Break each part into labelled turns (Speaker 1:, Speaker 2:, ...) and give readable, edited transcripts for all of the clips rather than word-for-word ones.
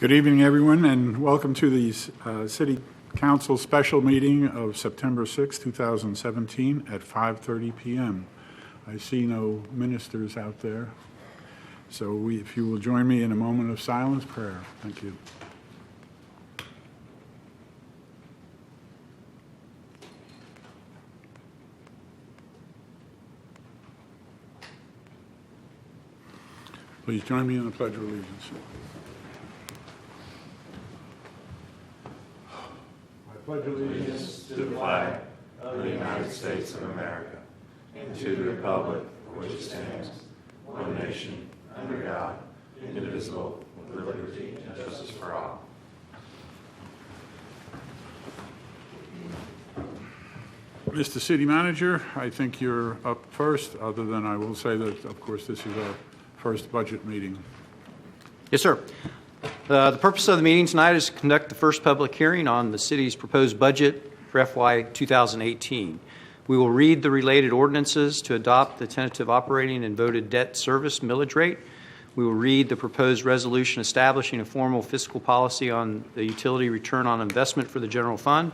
Speaker 1: Good evening, everyone, and welcome to the City Council special meeting of September 6, 2017 at 5:30 p.m. I see no ministers out there, so if you will join me in a moment of silence prayer. Thank you. Please join me in the Pledge of Allegiance.
Speaker 2: Pledge allegiance to the flag of the United States of America and to the republic for which it stands, one nation, under God, indivisible, with liberty and justice for all.
Speaker 1: Mr. City Manager, I think you're up first, other than I will say that, of course, this is our first budget meeting.
Speaker 3: Yes, sir. The purpose of the meeting tonight is to conduct the first public hearing on the city's proposed budget for FY 2018. We will read the related ordinances to adopt the tentative operating and voted debt service millage rate. We will read the proposed resolution establishing a formal fiscal policy on the utility return on investment for the general fund,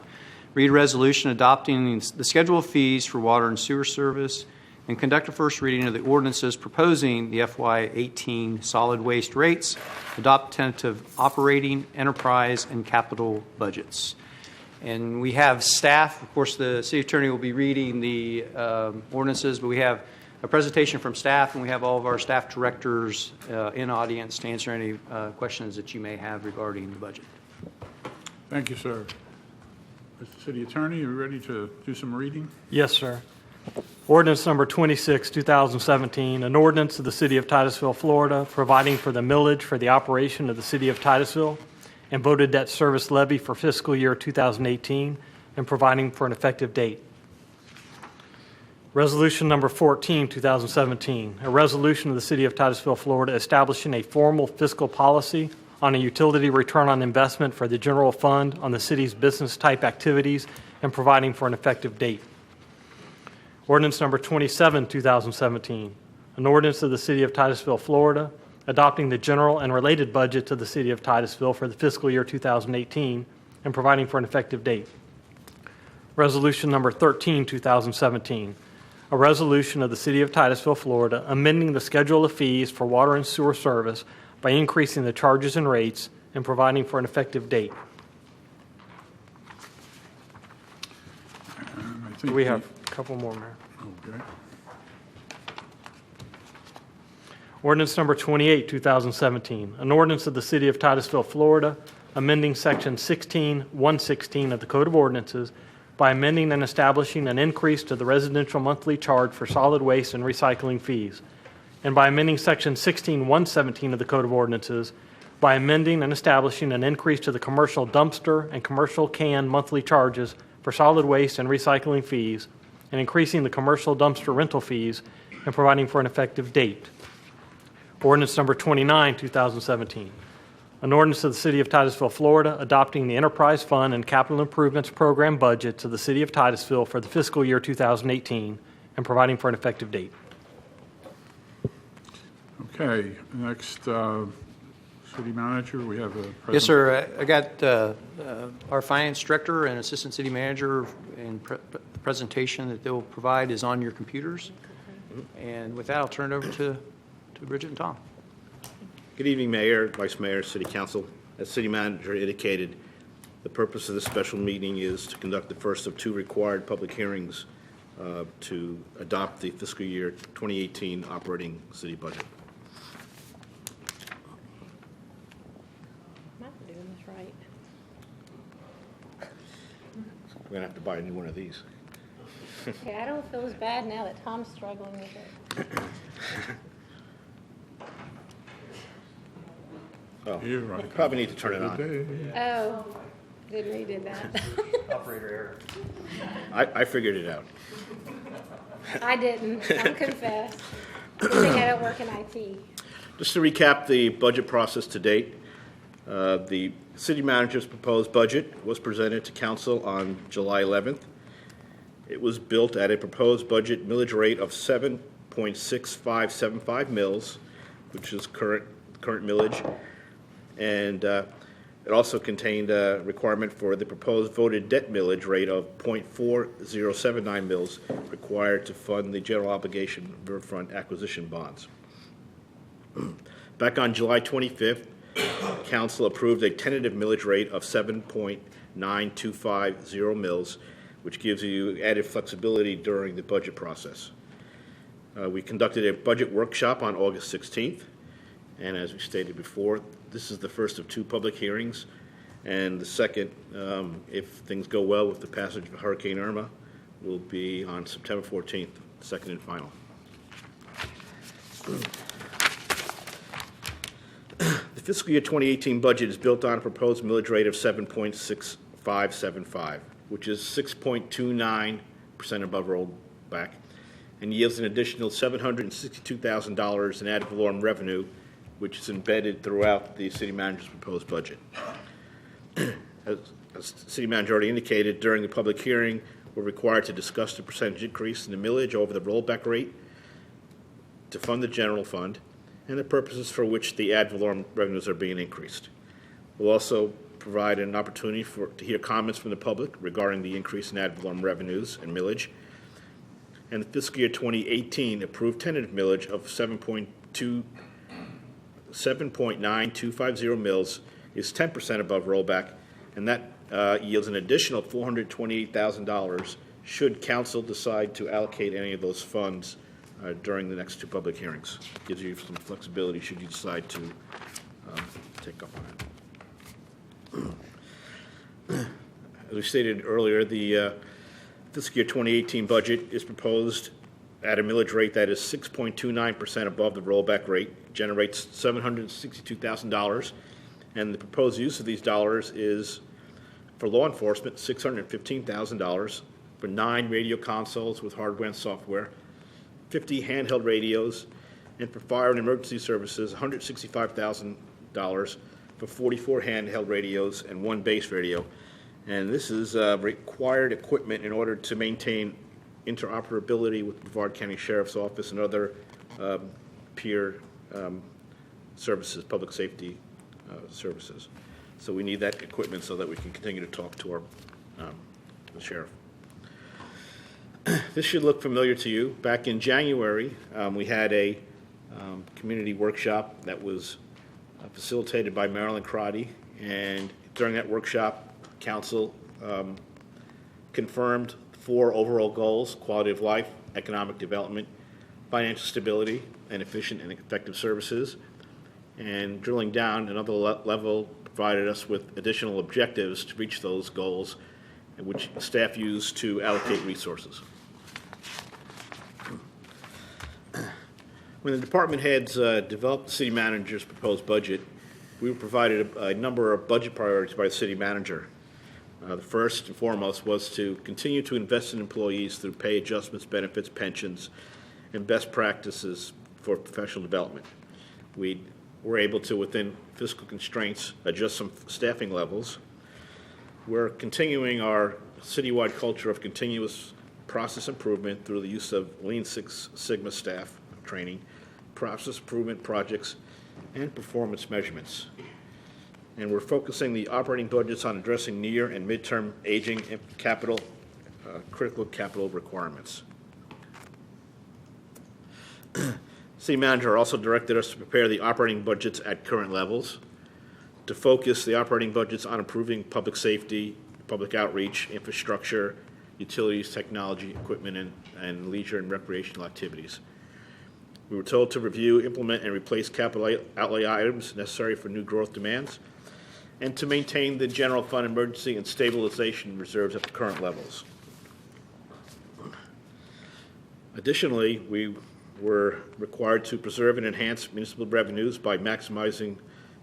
Speaker 3: read a resolution adopting the schedule of fees for water and sewer service, and conduct a first reading of the ordinances proposing the FY 18 solid waste rates, adopt tentative operating, enterprise, and capital budgets. And we have staff. Of course, the city attorney will be reading the ordinances, but we have a presentation from staff, and we have all of our staff directors in audience to answer any questions that you may have regarding the budget.
Speaker 1: Thank you, sir. Mr. City Attorney, are you ready to do some reading?
Speaker 4: Yes, sir. Ordinance number 26, 2017, an ordinance of the City of Titusville, Florida, providing for the millage for the operation of the City of Titusville and voted debt service levy for fiscal year 2018 and providing for an effective date. Resolution number 14, 2017, a resolution of the City of Titusville, Florida, establishing a formal fiscal policy on a utility return on investment for the general fund on the city's business-type activities and providing for an effective date. Ordinance number 27, 2017, an ordinance of the City of Titusville, Florida, adopting the general and related budget to the City of Titusville for the fiscal year 2018 and providing for an effective date. Resolution number 13, 2017, a resolution of the City of Titusville, Florida, amending the schedule of fees for water and sewer service by increasing the charges and rates and providing for an effective date. We have a couple more, Mayor.
Speaker 1: Okay.
Speaker 4: Ordinance number 28, 2017, an ordinance of the City of Titusville, Florida, amending Section 16-116 of the Code of Ordinances by amending and establishing an increase to the residential monthly charge for solid waste and recycling fees, and by amending Section 16-117 of the Code of Ordinances by amending and establishing an increase to the commercial dumpster and commercial can monthly charges for solid waste and recycling fees, and increasing the commercial dumpster rental fees and providing for an effective date. Ordinance number 29, 2017, an ordinance of the City of Titusville, Florida, adopting the Enterprise Fund and Capital Improvements Program budget to the City of Titusville for the fiscal year 2018 and providing for an effective date.
Speaker 1: Okay, next, City Manager, we have a presentation.
Speaker 3: Yes, sir. I got our finance director and assistant city manager, and the presentation that they'll provide is on your computers. And with that, I'll turn it over to Bridget and Tom.
Speaker 5: Good evening, Mayor, Vice Mayor, City Council. As City Manager indicated, the purpose of this special meeting is to conduct the first of two required public hearings to adopt the fiscal year 2018 operating city budget. We're going to have to buy a new one of these.
Speaker 6: Okay, I don't feel as bad now that Tom's struggling with it.
Speaker 5: Oh,
Speaker 1: You're right.
Speaker 5: you probably need to turn it on.
Speaker 6: Oh, didn't know you did that.
Speaker 3: Operator
Speaker 5: I figured it out.
Speaker 6: I didn't. I'll confess. Good thing I don't work in IT.
Speaker 5: Just to recap the budget process to date, the City Manager's proposed budget was presented to Council on July 11th. It was built at a proposed budget millage rate of 7.6575 mils, which is current millage, and It also contained a requirement for the proposed voted debt millage rate of .4079 mils required to fund the general obligation riverfront acquisition bonds. Back on July 25th, Council approved a tentative millage rate of 7.9250 mils, which gives you added flexibility during the budget process. We conducted a budget workshop on August 16th, and as we stated before, this is the first of 2 public hearings, and the second, if things go well with the passage of Hurricane Irma, will be on September 14th, second and final. The fiscal year 2018 budget is built on a proposed millage rate of 7.6575, which is 6.29% above rollback, and yields an additional $762,000 in ad valorem revenue, which is embedded throughout the city manager's proposed budget. As the city manager already indicated, during the public hearing, we're required to discuss the percentage increase in the millage over the rollback rate to fund the general fund and the purposes for which the ad valorem revenues are being increased. We'll also provide an opportunity to hear comments from the public regarding the increase in ad valorem revenues and millage. And the fiscal year 2018 approved tentative millage of 7.9250 mils is 10% above rollback, and that yields an additional $428,000 should council decide to allocate any of those funds during the next 2 public hearings. Gives you some flexibility should you decide to take up on it. As we stated earlier, the fiscal year 2018 budget is proposed at a millage rate that is 6.29% above the rollback rate, generates $762,000, and the proposed use of these dollars is for law enforcement, $615,000, for 9 radio consoles with hardware and software, 50 handheld radios, and for fire and emergency services, $165,000 for 44 handheld radios and 1 base radio. And this is required equipment in order to maintain interoperability with the Brevard County Sheriff's Office and other peer services, public safety services. So we need that equipment so that we can continue to talk to our the sheriff. This should look familiar to you. Back in January, we had a community workshop that was facilitated by Marilyn Crotty, and during that workshop, Council confirmed 4 overall goals: quality of life, economic development, financial stability, and efficient and effective services. And drilling down another level provided us with additional objectives to reach those goals, which staff used to allocate resources. When the department heads developed the city manager's proposed budget, we were provided a number of budget priorities by the city manager. The first and foremost was to continue to invest in employees through pay adjustments, benefits, pensions, and best practices for professional development. We were able to, within fiscal constraints, adjust some staffing levels. We're continuing our citywide culture of continuous process improvement through the use of Lean Six Sigma staff training, process improvement projects, and performance measurements. And we're focusing the operating budgets on addressing near and midterm aging and capital, critical capital requirements. City manager also directed us to prepare the operating budgets at current levels, to focus the operating budgets on improving public safety, public outreach, infrastructure, utilities, technology, equipment, and leisure and recreational activities. We were told to review, implement, and replace capital outlay items necessary for new growth demands, and to maintain the general fund emergency and stabilization reserves at the current levels. Additionally, we were required to preserve and enhance municipal revenues by maximizing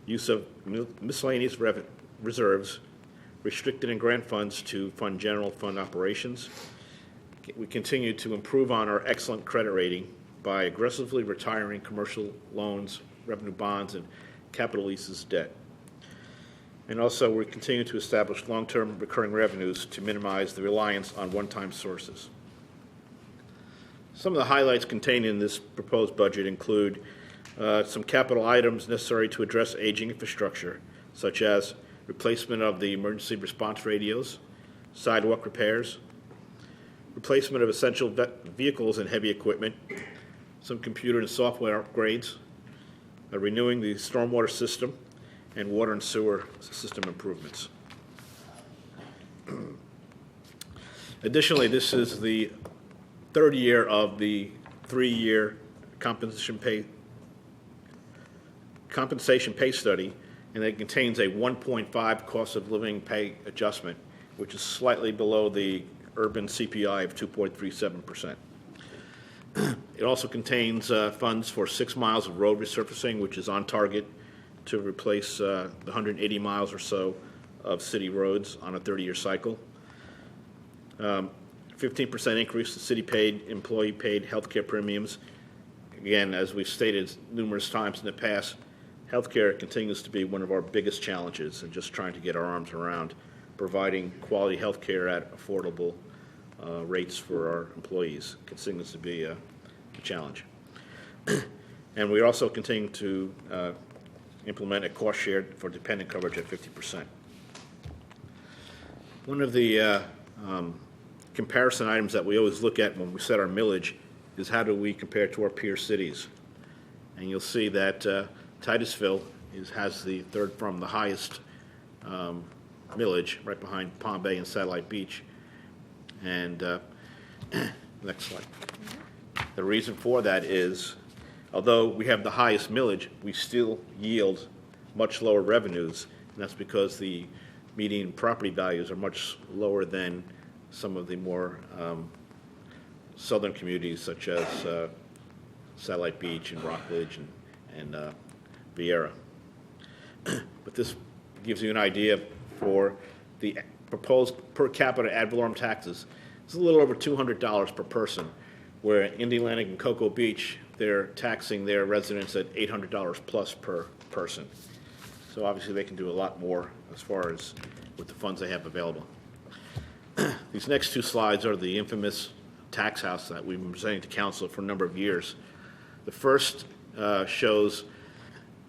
Speaker 5: use of miscellaneous reserves, restricted and grant funds to fund general fund operations. We continue to improve on our excellent credit rating by aggressively retiring commercial loans, revenue bonds, and capital leases debt. And also, we continue to establish long-term recurring revenues to minimize the reliance on one-time sources. Some of the highlights contained in this proposed budget include some capital items necessary to address aging infrastructure, such as replacement of the emergency response radios, sidewalk repairs, replacement of essential vehicles and heavy equipment, some computer and software upgrades, renewing the stormwater system, and water and sewer system improvements. Additionally, this is the third year of the 3-year compensation pay study, and it contains a 1.5 cost of living pay adjustment, which is slightly below the urban CPI of 2.37%. It also contains funds for 6 miles of road resurfacing, which is on target to replace the 180 miles or so of city roads on a 30-year cycle. 15% increase to city-paid, employee-paid healthcare premiums. Again, as we've stated numerous times in the past, healthcare continues to be one of our biggest challenges, and just trying to get our arms around providing quality healthcare at affordable rates for our employees continues to be a challenge. And we also continue to implement a cost share for dependent coverage at 50%. One of the comparison items that we always look at when we set our millage is how do we compare to our peer cities. And you'll see that Titusville has the third from the highest millage, right behind Palm Bay and Satellite Beach. And next slide. The reason for that is, although we have the highest millage, we still yield much lower revenues, and that's because the median property values are much lower than some of the more southern communities, such as Satellite Beach and Rockledge and Vieira. But this gives you an idea for the proposed per capita ad valorem taxes. It's a little over $200 per person, where in the Atlantic and Cocoa Beach, they're taxing their residents at $800 plus per person. So obviously they can do a lot more as far as with the funds they have available. These next two slides are the infamous tax house that we've been presenting to council for a number of years. The first shows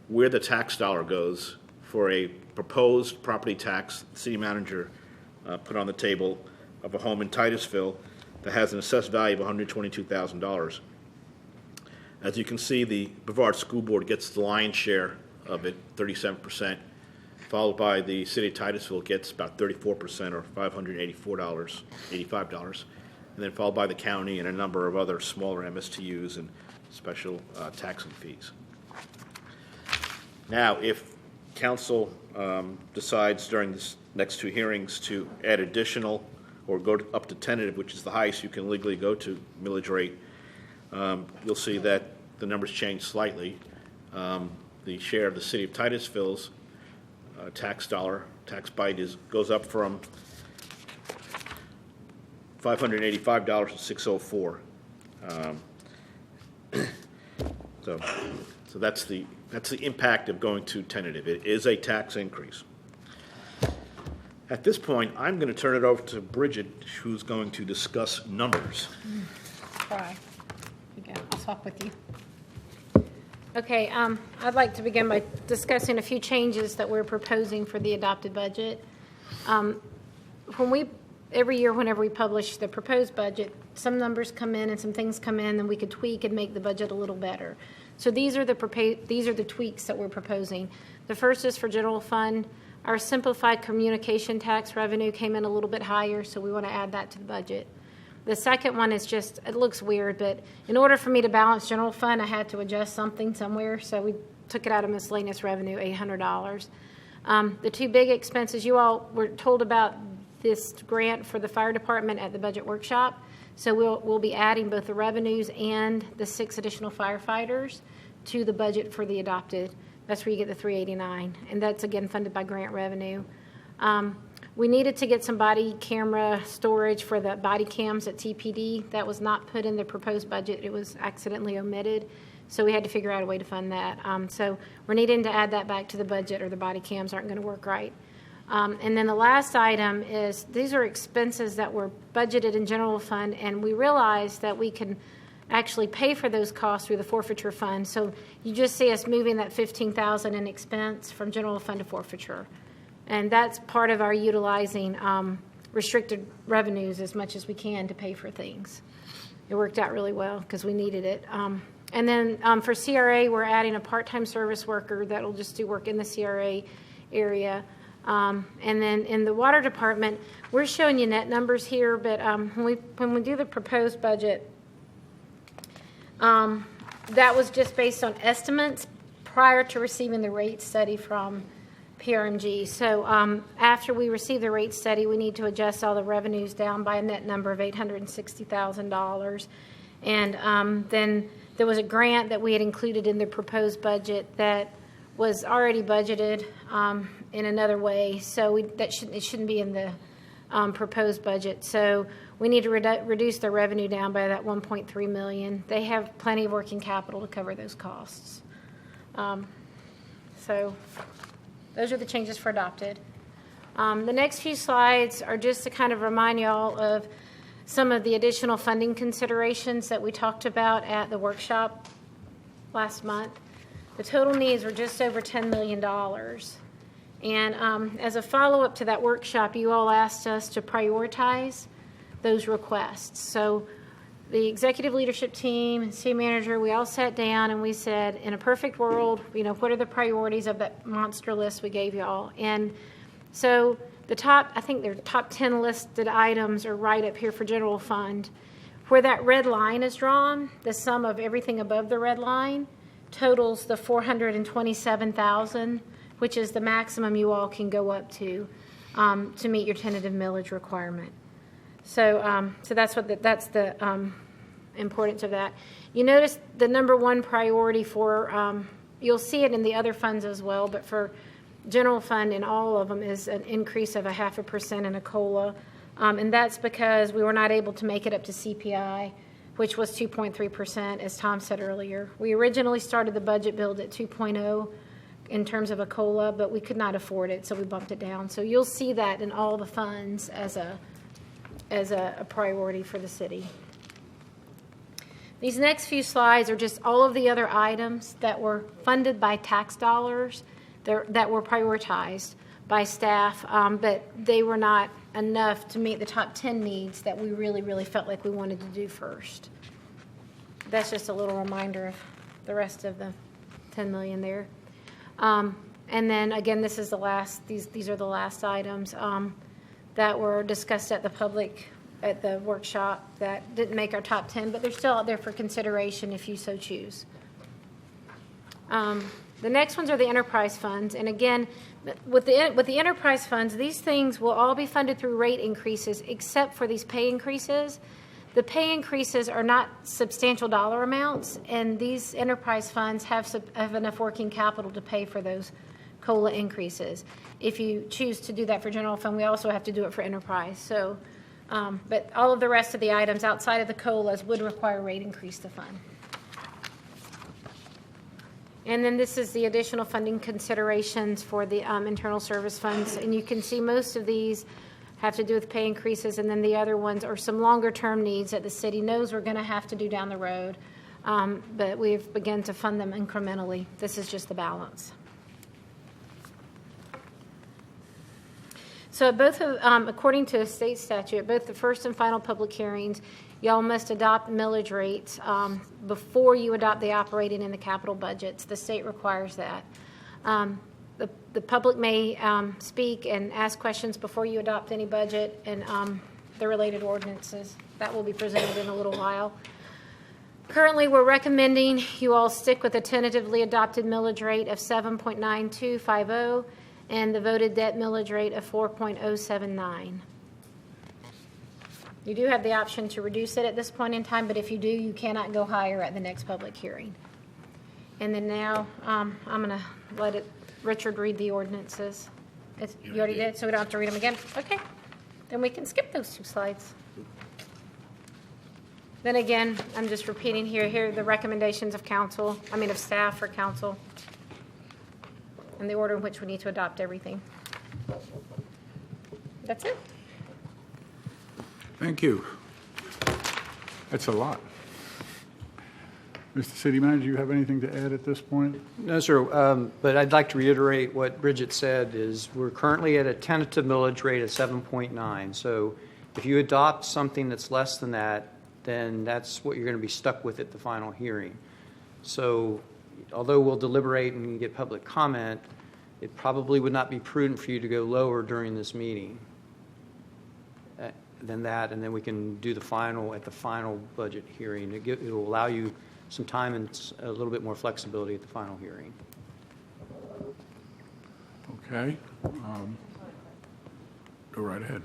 Speaker 5: where the tax dollar goes for a proposed property tax the city manager put on the table of a home in Titusville that has an assessed value of $122,000. As you can see, the Brevard School Board gets the lion's share of it, 37%, followed by the city of Titusville gets about 34%, or $585, and then followed by the county and a number of other smaller MSTUs and special taxing fees. Now, if council decides during this next two hearings to add additional or go up to tentative, which is the highest you can legally go to millage rate, you'll see that the numbers change slightly. The share of the city of Titusville's tax bite goes up from $585 to $604. So that's the impact of going to tentative. It is a tax increase. At this point, I'm going to turn it over to Bridget, who's going to discuss numbers.
Speaker 6: Try. Again, I'll talk with you. Okay, I'd like to begin by discussing a few changes that we're proposing for the adopted budget. Every year, whenever we publish the proposed budget, some numbers come in and some things come in, and we could tweak and make the budget a little better. So these are the tweaks that we're proposing. The first is for general fund. Our simplified communication tax revenue came in a little bit higher, so we want to add that to the budget. The second one is just, it looks weird, but in order for me to balance general fund, I had to adjust something somewhere, so we took it out of miscellaneous revenue, $800. The two big expenses, you all were told about this grant for the fire department at the budget workshop, so we'll be adding both the revenues and the 6 additional firefighters to the budget for the adopted. That's where you get the $389, and that's again funded by grant revenue. We needed to get some body camera storage for the body cams at TPD. That was not put in the proposed budget. It was accidentally omitted, so we had to figure out a way to fund that. So we're needing to add that back to the budget, or the body cams aren't going to work right. And then the last item is, these are expenses that were budgeted in general fund, and we realized that we can actually pay for those costs through the forfeiture fund. So you just see us moving that $15,000 in expense from general fund to forfeiture. And that's part of our utilizing restricted revenues as much as we can to pay for things. It worked out really well because we needed it. And then for CRA, we're adding a part-time service worker that will just do work in the CRA area. And then in the water department, we're showing you net numbers here, but when we do the proposed budget, that was just based on estimates prior to receiving the rate study from PRMG. So after we receive the rate study, we need to adjust all the revenues down by a net number of $860,000. And then there was a grant that we had included in the proposed budget that was already budgeted in another way, so it shouldn't be in the proposed budget. So we need to reduce their revenue down by that $1.3 million. They have plenty of working capital to cover those costs. So those are the changes for adopted. The next few slides are just to kind of remind y'all of some of the additional funding considerations that we talked about at the workshop last month. The total needs were just over $10 million. And as a follow-up to that workshop, you all asked us to prioritize those requests. So the executive leadership team and city manager, we all sat down and we said, in a perfect world, what are the priorities of that monster list we gave you all? And so the top 10 listed items are right up here for general fund. Where that red line is drawn, the sum of everything above the red line totals the $427,000, which is the maximum you all can go up to meet your tentative millage requirement. So that's the importance of that. You notice the number one priority for you'll see it in the other funds as well, but for general fund in all of them is an increase of 0.5% in a COLA, and that's because we were not able to make it up to CPI, which was 2.3%, as Tom said earlier. We originally started the budget build at 2.0 in terms of a COLA, but we could not afford it, so we bumped it down. So you'll see that in all the funds as a priority for the city. These next few slides are just all of the other items that were funded by tax dollars that were prioritized by staff, but they were not enough to meet the top 10 needs that we really, really felt like we wanted to do first. That's just a little reminder of the rest of the $10 million there. And then again, this is the last. These are the last items that were discussed at the workshop that didn't make our top 10, but they're still out there for consideration if you so choose. The next ones are the enterprise funds, and again, with the enterprise funds, these things will all be funded through rate increases, except for these pay increases. The pay increases are not substantial dollar amounts, and these enterprise funds have enough working capital to pay for those COLA increases. If you choose to do that for general fund, we also have to do it for enterprise. So, but all of the rest of the items outside of the COLAs would require rate increase to fund. And then this is the additional funding considerations for the internal service funds. And you can see most of these have to do with pay increases, and then the other ones are some longer-term needs that the city knows we're going to have to do down the road. But we've begun to fund them incrementally. This is just the balance. So according to state statute, both the first and final public hearings, y'all must adopt millage rates before you adopt the operating and the capital budgets. The state requires that. The public may speak and ask questions before you adopt any budget and the related ordinances. That will be presented in a little while. Currently, we're recommending you all stick with a tentatively adopted millage rate of 7.9250 and the voted debt millage rate of 4.079. You do have the option to reduce it at this point in time, but if you do, you cannot go higher at the next public hearing. And then now, I'm going to let Richard read the ordinances. You already did, so we don't have to read them again? Okay. Then we can skip those two slides. Then again, I'm just repeating here are the recommendations of staff for council, and the order in which we need to adopt everything. That's it.
Speaker 1: Thank you. That's a lot. Mr. City Manager, do you have anything to add at this point?
Speaker 3: No, sir, but I'd like to reiterate what Bridget said, is we're currently at a tentative millage rate of 7.9. So if you adopt something that's less than that, then that's what you're going to be stuck with at the final hearing. So although we'll deliberate and get public comment, it probably would not be prudent for you to go lower during this meeting than that, and then we can do the final at the final budget hearing. It will allow you some time and a little bit more flexibility at the final hearing.
Speaker 1: Okay. Go right ahead.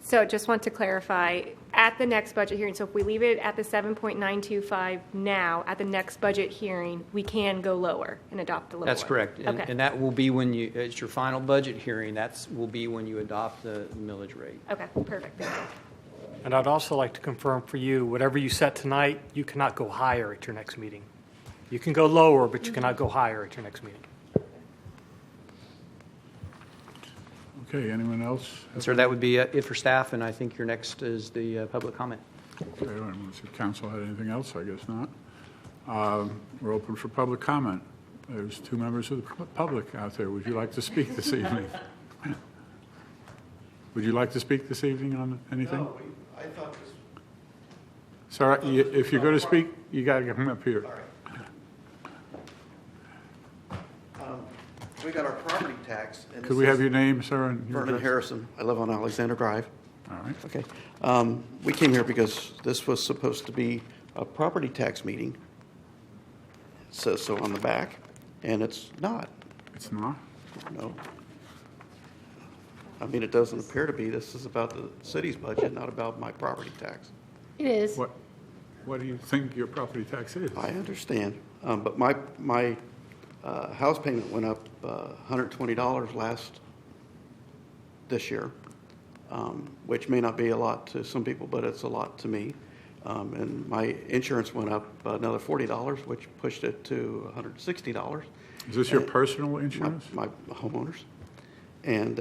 Speaker 7: So just want to clarify, at the next budget hearing, so if we leave it at the 7.925 now, at the next budget hearing, we can go lower and adopt the lower.
Speaker 3: That's correct.
Speaker 7: Okay.
Speaker 3: And that will be when you, it's your final budget hearing, will be when you adopt the millage rate.
Speaker 7: Okay, perfect. Thank you.
Speaker 4: And I'd also like to confirm for you, whatever you set tonight, you cannot go higher at your next meeting. You can go lower, but you cannot go higher at your next meeting.
Speaker 1: Okay, anyone else?
Speaker 3: And sir, that would be it for staff, and I think your next is the public comment.
Speaker 1: Okay, unless the council had anything else, I guess not. We're open for public comment. There's two members of the public out there. Would you like to speak this evening? Would you like to speak this evening on anything?
Speaker 8: No, I thought this.
Speaker 1: Sir, if you're going to speak, you got to come up here.
Speaker 8: All right. We got our property tax. And
Speaker 1: Could we have your name, sir? And your
Speaker 8: Vernon
Speaker 1: address?
Speaker 8: Harrison. I live on Alexander Drive.
Speaker 1: All right.
Speaker 8: Okay. We came here because this was supposed to be a property tax meeting. It says so on the back, and it's not.
Speaker 1: It's not?
Speaker 8: No. I mean, it doesn't appear to be. This is about the city's budget, not about my property tax.
Speaker 6: It is.
Speaker 1: What do you think your property tax is?
Speaker 8: I understand, but my house payment went up $120 this year, which may not be a lot to some people, but it's a lot to me. And my insurance went up another $40, which pushed it to $160.
Speaker 1: Is this your personal insurance?
Speaker 8: My homeowners, and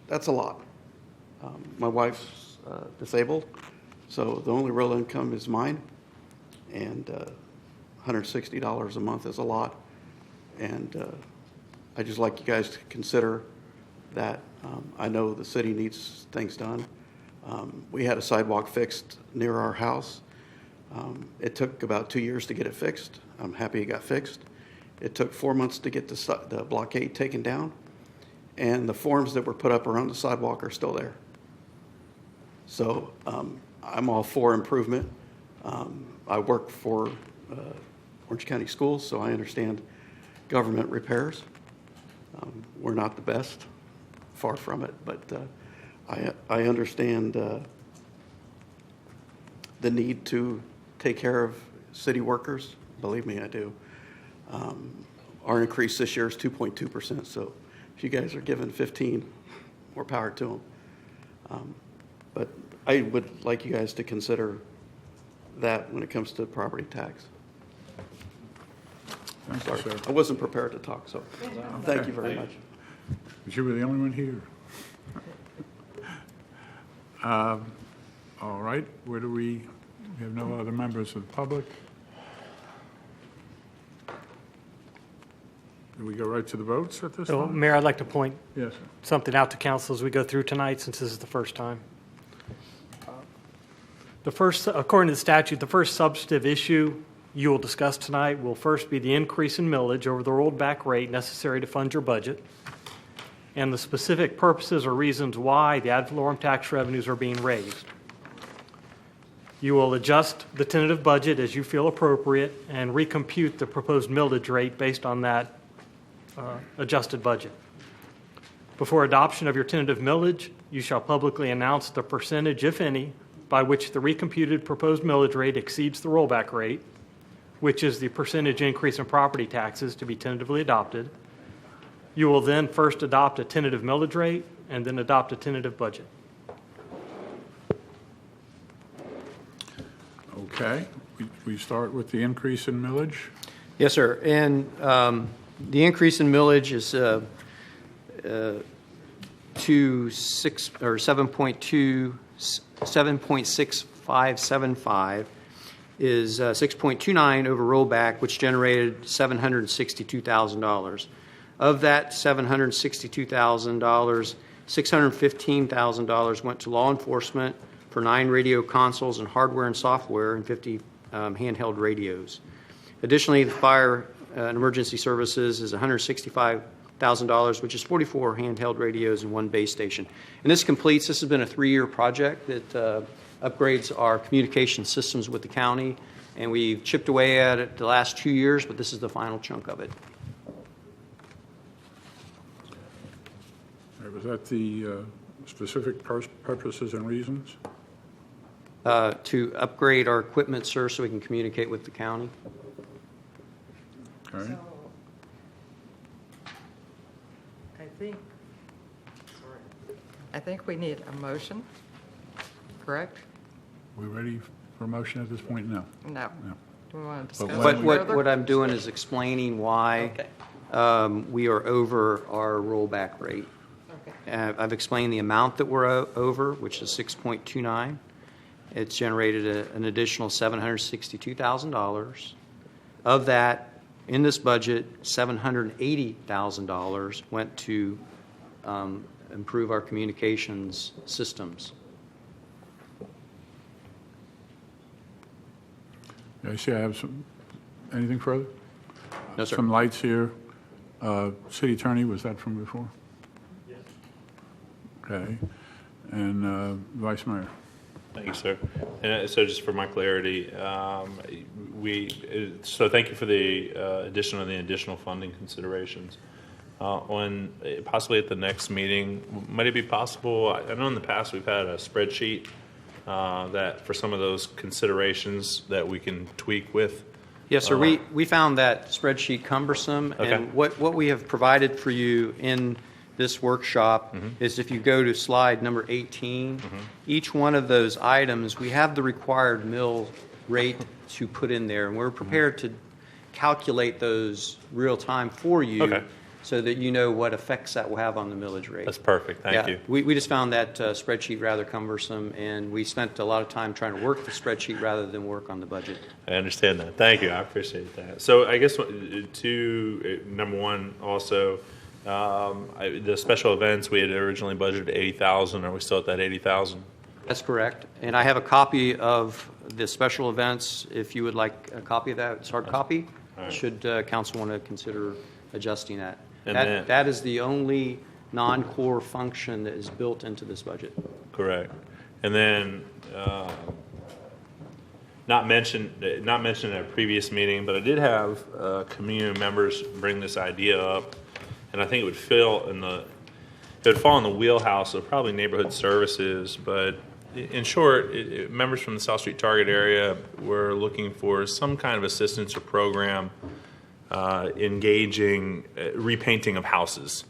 Speaker 8: that's a lot. My wife's disabled, so the only real income is mine, and $160 a month is a lot. And I'd just like you guys to consider that. I know the city needs things done. We had a sidewalk fixed near our house. It took about 2 years to get it fixed. I'm happy it got fixed. It took 4 months to get the blockade taken down, and the forms that were put up around the sidewalk are still there. So I'm all for improvement. I work for Orange County Schools, so I understand government repairs. We're not the best, far from it, but I understand the need to take care of city workers. Believe me, I do. Our increase this year is 2.2%, so if you guys are giving 15, more power to them. But I would like you guys to consider that when it comes to property tax.
Speaker 1: Thank you,
Speaker 8: Sorry,
Speaker 1: sir.
Speaker 8: I wasn't prepared to talk, so thank you very much.
Speaker 1: But you were the only one here. All right, we have no other members of the public. Do we go right to the votes at this
Speaker 4: So,
Speaker 1: time?
Speaker 4: Mayor, I'd like to point
Speaker 1: Yes, sir.
Speaker 4: something out to council as we go through tonight, since this is the first time. According to the statute, the first substantive issue you will discuss tonight will first be the increase in millage over the rolled back rate necessary to fund your budget, and the specific purposes or reasons why the ad valorem tax revenues are being raised. You will adjust the tentative budget as you feel appropriate and recompute the proposed millage rate based on that adjusted budget. Before adoption of your tentative millage, you shall publicly announce the percentage, if any, by which the recomputed proposed millage rate exceeds the rollback rate, which is the percentage increase in property taxes to be tentatively adopted. You will then first adopt a tentative millage rate and then adopt a tentative budget.
Speaker 1: Okay, we start with the increase in millage.
Speaker 3: Yes, sir. And the increase in millage is to 7.6575, is 6.29 over rollback, which generated $762,000. Of that $762,000, $615,000 went to law enforcement for 9 radio consoles and hardware and software and 50 handheld radios. Additionally, the fire and emergency services is $165,000, which is 44 handheld radios and 1 base station. And this has been a 3-year project that upgrades our communication systems with the county, and we've chipped away at it the last 2 years, but this is the final chunk of it.
Speaker 1: Was that the specific purposes and reasons?
Speaker 3: To upgrade our equipment, sir, so we can communicate with the county.
Speaker 1: Okay.
Speaker 9: I think we need a motion, correct?
Speaker 1: We ready for a motion at this point? No.
Speaker 9: No.
Speaker 1: No.
Speaker 9: Do we want to discuss
Speaker 1: But
Speaker 9: it
Speaker 3: What
Speaker 9: further?
Speaker 3: I'm doing is explaining why we are over our rollback rate.
Speaker 9: Okay.
Speaker 3: I've explained the amount that we're over, which is 6.29. It's generated an additional $762,000. Of that, in this budget, $780,000 went to improve our communications systems.
Speaker 1: I see I have anything further?
Speaker 3: No, sir.
Speaker 1: Some lights here. City Attorney, was that from before? Yes. Okay. And Vice Mayor?
Speaker 2: Thank you, sir. And so just for my clarity, so thank you for the addition of the additional funding considerations. On possibly at the next meeting, might it be possible, I know in the past we've had a spreadsheet that for some of those considerations that we can tweak with?
Speaker 3: Yes, sir. We found that spreadsheet cumbersome.
Speaker 2: Okay.
Speaker 3: And what we have provided for you in this workshop is if you go to slide number 18, each one of those items, we have the required mill rate to put in there. And we're prepared to calculate those real time for you.
Speaker 2: Okay.
Speaker 3: So that you know what effects that will have on the millage rate.
Speaker 2: That's perfect. Thank you.
Speaker 3: We just found that spreadsheet rather cumbersome, and we spent a lot of time trying to work the spreadsheet rather than work on the budget.
Speaker 2: I understand that. Thank you. I appreciate that. So I guess number one, also, the special events, we had originally budgeted 80,000. Are we still at that 80,000?
Speaker 3: That's correct. And I have a copy of the special events. If you would like a copy of that, it's hard copy.
Speaker 2: right.
Speaker 3: Should council want to consider adjusting that.
Speaker 2: And
Speaker 3: That is the only non-core function that is built into this budget.
Speaker 2: Correct. And then, not mentioned at a previous meeting, but I did have community members bring this idea up, and I think it would fall in the wheelhouse of probably neighborhood services. But in short, members from the South Street Target area were looking for some kind of assistance or program engaging repainting of houses,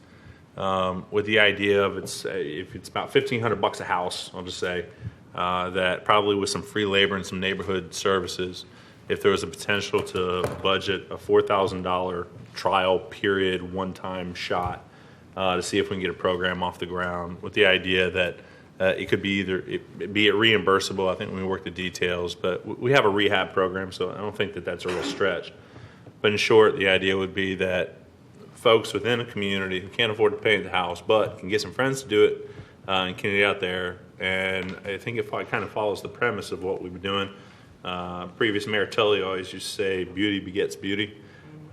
Speaker 2: with the idea of if it's about $1,500 a house, I'll just say that probably with some free labor and some neighborhood services, if there was a potential to budget a $4,000 trial period, one-time shot to see if we can get a program off the ground, with the idea that it could be be it reimbursable. I think when we work the details, but we have a rehab program, so I don't think that that's a real stretch. But in short, the idea would be that folks within a community who can't afford to paint the house, but can get some friends to do it and can get out there. And I think it kind of follows the premise of what we've been doing. Previous Mayor Tully always used to say, beauty begets beauty.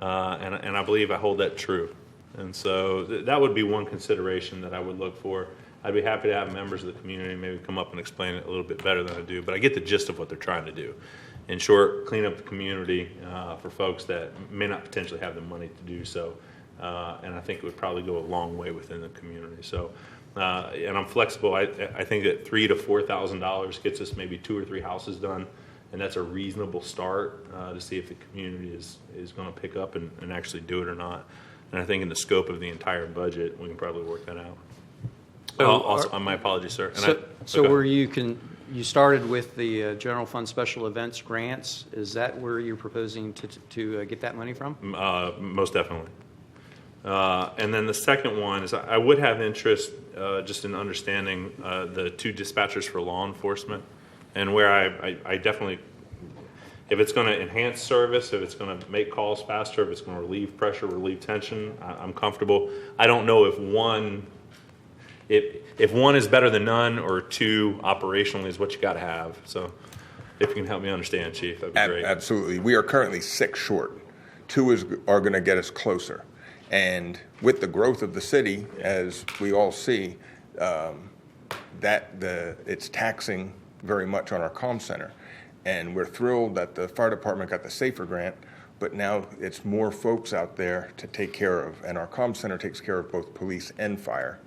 Speaker 2: And I believe I hold that true. And so that would be one consideration that I would look for. I'd be happy to have members of the community maybe come up and explain it a little bit better than I do, but I get the gist of what they're trying to do. In short, clean up the community for folks that may not potentially have the money to do so. And I think it would probably go a long way within the community. So, and I'm flexible. I think that $3,000 to $4,000 gets us maybe 2 or 3 houses done, and that's a reasonable start to see if the community is going to pick up and actually do it or not. And I think in the scope of the entire budget, we can probably work that out. Also, my apologies, sir. And
Speaker 3: Where you started with the general fund special events grants, is that where you're proposing to get that money from?
Speaker 2: Most definitely. And then the second one is I would have interest just in understanding the 2 dispatchers for law enforcement, and where I definitely if it's going to enhance service, if it's going to make calls faster, if it's going to relieve pressure, relieve tension, I'm comfortable. I don't know if one is better than none, or two operationally is what you got to have. So if you can help me understand, Chief, that'd be great.
Speaker 10: Absolutely. We are currently 6 short. 2 are going to get us closer. And with the growth of the city, as we all see, it's taxing very much on our comm center. And we're thrilled that the fire department got the SAFER grant, but now it's more folks out there to take care of. And our comm center takes care of both police and fire.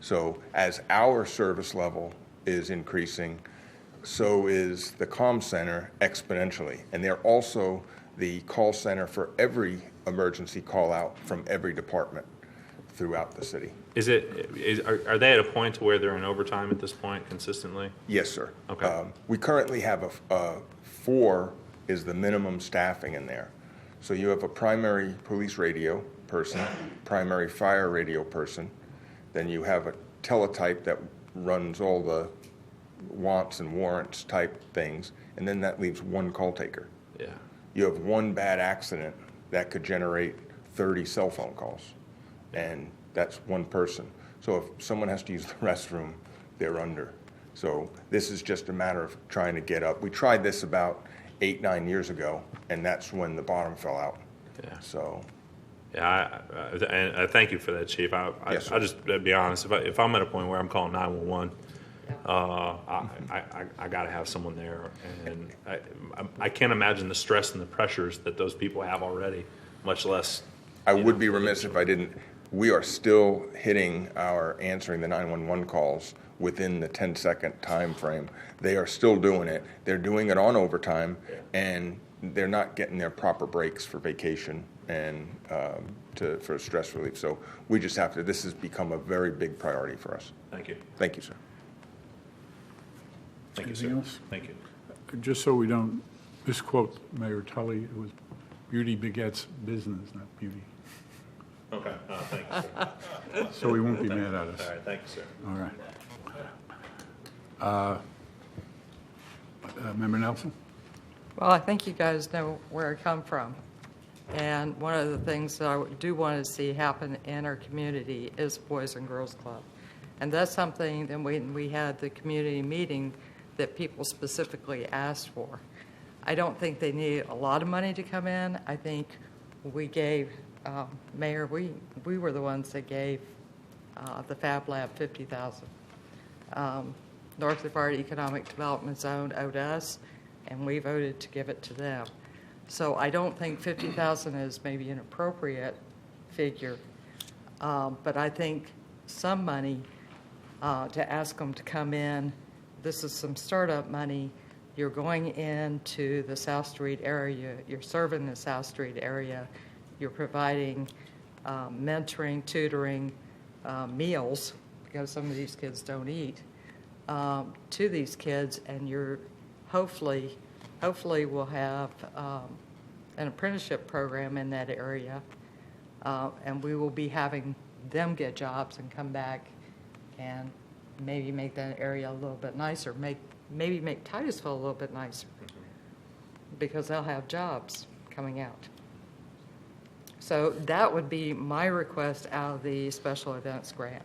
Speaker 10: So as our service level is increasing, so is the comm center exponentially. And they're also the call center for every emergency call out from every department throughout the city.
Speaker 2: Are they at a point to where they're in overtime at this point consistently?
Speaker 10: Yes, sir.
Speaker 2: Okay.
Speaker 10: We currently have 4 is the minimum staffing in there. So you have a primary police radio person, primary fire radio person, then you have a teletype that runs all the wants and warrants type things, and then that leaves 1 call taker.
Speaker 2: Yeah.
Speaker 10: You have 1 bad accident that could generate 30 cell phone calls, and that's 1 person. So if someone has to use the restroom, they're under. So this is just a matter of trying to get up. We tried this about 8-9 years ago, and that's when the bottom fell out.
Speaker 2: Yeah.
Speaker 10: So.
Speaker 2: Yeah, and I thank you for that, Chief.
Speaker 10: Yes, sir.
Speaker 2: I'll just be honest. If I'm at a point where I'm calling 911, I got to have someone there, and I can't imagine the stress and the pressures that those people have already, much less.
Speaker 10: I would be remiss if I didn't. We are still hitting our answering the 911 calls within the 10-second time frame. They are still doing it. They're doing it on overtime, and they're not getting their proper breaks for vacation and for stress relief. So we just have to. This has become a very big priority for us.
Speaker 2: Thank you.
Speaker 10: Thank you, sir.
Speaker 2: Thank you,
Speaker 1: Anything
Speaker 2: sir.
Speaker 1: else?
Speaker 2: Thank you.
Speaker 1: Just so we don't misquote Mayor Tully, it was beauty begets business, not beauty.
Speaker 2: Okay. Thank you, sir.
Speaker 1: So we won't be mad at us.
Speaker 2: All right. Thank you, sir.
Speaker 1: All right. Member Nelson?
Speaker 9: Well, I think you guys know where I come from. And one of the things that I do want to see happen in our community is Boys and Girls Club. And that's something that when we had the community meeting that people specifically asked for. I don't think they need a lot of money to come in. I think we gave, Mayor, we were the ones that gave the Fab Lab $50,000. North Brevard Economic Development Zone owed us, and we voted to give it to them. So I don't think $50,000 is maybe an appropriate figure, but I think some money to ask them to come in. This is some startup money. You're going into the South Street area. You're serving the South Street area. You're providing mentoring, tutoring, meals, because some of these kids don't eat, to these kids, and you're hopefully we'll have an apprenticeship program in that area, and we will be having them get jobs and come back and maybe make that area a little bit nicer, maybe make Titusville a little bit nicer, because they'll have jobs coming out. So that would be my request out of the special events grant.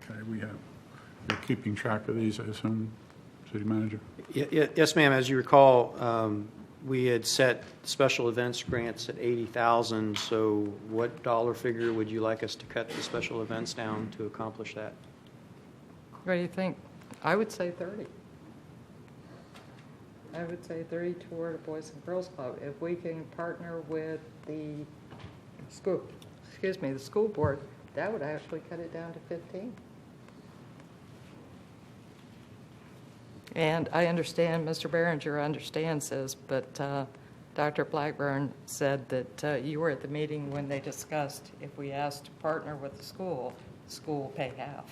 Speaker 1: Okay, you're keeping track of these, I assume, City Manager?
Speaker 3: Yes, ma'am. As you recall, we had set special events grants at $80,000. So what dollar figure would you like us to cut the special events down to accomplish that?
Speaker 9: What do you think? I would say 30. I would say 30 toward a Boys and Girls Club. If we can partner with the school board, that would actually cut it down to 15. And I understand, Mr. Behringer understands this, but Dr. Blackburn said that you were at the meeting when they discussed if we asked to partner with the school will pay half.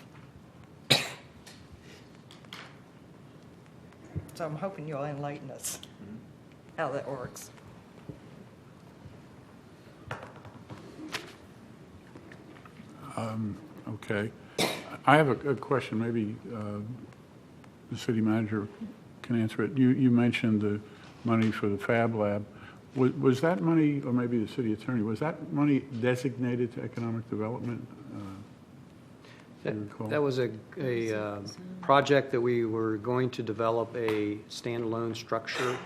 Speaker 9: So I'm hoping you'll enlighten us how that works.
Speaker 1: Okay. I have a question. Maybe the City Manager can answer it. You mentioned the money for the Fab Lab. Was that money, or maybe the city attorney, was that money designated to economic development? Do you recall?
Speaker 3: That was a project that we were going to develop a standalone structure.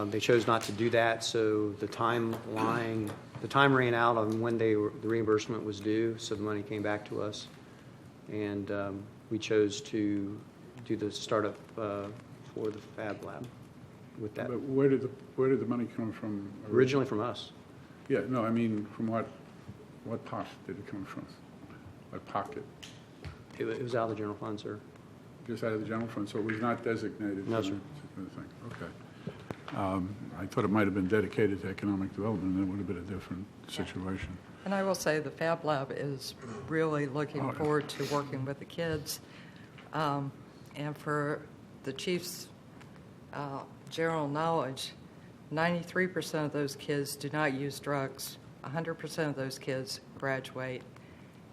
Speaker 3: They chose not to do that, so the time ran out on when the reimbursement was due, so the money came back to us. And we chose to do the startup for the Fab Lab with that.
Speaker 1: But where did the money come from?
Speaker 3: Originally from us.
Speaker 1: Yeah, no, I mean, from what pot did it come from? What pocket?
Speaker 3: It was out of the general fund, sir.
Speaker 1: Just out of the general fund, so it was not designated?
Speaker 3: No,
Speaker 1: for
Speaker 3: sir.
Speaker 1: that particular thing. Okay. I thought it might have been dedicated to economic development, and it would have been a different situation.
Speaker 9: And I will say the Fab Lab is really looking
Speaker 1: Oh.
Speaker 9: forward to working with the kids. And for the chief's general knowledge, 93% of those kids do not use drugs. 100% of those kids graduate.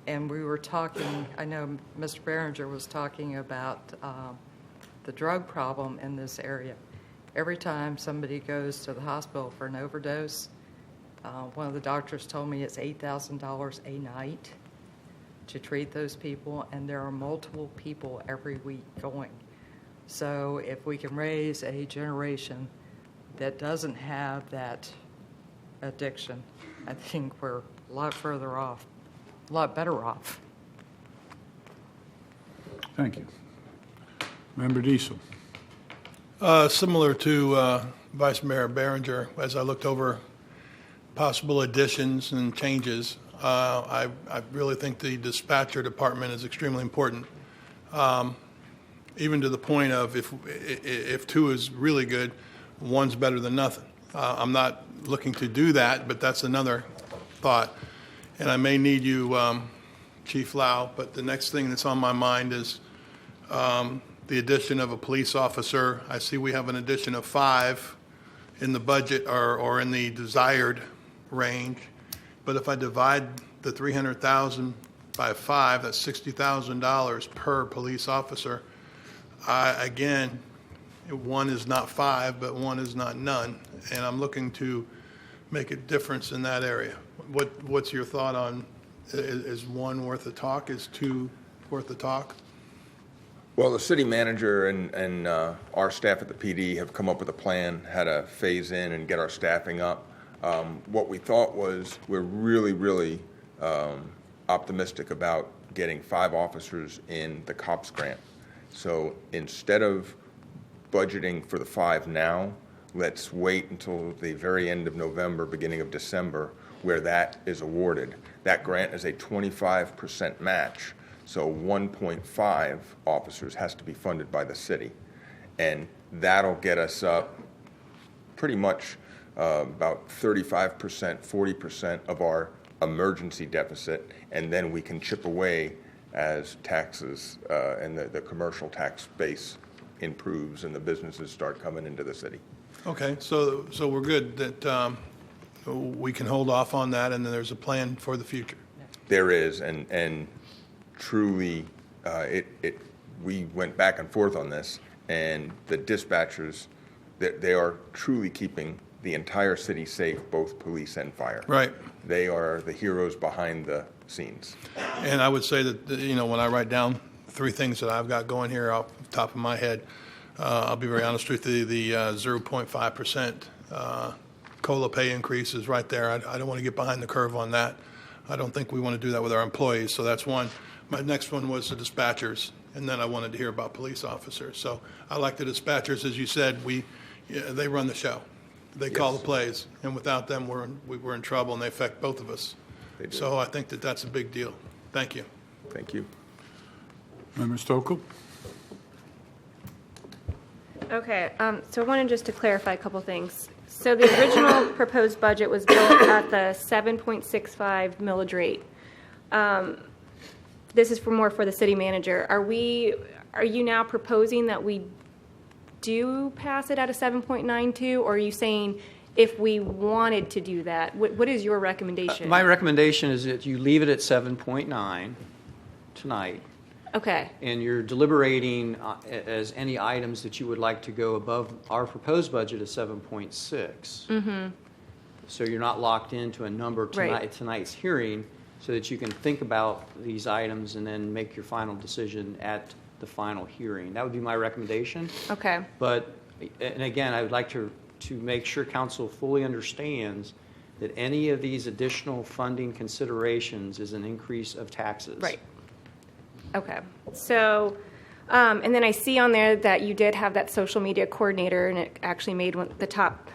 Speaker 9: And we were talking, I know Mr. Behringer was talking about the drug problem in this area. Every time somebody goes to the hospital for an overdose, one of the doctors told me it's $8,000 a night to treat those people, and there are multiple people every week going. So if we can raise a generation that doesn't have that addiction, I think we're a lot further off, a lot better off.
Speaker 1: Thank you. Member Diesel.
Speaker 11: Similar to Vice Mayor Behringer, as I looked over possible additions and changes, I really think the dispatcher department is extremely important, even to the point of if two is really good, one's better than nothing. I'm not looking to do that, but that's another thought. And I may need you, Chief Lau, but the next thing that's on my mind is the addition of a police officer. I see we have an addition of 5 in the budget or in the desired range. But if I divide the $300,000 by 5, that's $60,000 per police officer. Again, one is not 5, but one is not none. And I'm looking to make a difference in that area. What's your thought on, is 1 worth a talk? Is 2 worth a talk?
Speaker 10: Well, the city manager and our staff at the PD have come up with a plan how to phase in and get our staffing up. What we thought was we're really optimistic about getting 5 officers in the COPS grant. So instead of budgeting for the 5 now, let's wait until the very end of November, beginning of December, where that is awarded. That grant is a 25% match. So 1.5 officers has to be funded by the city. And that'll get us up pretty much about 35%, 40% of our emergency deficit, and then we can chip away as taxes and the commercial tax base improves and the businesses start coming into the city.
Speaker 11: Okay, so we're good that we can hold off on that, and then there's a plan for the future.
Speaker 10: There is, and truly, we went back and forth on this, and the dispatchers, they are truly keeping the entire city safe, both police and fire.
Speaker 11: Right.
Speaker 10: They are the heroes behind the scenes.
Speaker 11: And I would say that, when I write down 3 things that I've got going here off the top of my head, I'll be very honest with you, the 0.5% COLA pay increase is right there. I don't want to get behind the curve on that. I don't think we want to do that with our employees, so that's one. My next one was the dispatchers, and then I wanted to hear about police officers. So I like the dispatchers, as you said, they run the show. They call the plays, and without them, we're in trouble, and they affect both of us.
Speaker 10: They do.
Speaker 11: So I think that's a big deal. Thank you.
Speaker 10: Thank you.
Speaker 1: Member Stokel?
Speaker 7: Okay, so I wanted just to clarify a couple things. So the original proposed budget was built at the 7.65 millage rate. This is more for the city manager. Are you now proposing that we do pass it at a 7.92, or are you saying if we wanted to do that? What is your recommendation?
Speaker 3: My recommendation is that you leave it at 7.9 tonight,
Speaker 7: Okay.
Speaker 3: And you're deliberating as any items that you would like to go above our proposed budget of 7.6. Mm-hmm. So you're not locked into a number tonight's hearing, so that you can think about these items and then make your final decision at the final hearing. That would be my recommendation.
Speaker 7: Okay.
Speaker 3: But, and again, I would like to make sure council fully understands that any of these additional funding considerations is an increase of taxes.
Speaker 7: Right. Okay. So, and then I see on there that you did have that social media coordinator, and it actually made the top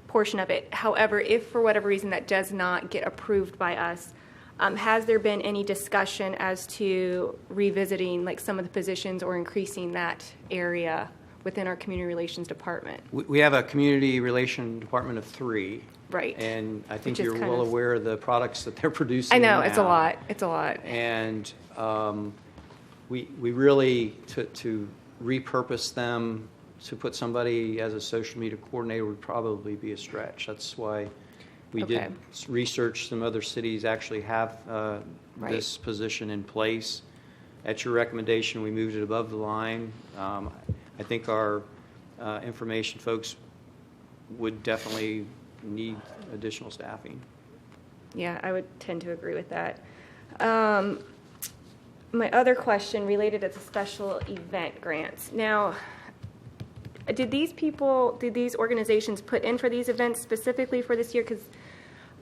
Speaker 7: portion of it. However, if for whatever reason that does not get approved by us, has there been any discussion as to revisiting like some of the positions or increasing that area within our community relations department?
Speaker 3: We have a community relation department of 3.
Speaker 7: Right.
Speaker 3: And I think
Speaker 7: Which is
Speaker 3: you're
Speaker 7: kind
Speaker 3: well
Speaker 7: of-
Speaker 3: aware of the products that they're producing
Speaker 7: I know,
Speaker 3: now.
Speaker 7: it's a lot. It's a lot.
Speaker 3: And we really, to repurpose them, to put somebody as a social media coordinator would probably be a stretch. That's why we
Speaker 7: Okay.
Speaker 3: did research. Some other cities actually have
Speaker 7: Right.
Speaker 3: this position in place. At your recommendation, we moved it above the line. I think our information folks would definitely need additional staffing.
Speaker 7: Yeah, I would tend to agree with that. My other question related to the special event grants. Now, did these organizations put in for these events specifically for this year? Because,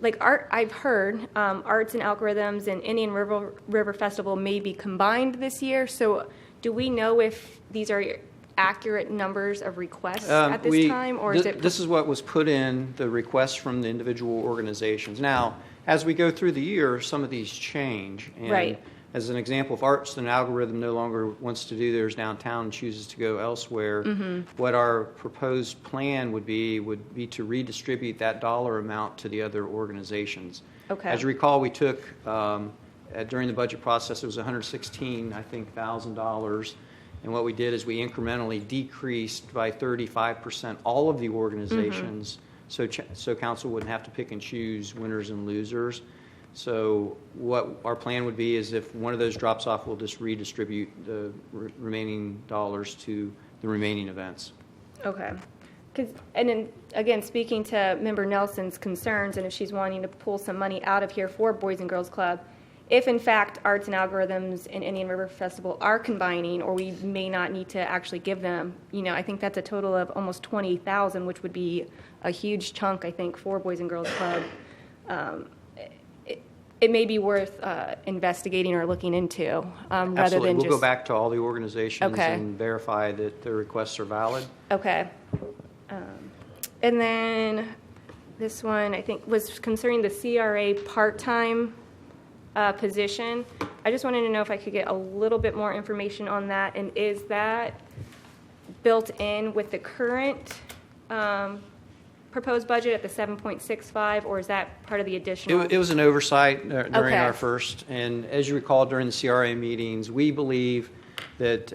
Speaker 7: like I've heard Arts and Algorithms and Indian River Festival may be combined this year. So, do we know if these are accurate numbers of requests at this time, or is it?
Speaker 3: This is what was put in the requests from the individual organizations. Now, as we go through the year, some of these change. And
Speaker 7: Right.
Speaker 3: as an example, if Arts and Algorithm no longer wants to do theirs downtown and chooses to go elsewhere, what our proposed plan would be to redistribute that dollar amount to the other organizations.
Speaker 7: Okay.
Speaker 3: As you recall, we took during the budget process, it was $116,000. And what we did is we incrementally decreased by 35% all of the organizations, so council wouldn't have to pick and choose winners and losers. So what our plan would be is if one of those drops off, we'll just redistribute the remaining dollars to the remaining events.
Speaker 7: Okay. And then, again, speaking to Member Nelson's concerns, and if she's wanting to pull some money out of here for Boys and Girls Club, if in fact Arts and Algorithms and Indian River Festival are combining, or we may not need to actually give them, I think that's a total of almost $20,000, which would be a huge chunk, I think, for Boys and Girls Club. It may be worth investigating or looking into, rather
Speaker 3: Absolutely.
Speaker 7: than
Speaker 3: We'll
Speaker 7: just.
Speaker 3: go back to all the organizations
Speaker 7: Okay.
Speaker 3: and verify that their requests are valid.
Speaker 7: Okay. And then this one, I think, was concerning the CRA part-time position. I just wanted to know if I could get a little bit more information on that, and is that built in with the current proposed budget at the 7.65, or is that part of the additional?
Speaker 3: It was an oversight during
Speaker 7: Okay.
Speaker 3: our first, and as you recall, during the CRA meetings, we believe that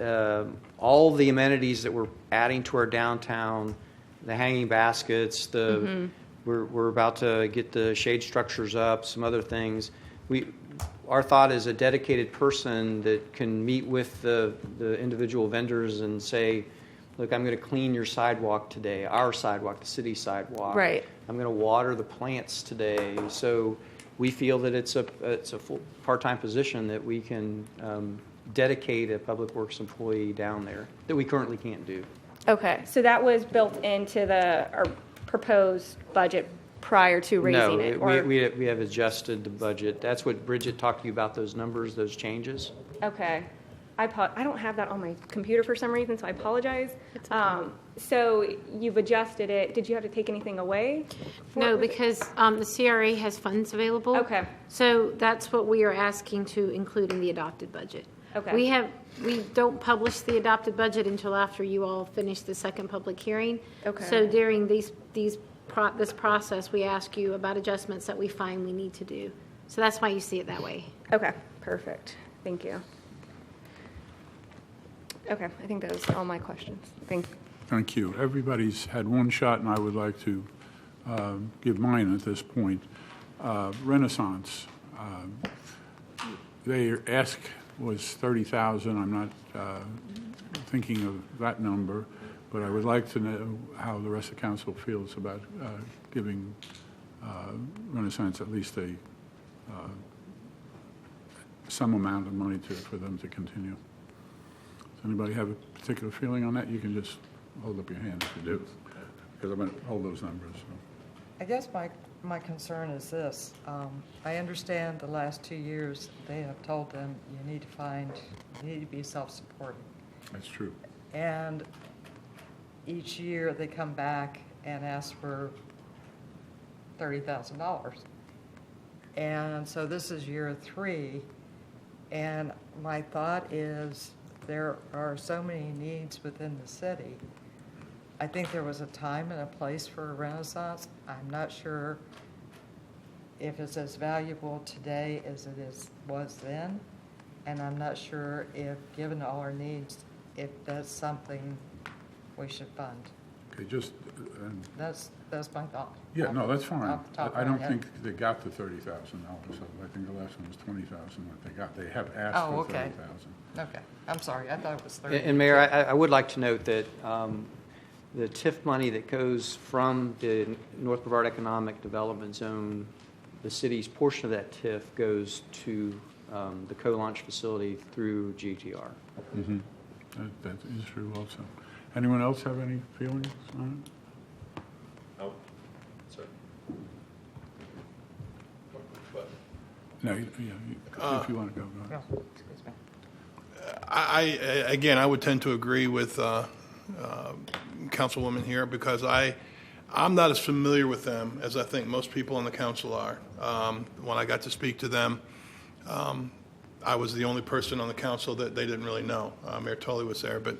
Speaker 3: all the amenities that we're adding to our downtown, the hanging baskets, we're about to get the shade structures up, some other things. Our thought is a dedicated person that can meet with the individual vendors and say, look, I'm going to clean your sidewalk today, our sidewalk, the city sidewalk.
Speaker 7: Right.
Speaker 3: I'm going to water the plants today. So we feel that it's a full part-time position that we can dedicate a public works employee down there that we currently can't do.
Speaker 7: Okay, so that was built into our proposed budget prior to raising it?
Speaker 3: No, we have adjusted the budget. That's what Bridget talked to you about, those numbers, those changes.
Speaker 7: Okay. I don't have that on my computer for some reason, so I apologize. So you've adjusted it. Did you have to take anything away?
Speaker 6: No, because the CRA has funds available.
Speaker 7: Okay.
Speaker 6: So that's what we are asking to include in the adopted budget.
Speaker 7: Okay.
Speaker 6: We don't publish the adopted budget until after you all finish the second public hearing.
Speaker 7: Okay.
Speaker 6: So during this process, we ask you about adjustments that we find we need to do. So that's why you see it that way.
Speaker 7: Okay, perfect. Thank you. Okay, I think those are all my questions. Thank you.
Speaker 1: Thank you. Everybody's had one shot, and I would like to give mine at this point. Renaissance. They ask was 30,000. I'm not thinking of that number, but I would like to know how the rest of council feels about giving Renaissance at least some amount of money for them to continue. Does anybody have a particular feeling on that? You can just hold up your hand if you do, because I'm going to hold those numbers. So.
Speaker 9: I guess my concern is this. I understand the last 2 years they have told them you need to be self-supporting.
Speaker 1: That's true.
Speaker 9: And each year they come back and ask for $30,000. And so this is year 3. And my thought is there are so many needs within the city. I think there was a time and a place for a Renaissance. I'm not sure if it's as valuable today as it was then. And I'm not sure if, given all our needs, if that's something we should fund.
Speaker 1: Okay, just.
Speaker 9: That's my thought.
Speaker 1: Yeah, no, that's fine.
Speaker 9: Off the top of
Speaker 1: I
Speaker 9: my
Speaker 1: don't
Speaker 9: head.
Speaker 1: think they got the $30,000. So I think the last one was 20,000 that they got. They have asked
Speaker 9: Oh,
Speaker 1: for
Speaker 9: okay.
Speaker 1: 30,000.
Speaker 9: Okay, I'm sorry, I thought it was 30.
Speaker 3: And Mayor, I would like to note that the TIF money that goes from the North Brevard Economic Development Zone, the city's portion of that TIF goes to the co-launch facility through GTR.
Speaker 1: Mm-hmm. That is true also. Anyone else have any feelings on it?
Speaker 2: Oh, sorry.
Speaker 1: No, if you want to go ahead.
Speaker 9: No, excuse me.
Speaker 11: Again, I would tend to agree with Councilwoman here because I'm not as familiar with them as I think most people on the council are. When I got to speak to them, I was the only person on the council that they didn't really know. Mayor Tully was there, but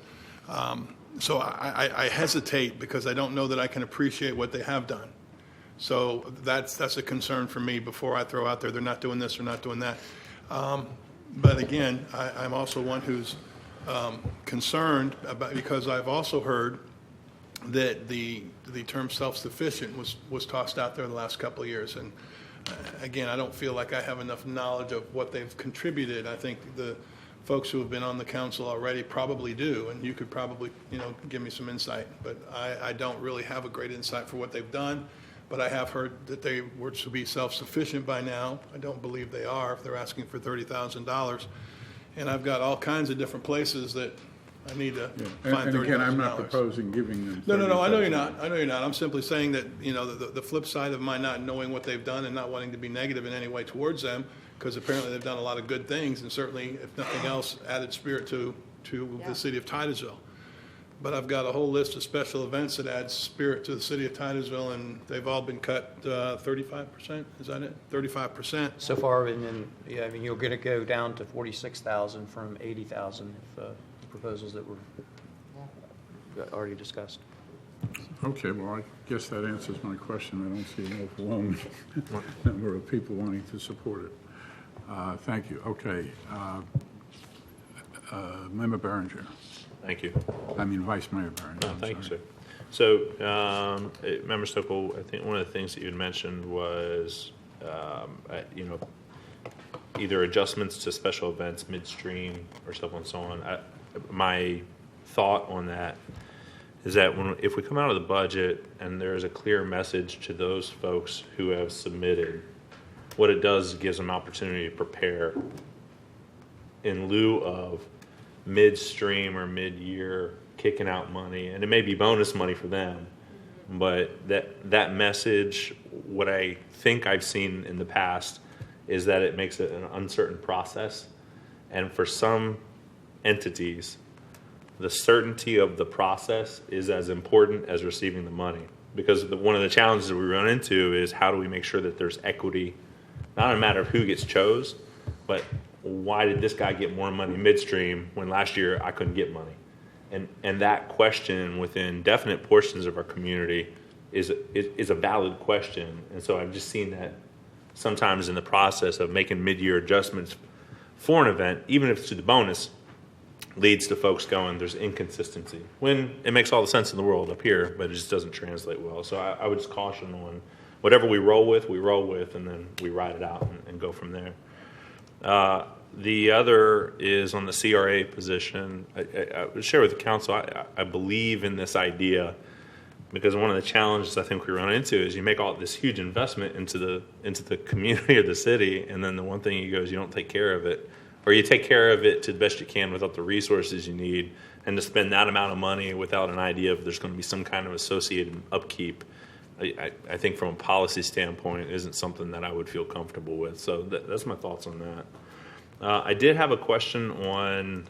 Speaker 11: so I hesitate because I don't know that I can appreciate what they have done. So that's a concern for me before I throw out there they're not doing this or not doing that. But again, I'm also one who's concerned about because I've also heard that the term self-sufficient was tossed out there the last couple of years, and again, I don't feel like I have enough knowledge of what they've contributed. I think the folks who have been on the council already probably do, and you could probably give me some insight. But I don't really have a great insight for what they've done. But I have heard that they were to be self-sufficient by now. I don't believe they are if they're asking for $30,000. And I've got all kinds of different places that I need to find $30,000.
Speaker 1: And again, I'm not proposing giving them $30,000.
Speaker 11: No, I know you're not. I'm simply saying that, the flip side of my not knowing what they've done and not wanting to be negative in any way towards them, because apparently they've done a lot of good things and certainly, if nothing else, added spirit to the city of Titusville. But I've got a whole list of special events that add spirit to the city of Titusville, and they've all been cut 35%. Is that it? 35%.
Speaker 3: So far, and then, yeah, I mean, you're going to go down to 46,000 from 80,000 if the proposals that were already discussed.
Speaker 1: Okay, well, I guess that answers my question. I don't see an overwhelming number of people wanting to support it. Thank you. Okay. Member Berenger.
Speaker 2: Thank you.
Speaker 1: I mean, Vice Mayor Berenger.
Speaker 2: Thank you, sir. So, Member Stokel, I think one of the things that you had mentioned was, either adjustments to special events midstream or so on and so on. My thought on that is that if we come out of the budget and there is a clear message to those folks who have submitted, what it does is gives them opportunity to prepare in lieu of midstream or mid-year kicking out money, and it may be bonus money for them, but that message, what I think I've seen in the past is that it makes it an uncertain process, and for some entities, the certainty of the process is as important as receiving the money, because one of the challenges that we run into is how do we make sure that there's equity, not a matter of who gets chose, but why did this guy get more money midstream when last year I couldn't get money? And that question within definite portions of our community is a valid question. And so I've just seen that sometimes in the process of making mid-year adjustments for an event, even if it's to the bonus, leads to folks going, there's inconsistency. When it makes all the sense in the world up here, but it just doesn't translate well. So I would just caution on whatever we roll with, and then we ride it out and go from there. The other is on the CRA position. I would share with the council, I believe in this idea, because one of the challenges I think we run into is you make all this huge investment into the community of the city, and then the one thing you go is you don't take care of it, or you take care of it to the best you can without the resources you need, and to spend that amount of money without an idea of there's going to be some kind of associated upkeep, I think from a policy standpoint isn't something that I would feel comfortable with. So that's my thoughts on that. I did have a question on,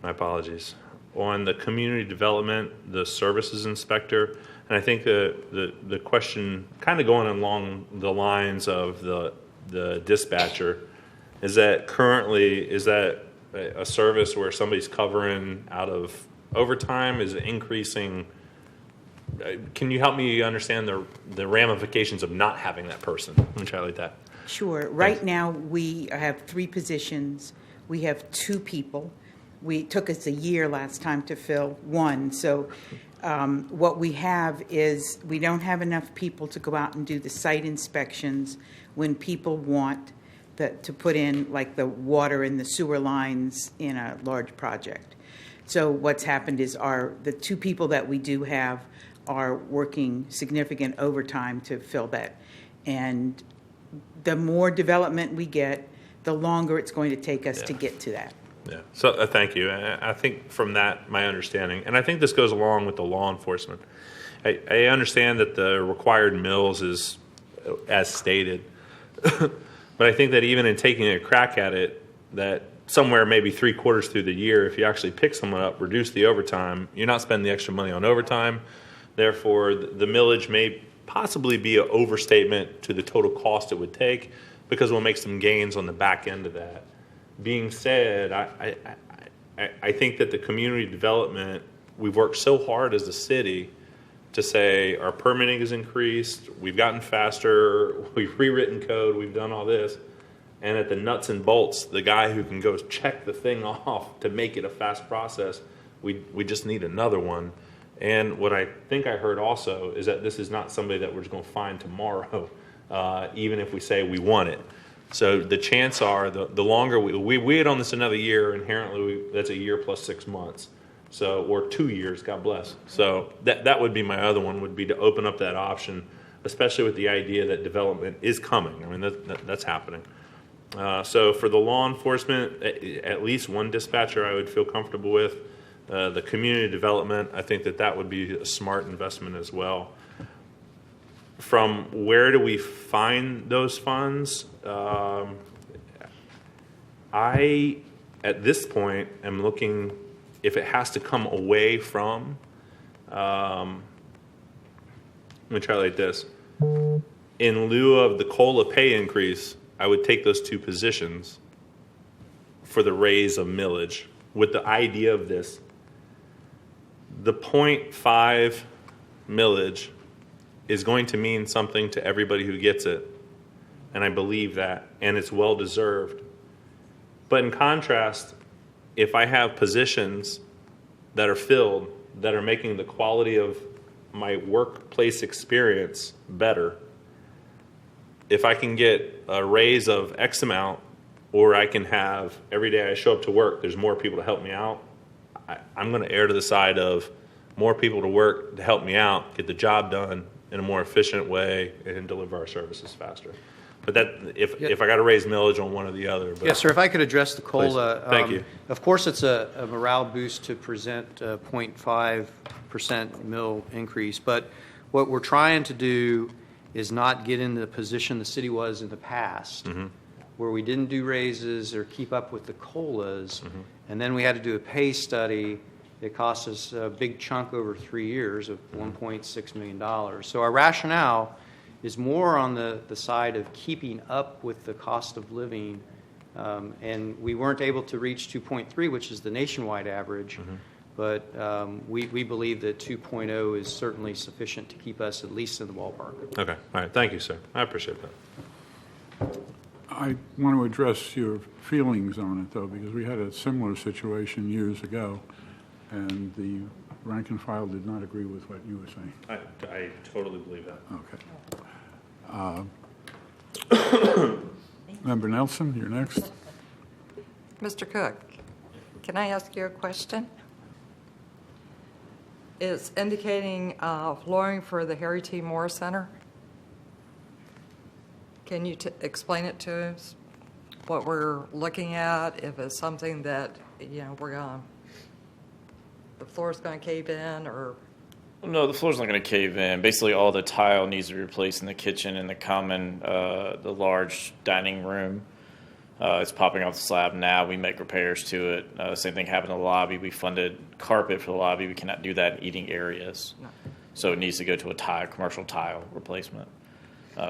Speaker 2: my apologies, on the community development, the services inspector, and I think the question kind of going along the lines of the dispatcher is that a service where somebody's covering out of overtime? Is it increasing? Can you help me understand the ramifications of not having that person? Let me try like that.
Speaker 12: Sure. Right now, we have 3 positions. We have 2 people. It took us a year last time to fill 1. So what we have is we don't have enough people to go out and do the site inspections when people want to put in, like, the water and the sewer lines in a large project. So what's happened is the 2 people that we do have are working significant overtime to fill that. And the more development we get, the longer it's going to take us to get to that.
Speaker 2: Yeah. So thank you. I think from that, my understanding, and I think this goes along with the law enforcement. I understand that the required mills is as stated, but I think that even in taking a crack at it, that somewhere maybe 3/4 through the year, if you actually pick someone up, reduce the overtime, you're not spending the extra money on overtime. Therefore, the millage may possibly be an overstatement to the total cost it would take, because we'll make some gains on the back end of that. Being said, I think that the community development, we've worked so hard as a city to say our permitting has increased, we've gotten faster, we've rewritten code, we've done all this, and at the nuts and bolts, the guy who can go check the thing off to make it a fast process, we just need another one. And what I think I heard also is that this is not somebody that we're just going to find tomorrow, even if we say we want it. So the chance are the longer we wait on this another year, inherently that's a year plus 6 months. So, or 2 years, God bless. So that would be my other one, would be to open up that option, especially with the idea that development is coming. I mean, that's happening. So for the law enforcement, at least 1 dispatcher I would feel comfortable with. The community development, I think that would be a smart investment as well. From where do we find those funds? I, at this point, am looking if it has to come away from, let me try like this. In lieu of the COLA pay increase, I would take those 2 positions for the raise of millage with the idea of this. The 0.5 millage is going to mean something to everybody who gets it, and I believe that, and it's well deserved. But in contrast, if I have positions that are filled that are making the quality of my workplace experience better, if I can get a raise of X amount, or I can have every day I show up to work, there's more people to help me out, I'm going to err to the side of more people to work to help me out, get the job done in a more efficient way, and deliver our services faster. But that, if I got to raise millage on one or the other. But
Speaker 3: Yes, sir. If I could address the COLA.
Speaker 2: Thank you.
Speaker 3: Of course, it's a morale boost to present a 0.5% mill increase, but what we're trying to do is not get in the position the city was in the past, where we didn't do raises or keep up with the COLAs, and then we had to do a pay study that cost us a big chunk over 3 years of $1.6 million. So our rationale is more on the side of keeping up with the cost of living, and we weren't able to reach 2.3, which is the nationwide average, but we believe that 2.0 is certainly sufficient to keep us at least in the ballpark.
Speaker 2: Okay. All right. Thank you, sir. I appreciate that.
Speaker 1: I want to address your feelings on it, though, because we had a similar situation years ago, and the rank and file did not agree with what you were saying.
Speaker 2: I totally believe that.
Speaker 1: Okay. Member Nelson, you're next.
Speaker 9: Mr. Cook, can I ask you a question? It's indicating flooring for the Harry T. Moore Center. Can you explain it to us? What we're looking at, if it's something that, the floor's going to cave in, or?
Speaker 13: No, the floor's not going to cave in. Basically, all the tile needs to be replaced in the kitchen and the common, the large dining room. It's popping off the slab now. We make repairs to it. Same thing happened in the lobby. We funded carpet for the lobby. We cannot do that in eating areas. No. So it needs to go to a commercial tile replacement.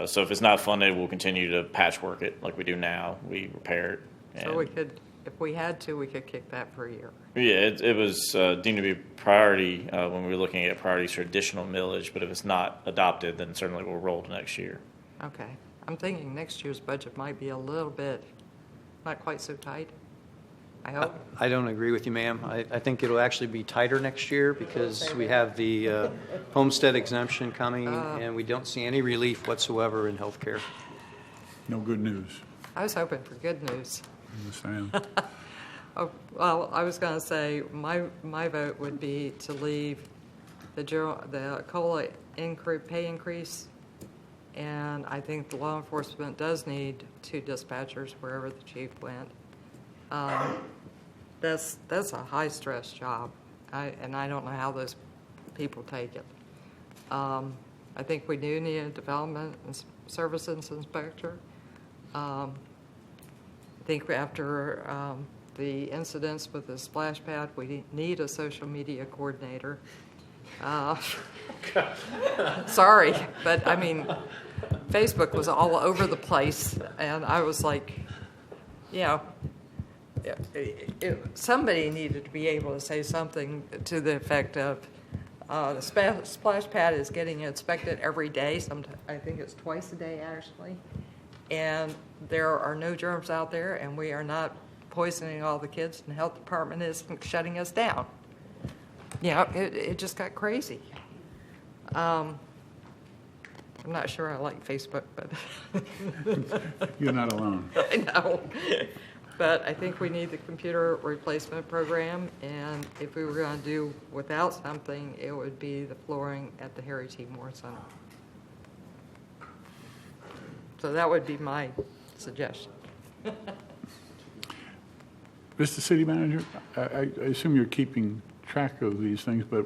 Speaker 13: So if it's not funded, we'll continue to patchwork it like we do now. We repair it.
Speaker 9: So we could, if we had to, we could kick that for a year.
Speaker 13: Yeah, it was deemed to be a priority when we were looking at priorities for additional millage, but if it's not adopted, then certainly we'll roll to next year.
Speaker 9: Okay. I'm thinking next year's budget might be a little bit, not quite so tight. I hope.
Speaker 3: I don't agree with you, ma'am. I think it'll actually be tighter next year because we have the homestead exemption coming, and we don't see any relief whatsoever in health care.
Speaker 1: No good news.
Speaker 9: I was hoping for good news.
Speaker 1: Understand.
Speaker 9: Oh, well, I was going to say my vote would be to leave the COLA pay increase, and I think the law enforcement does need 2 dispatchers wherever the chief went. That's a high stress job, and I don't know how those people take it. I think we do need a development and services inspector. I think after the incidents with the splash pad, we need a social media coordinator. Sorry, but I mean, Facebook was all over the place, and I was like, somebody needed to be able to say something to the effect of, the splash pad is getting inspected every day. I think it's twice a day, actually. And there are no germs out there, and we are not poisoning all the kids, and the health department isn't shutting us down. It just got crazy. I'm not sure I like Facebook, but
Speaker 1: You're not alone.
Speaker 9: I know. But I think we need the computer replacement program, and if we were going to do without something, it would be the flooring at the Harry T. Moore Center. So that would be my suggestion.
Speaker 1: Mr. City Manager, I assume you're keeping track of these things, but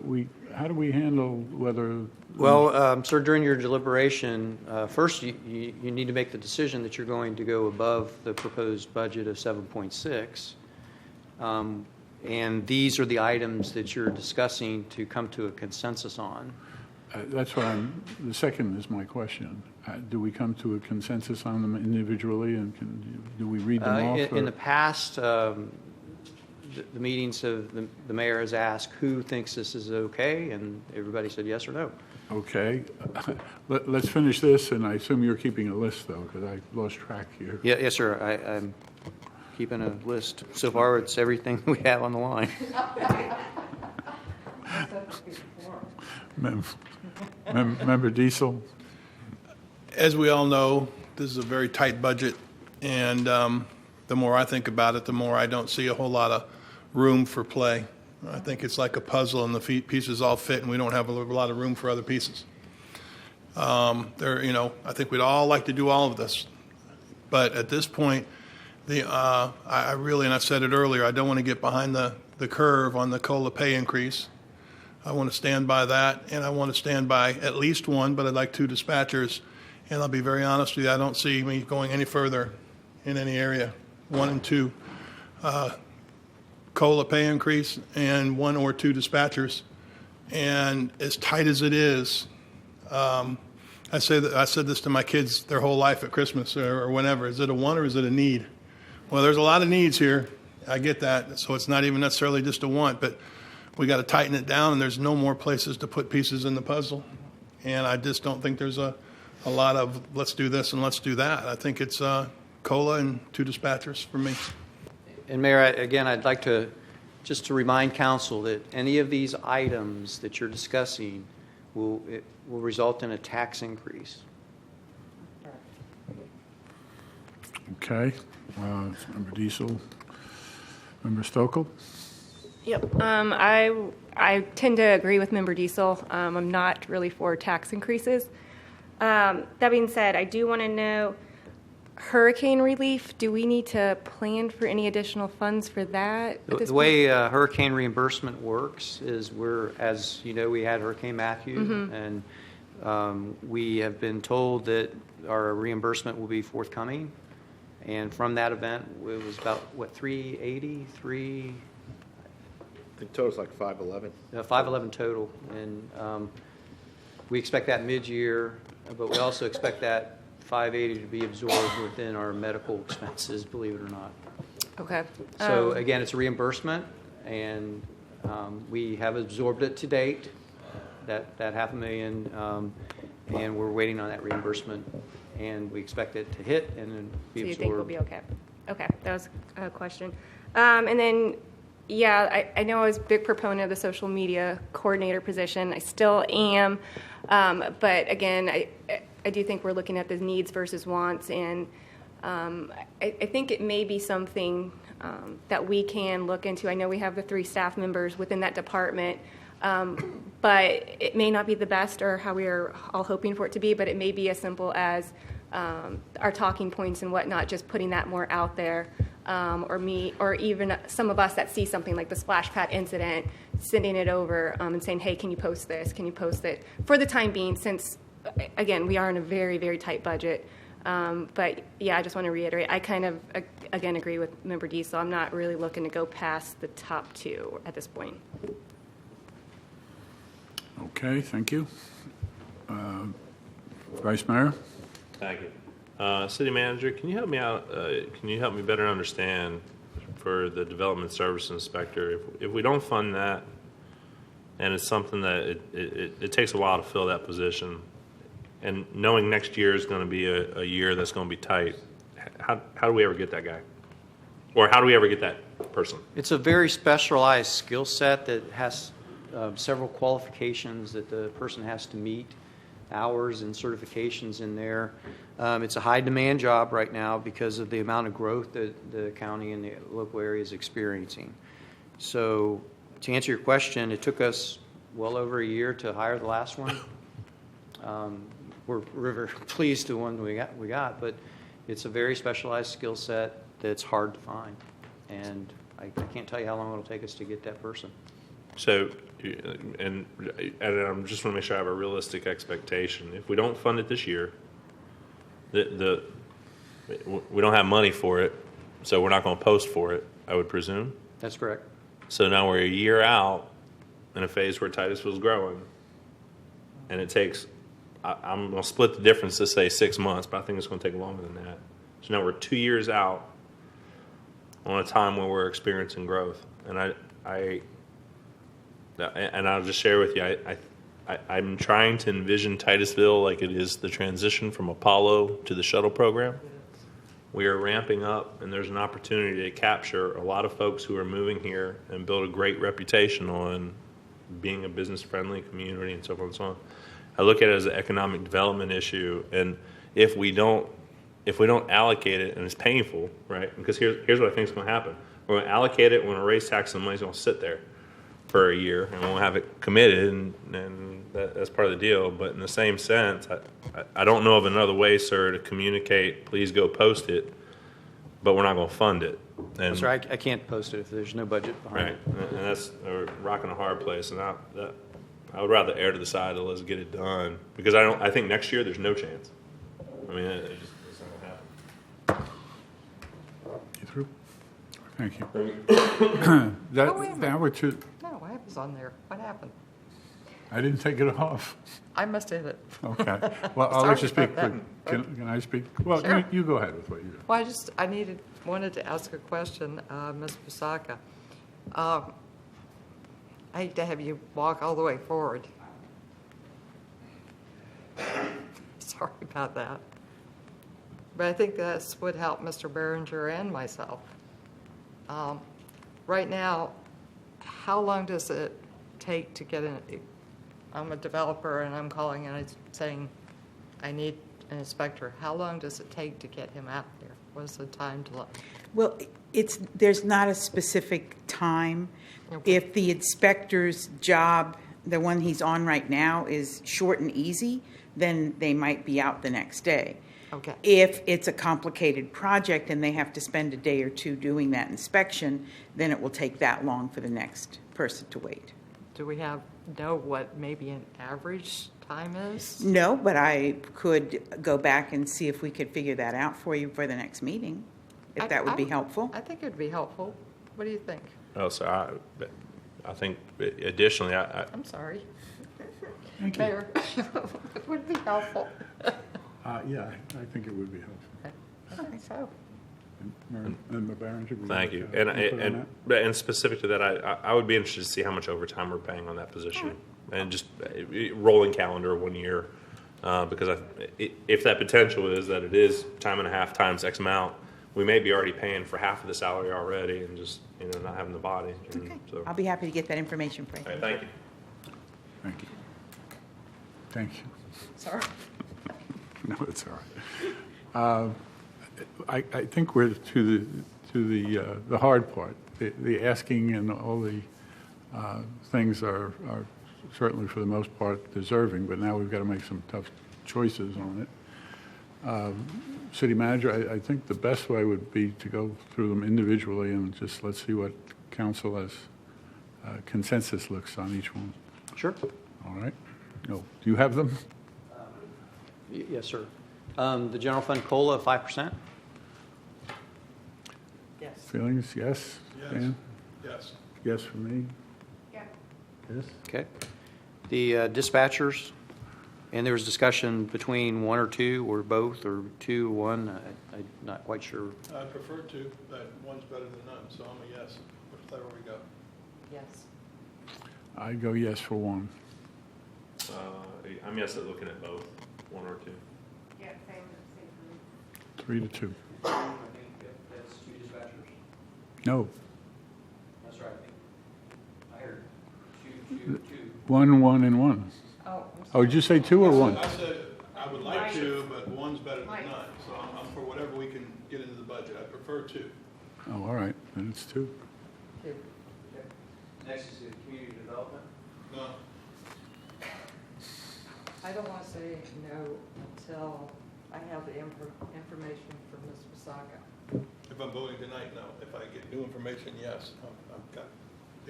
Speaker 1: how do we handle whether...
Speaker 3: Well, sir, during your deliberation, first you need to make the decision that you're going to go above the proposed budget of 7.6. And these are the items that you're discussing to come to a consensus on.
Speaker 1: That's what the second is my question. Do we come to a consensus on them individually, and do we read them off?
Speaker 3: In the past, the meetings of the mayor has asked who thinks this is okay, and everybody said yes or no.
Speaker 1: Okay. Let's finish this, and I assume you're keeping a list, though, because I lost track here.
Speaker 3: Yeah, yes, sir. I'm keeping a list. So far, it's everything we have on the line.
Speaker 1: Member Diesel?
Speaker 11: As we all know, this is a very tight budget, and the more I think about it, the more I don't see a whole lot of room for play. I think it's like a puzzle, and the pieces all fit, and we don't have a lot of room for other pieces. I think we'd all like to do all of this, but at this point, I really, and I said it earlier, I don't want to get behind the curve on the COLA pay increase. I want to stand by that, and I want to stand by at least 1, but I'd like 2 dispatchers. And I'll be very honest with you, I don't see me going any further in any area. 1 and 2 COLA pay increase, and 1 or 2 dispatchers. And as tight as it is, I said this to my kids their whole life at Christmas or whenever. Is it a want or is it a need? Well, there's a lot of needs here. I get that. So it's not even necessarily just a want, but we got to tighten it down, and there's no more places to put pieces in the puzzle. And I just don't think there's a lot of let's do this and let's do that. I think it's COLA and 2 dispatchers for me.
Speaker 3: And Mayor, again, I'd like to remind council that any of these items that you're discussing will result in a tax increase.
Speaker 1: Okay. Member Diesel. Member Stokel?
Speaker 7: Yep. I tend to agree with Member Diesel. I'm not really for tax increases. That being said, I do want to know hurricane relief. Do we need to plan for any additional funds for that? At this
Speaker 3: The way hurricane reimbursement works is as you know, we had Hurricane Matthew, and we have been told that our reimbursement will be forthcoming. And from that event, it was about, 380,
Speaker 5: I think total's like 511.
Speaker 3: 511 total. And we expect that mid-year, but we also expect that 580 to be absorbed within our medical expenses, believe it or not.
Speaker 7: Okay.
Speaker 3: So again, it's a reimbursement, and we have absorbed it to date, that $500,000, and we're waiting on that reimbursement, and we expect it to hit and then be
Speaker 7: So you
Speaker 3: absorbed.
Speaker 7: think we'll be okay? Okay, that was a question. And then, yeah, I know I was a big proponent of the social media coordinator position. I still am. But again, I do think we're looking at the needs versus wants, and I think it may be something that we can look into. I know we have the 3 staff members within that department, but it may not be the best or how we are all hoping for it to be, but it may be as simple as our talking points and whatnot, just putting that more out there, or even some of us that see something like the splash pad incident, sending it over and saying, hey, can you post this? Can you post it? For the time being, since, again, we are in a very, very tight budget. But yeah, I just want to reiterate, I kind of, again, agree with Member Diesel. I'm not really looking to go past the top 2 at this point.
Speaker 1: Okay, thank you. Vice Mayor?
Speaker 2: Thank you. City Manager, can you help me out? Can you help me better understand for the Development Service Inspector, if we don't fund that, and it's something that it takes a while to fill that position, and knowing next year is going to be a year that's going to be tight, how do we ever get that guy? Or how do we ever get that person?
Speaker 3: It's a very specialized skill set that has several qualifications that the person has to meet, hours and certifications in there. It's a high-demand job right now because of the amount of growth that the county and the local area is experiencing. So to answer your question, it took us well over a year to hire the last one. We're very pleased with the one we got, but it's a very specialized skill set that's hard to find. And I can't tell you how long it'll take us to get that person.
Speaker 2: So, and I just want to make sure I have a realistic expectation. If we don't fund it this year, we don't have money for it, so we're not going to post for it, I would presume.
Speaker 3: That's correct.
Speaker 2: So now we're a year out in a phase where Titusville's growing, and it takes, I'm going to split the difference to say 6 months, but I think it's going to take longer than that. So now we're 2 years out on a time where we're experiencing growth. And I'll just share with you, I'm trying to envision Titusville like it is the transition from Apollo to the shuttle program. We are ramping up, and there's an opportunity to capture a lot of folks who are moving here and build a great reputation on being a business-friendly community and so forth and so on. I look at it as an economic development issue, and if we don't allocate it, and it's painful, right? Because here's what I think is going to happen. We're going to allocate it, we're going to raise taxes, and the money's going to sit there for a year, and we'll have it committed, and that's part of the deal. But in the same sense, I don't know of another way, sir, to communicate, please go post it, but we're not going to fund it. And,
Speaker 3: Sir, I can't post it if there's no budget behind it.
Speaker 2: right, and that's a rock and a hard place, and I would rather err to the side of let's get it done, because I think next year there's no chance. I mean, it's not going to happen.
Speaker 1: You through? Thank you.
Speaker 9: Oh, wait a minute.
Speaker 1: Now we're to,
Speaker 9: No, I was on there. What happened?
Speaker 1: I didn't take it off.
Speaker 9: I must have it.
Speaker 1: Okay. Well, I'll let you
Speaker 9: Sorry
Speaker 1: speak.
Speaker 9: about
Speaker 1: Can I speak? Well,
Speaker 9: Sure.
Speaker 1: you go ahead with what you do.
Speaker 9: Well, I wanted to ask a question, Ms. Busaka. I hate to have you walk all the way forward. Sorry about that. But I think this would help Mr. Behringer and myself. Right now, how long does it take to get I'm a developer and I'm calling and I'm saying, I need an inspector, how long does it take to get him out there? What's the time delay?
Speaker 12: Well, there's not a specific time.
Speaker 9: Okay.
Speaker 12: If the inspector's job, the one he's on right now, is short and easy, then they might be out the next day.
Speaker 9: Okay.
Speaker 12: If it's a complicated project and they have to spend a day or two doing that inspection, then it will take that long for the next person to wait.
Speaker 9: Do we know what maybe an average time is?
Speaker 12: No, but I could go back and see if we could figure that out for you for the next meeting, if that would be helpful.
Speaker 9: I think it'd be helpful. What do you think?
Speaker 2: Oh, so I think additionally,
Speaker 9: I'm sorry.
Speaker 1: Thank you.
Speaker 9: Mayor, it would be helpful.
Speaker 1: Yeah, I think it would be helpful.
Speaker 9: I think so.
Speaker 1: And Barron, should we
Speaker 2: thank you.
Speaker 1: input on that?
Speaker 2: And specific to that, I would be interested to see how much overtime we're paying on that position, and just rolling calendar 1 year, because if that potential is that it is time and a half times X amount, we may be already paying for half of the salary already, and just not having the body. And
Speaker 12: Okay.
Speaker 2: so,
Speaker 12: I'll be happy to get that information for you.
Speaker 2: all right, thank you.
Speaker 1: Thank you. Thank you.
Speaker 9: Sorry.
Speaker 1: No, it's all right. I think we're to the hard part. The asking and all the things are certainly for the most part deserving, but now we've got to make some tough choices on it. City manager, I think the best way would be to go through them individually and just let's see what council has consensus looks on each one.
Speaker 3: Sure.
Speaker 1: All right? No, do you have them?
Speaker 3: Yes, sir. The general fund COLA of 5%?
Speaker 9: Yes.
Speaker 1: Feelings? Yes?
Speaker 11: Yes.
Speaker 1: Dan?
Speaker 11: Yes.
Speaker 1: Yes for me?
Speaker 6: Yeah.
Speaker 1: Yes?
Speaker 3: Okay. The dispatchers, and there was discussion between 1 or 2 or both or 2 or 1. I'm not quite sure.
Speaker 11: I prefer to, but one's better than none, so I'm a yes, whatever we go.
Speaker 9: Yes.
Speaker 1: I'd go yes for 1.
Speaker 2: I'm yes at looking at both, 1 or 2.
Speaker 6: Yeah, same
Speaker 1: 3 to 2.
Speaker 3: I think that's 2 dispatchers.
Speaker 1: No.
Speaker 3: That's right. I heard 2.
Speaker 1: 1, 1, and 1. Oh, did you say 2 or 1?
Speaker 11: I said I would like to, but one's better than none, so I'm for whatever we can get into the budget. I prefer 2.
Speaker 1: Oh, all right, then it's 2.
Speaker 3: Next is the community development.
Speaker 11: No.
Speaker 9: I don't want to say no until I have the information from Ms. Masaga.
Speaker 11: If I'm voting tonight, no. If I get new information, yes.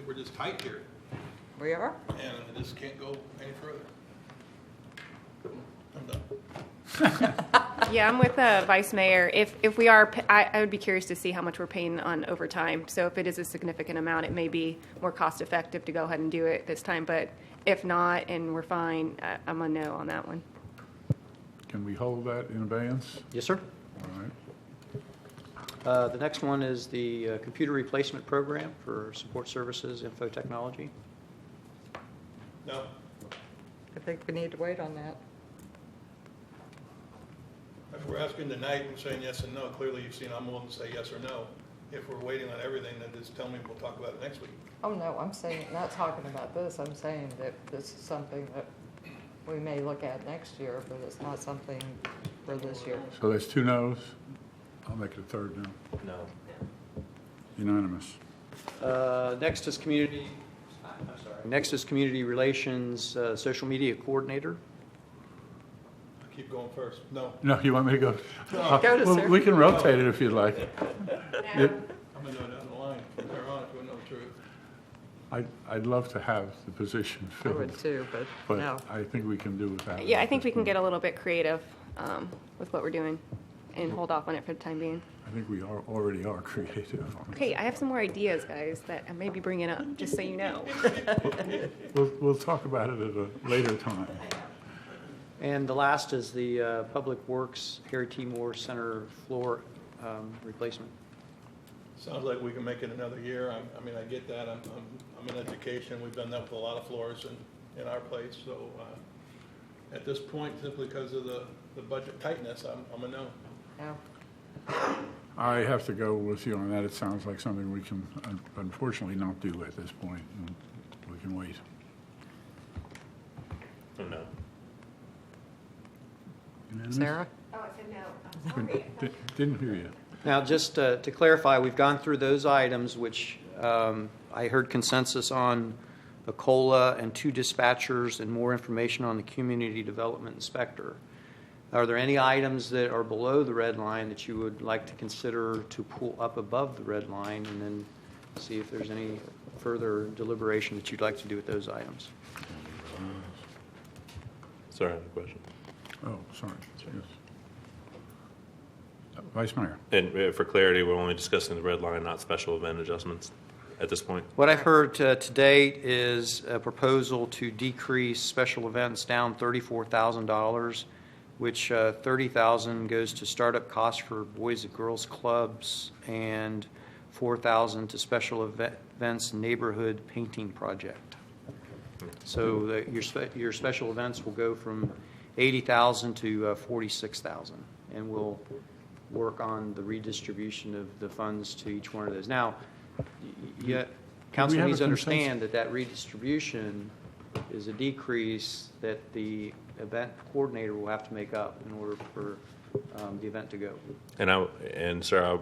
Speaker 11: We're just tight here,
Speaker 9: We are?
Speaker 11: and I just can't go any further. I'm done.
Speaker 7: Yeah, I'm with Vice Mayor. If we are, I would be curious to see how much we're paying on overtime. So if it is a significant amount, it may be more cost effective to go ahead and do it this time. But if not, and we're fine, I'm a no on that one.
Speaker 1: Can we hold that in abeyance?
Speaker 3: Yes, sir.
Speaker 1: All right.
Speaker 3: The next one is the computer replacement program for support services, info technology.
Speaker 11: No.
Speaker 9: I think we need to wait on that.
Speaker 11: If we're asking tonight and saying yes and no, clearly you've seen I'm willing to say yes or no. If we're waiting on everything, then just tell me, we'll talk about it next week.
Speaker 9: Oh, no, I'm saying, not talking about this, I'm saying that this is something that we may look at next year, but it's not something for this year.
Speaker 1: So there's 2 no's. I'll make it a third no.
Speaker 2: No.
Speaker 1: Unanimous.
Speaker 3: Next is community. I'm sorry. Next is community relations, social media coordinator.
Speaker 11: I keep going first. No.
Speaker 1: No, you want me to go?
Speaker 9: Go to
Speaker 1: Well,
Speaker 9: sir.
Speaker 1: we can rotate it if you'd like.
Speaker 11: I'm going to go down the line from there on if you know the truth.
Speaker 1: I'd love to have the position
Speaker 9: I
Speaker 1: filled.
Speaker 9: would too, but
Speaker 1: But
Speaker 9: no.
Speaker 1: I think we can do without it.
Speaker 7: Yeah, I
Speaker 1: at
Speaker 7: think we
Speaker 1: this
Speaker 7: can
Speaker 1: point.
Speaker 7: get a little bit creative with what we're doing and hold off on it for the time being.
Speaker 1: I think we already are creative on it.
Speaker 7: Okay, I have some more ideas, guys, that I may be bringing up, just so you know.
Speaker 1: We'll talk about it at a later time.
Speaker 3: And the last is the Public Works Harry T. Moore Center floor replacement.
Speaker 11: Sounds like we can make it another year. I mean, I get that. I'm in education. We've done that with a lot of floors in our place. So at this point, simply because of the budget tightness, I'm a no.
Speaker 9: No.
Speaker 1: I have to go with you on that. It sounds like something we can unfortunately not do at this point. And we can wait.
Speaker 2: No.
Speaker 1: Unanimous?
Speaker 9: Sarah?
Speaker 1: Didn't hear you.
Speaker 3: Now, just to clarify, we've gone through those items, which I heard consensus on a COLA and 2 dispatchers and more information on the community development inspector. Are there any items that are below the red line that you would like to consider to pull up above the red line, and then see if there's any further deliberation that you'd like to do with those items?
Speaker 2: Sir, I have a question.
Speaker 1: Oh, sorry. Yes. Vice Mayor.
Speaker 2: And for clarity, we're only discussing the red line, not special event adjustments at this point.
Speaker 3: What I've heard to date is a proposal to decrease special events down $34,000, which $30,000 goes to startup costs for Boys and Girls Clubs and $4,000 to special events neighborhood painting project. So your special events will go from $80,000 to $46,000, and we'll work on the redistribution of the funds to each one of those. Now, council
Speaker 1: have
Speaker 3: needs
Speaker 1: a
Speaker 3: to understand that redistribution is a decrease that the event coordinator will have to make up in order for the event to go.
Speaker 2: And sir,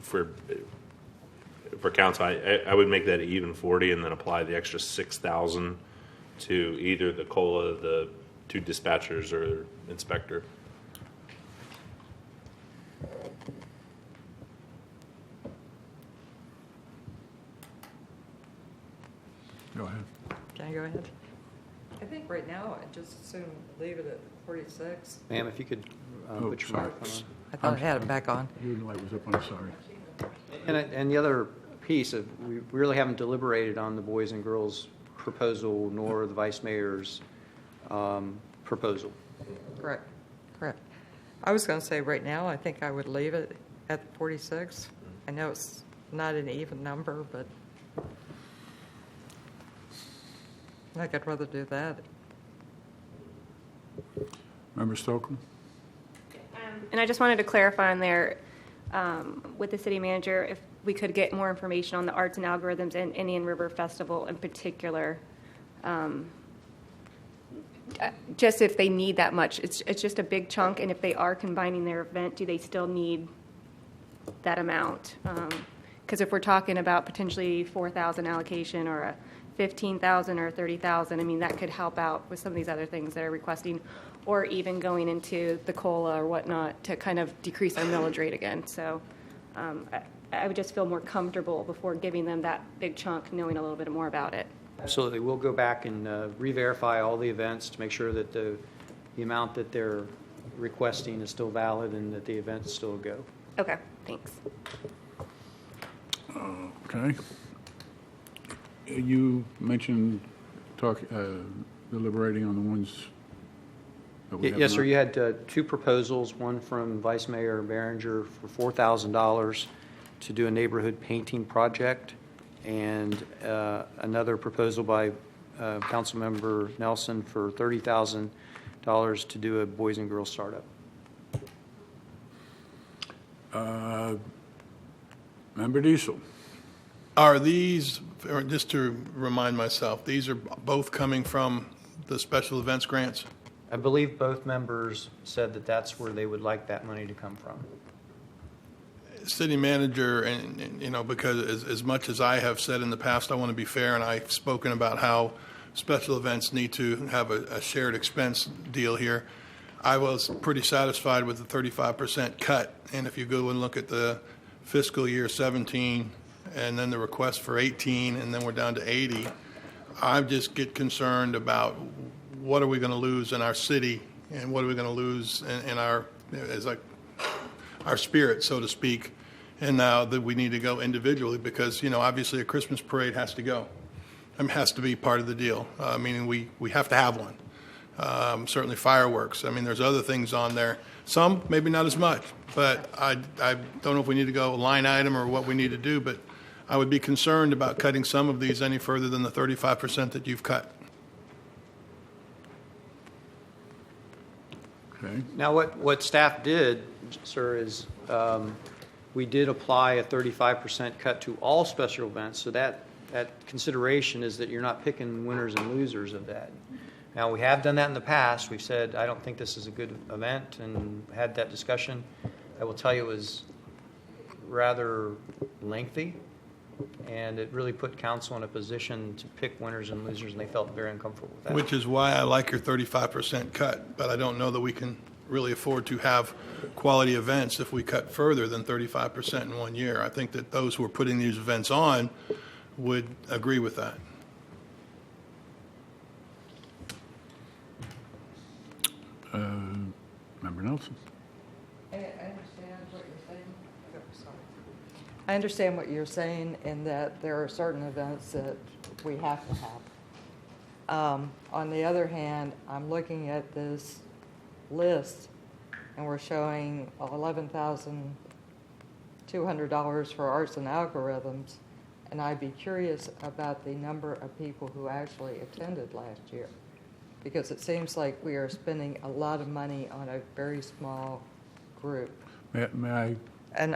Speaker 2: for council, I would make that even 40 and then apply the extra 6,000 to either the COLA, the 2 dispatchers, or inspector.
Speaker 1: Go ahead.
Speaker 9: Can I go ahead? I think right now, I'd just assume leave it at 46.
Speaker 3: Ma'am, if you could
Speaker 1: Oh,
Speaker 3: put your
Speaker 1: sorry.
Speaker 3: microphone on.
Speaker 9: I thought I had it back on.
Speaker 1: Your light was up, I'm sorry.
Speaker 3: And the other piece of, we really haven't deliberated on the Boys and Girls proposal nor the Vice Mayor's proposal.
Speaker 9: Correct, correct. I was going to say right now, I think I would leave it at 46. I know it's not an even number, but I think I'd rather do that.
Speaker 1: Member Stokel?
Speaker 7: And I just wanted to clarify on there with the city manager, if we could get more information on the arts and algorithms and Indian River Festival in particular. Just if they need that much, it's just a big chunk, and if they are combining their event, do they still need that amount? Because if we're talking about potentially 4,000 allocation or a 15,000 or 30,000, I mean, that could help out with some of these other things that are requesting, or even going into the COLA or whatnot to kind of decrease our millage rate again. So I would just feel more comfortable before giving them that big chunk, knowing a little bit more about it.
Speaker 3: Absolutely. We'll go back and re-verify all the events to make sure that the amount that they're requesting is still valid and that the events still go.
Speaker 7: Okay, thanks.
Speaker 1: Okay. You mentioned deliberating on the ones that we have
Speaker 3: Yes, sir.
Speaker 1: not-
Speaker 3: You had 2 proposals, one from Vice Mayor Behringer for $4,000 to do a neighborhood painting project, and another proposal by Councilmember Nelson for $30,000 to do a Boys and Girls startup.
Speaker 1: Member Diesel?
Speaker 11: Are these, or just to remind myself, these are both coming from the special events grants?
Speaker 3: I believe both members said that that's where they would like that money to come from.
Speaker 11: City manager, and you know, because as much as I have said in the past, I want to be fair, and I've spoken about how special events need to have a shared expense deal here. I was pretty satisfied with the 35% cut, and if you go and look at the fiscal year 17, and then the request for 18, and then we're down to 80, I just get concerned about what are we going to lose in our city, and what are we going to lose in our, as like our spirit, so to speak. And now that we need to go individually because, you know, obviously a Christmas parade has to go. I mean, has to be part of the deal, meaning we have to have one. Certainly fireworks. I mean, there's other things on there. Some, maybe not as much, but I don't know if we need to go line item or what we need to do, but I would be concerned about cutting some of these any further than the 35% that you've cut.
Speaker 1: Okay.
Speaker 3: Now, what staff did, sir, is we did apply a 35% cut to all special events, so that consideration is that you're not picking winners and losers of that. Now, we have done that in the past. We've said, I don't think this is a good event, and had that discussion. I will tell you it was rather lengthy, and it really put council in a position to pick winners and losers, and they felt very uncomfortable with that.
Speaker 11: Which is why I like your 35% cut, but I don't know that we can really afford to have quality events if we cut further than 35% in 1 year. I think that those who are putting these events on would agree with that.
Speaker 1: Member Nelson.
Speaker 9: I understand what you're saying. I understand what you're saying in that there are certain events that we have to have. On the other hand, I'm looking at this list, and we're showing $11,200 for arts and algorithms, and I'd be curious about the number of people who actually attended last year, because it seems like we are spending a lot of money on a very small group.
Speaker 1: May I?
Speaker 9: And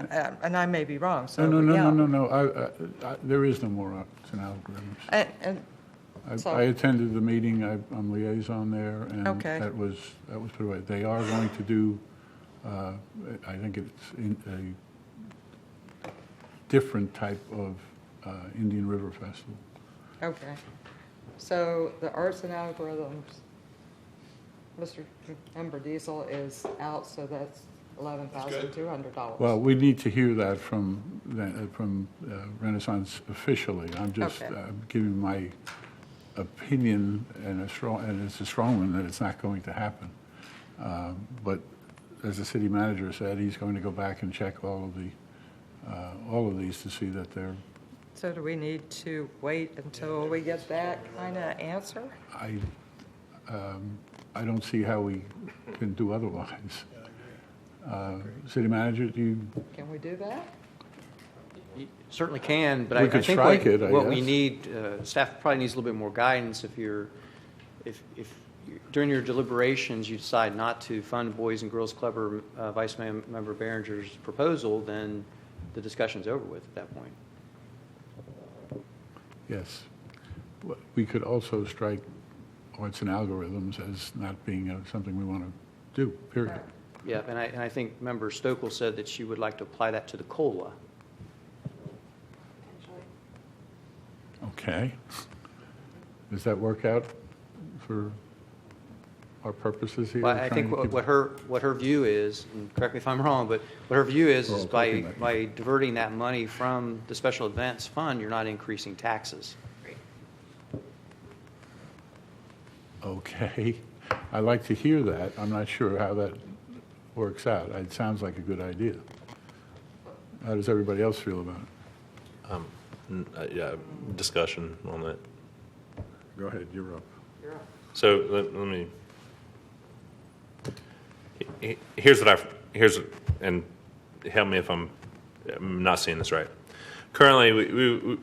Speaker 9: I may be wrong. So
Speaker 1: No. There is no more arts and algorithms. I attended the meeting. I'm liaison there, and
Speaker 9: Okay.
Speaker 1: that was put away. They are going to do. I think it's in a different type of Indian River Festival.
Speaker 9: Okay. So the arts and algorithms, Mr. Member Diesel is out, so that's $11,200.
Speaker 1: Well, we need to hear that from Renaissance officially. I'm just
Speaker 9: Okay.
Speaker 1: giving my opinion, and it's a strong one, that it's not going to happen. But as the city manager said, he's going to go back and check all of these to see that they're.
Speaker 9: So do we need to wait until we get that kind of answer?
Speaker 1: I don't see how we can do otherwise. City manager, do you?
Speaker 9: Can we do that?
Speaker 3: You certainly can, but
Speaker 1: We
Speaker 3: I
Speaker 1: could
Speaker 3: think
Speaker 1: strike it, I
Speaker 3: what we
Speaker 1: guess.
Speaker 3: need, staff probably needs a little bit more guidance. If during your deliberations you decide not to fund Boys and Girls Club or Vice Member Behringer's proposal, then the discussion's over with at that point.
Speaker 1: Yes. We could also strike arts and algorithms as not being something we want to do, period.
Speaker 3: Yeah, and I think Member Stokel said that she would like to apply that to the COLA.
Speaker 1: Okay. Does that work out for our purposes here?
Speaker 3: Well, I think what her view is, and correct me if I'm wrong, but what her view is by diverting that money from the special events fund, you're not increasing taxes.
Speaker 1: Okay. I like to hear that. I'm not sure how that works out. It sounds like a good idea. How does everybody else feel about it?
Speaker 2: Yeah, discussion on that.
Speaker 1: Go ahead, you're up.
Speaker 2: So let me. And help me if I'm not seeing this right. Currently,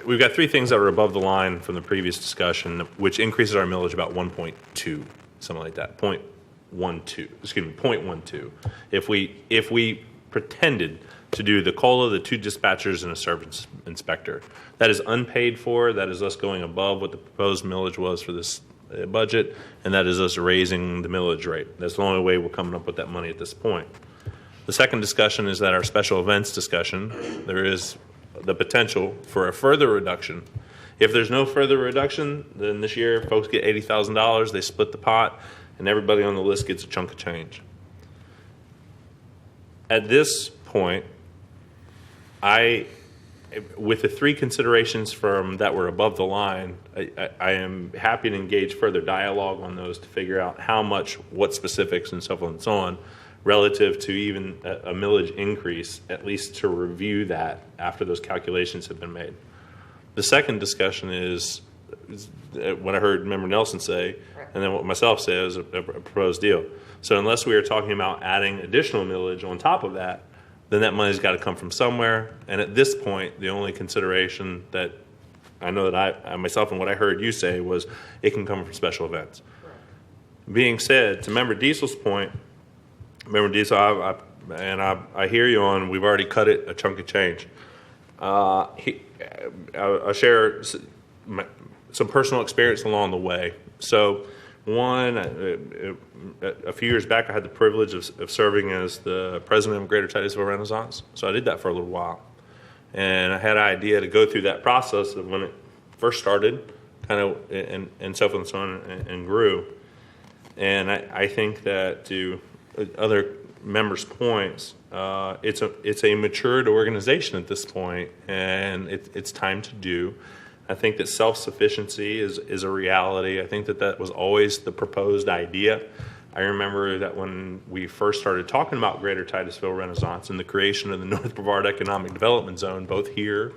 Speaker 2: we've got three things that are above the line from the previous discussion, which increases our millage about 1.2, something like that. 0.12. If we pretended to do the COLA, the 2 dispatchers, and a service inspector, that is unpaid for. That is us going above what the proposed millage was for this budget, and that is us raising the millage rate. That's the only way we're coming up with that money at this point. The second discussion is that our special events discussion, there is the potential for a further reduction. If there's no further reduction, then this year folks get $80,000, they split the pot, and everybody on the list gets a chunk of change. At this point, with the 3 considerations from that were above the line, I am happy to engage further dialogue on those to figure out how much, what specifics, and so forth and so on, relative to even a millage increase, at least to review that after those calculations have been made. The second discussion is what I heard Member Nelson say, and then what myself say is a proposed deal. So unless we are talking about adding additional millage on top of that, then that money's got to come from somewhere. And at this point, the only consideration that I know that I myself and what I heard you say was it can come from special events. Right. Being said, to Member Diesel's point, Member Diesel, I hear you on, we've already cut it a chunk of change. I'll share some personal experience along the way. So One, a few years back, I had the privilege of serving as the president of Greater Titusville Renaissance. So I did that for a little while. And I had an idea to go through that process of when it first started, kind of, and so forth and so on, and grew. And I think that to other members' points, it's a matured organization at this point, and it's time to do. I think that self-sufficiency is a reality. I think that was always the proposed idea. I remember that when we first started talking about Greater Titusville Renaissance and the creation of the North Brevard Economic Development Zone, both here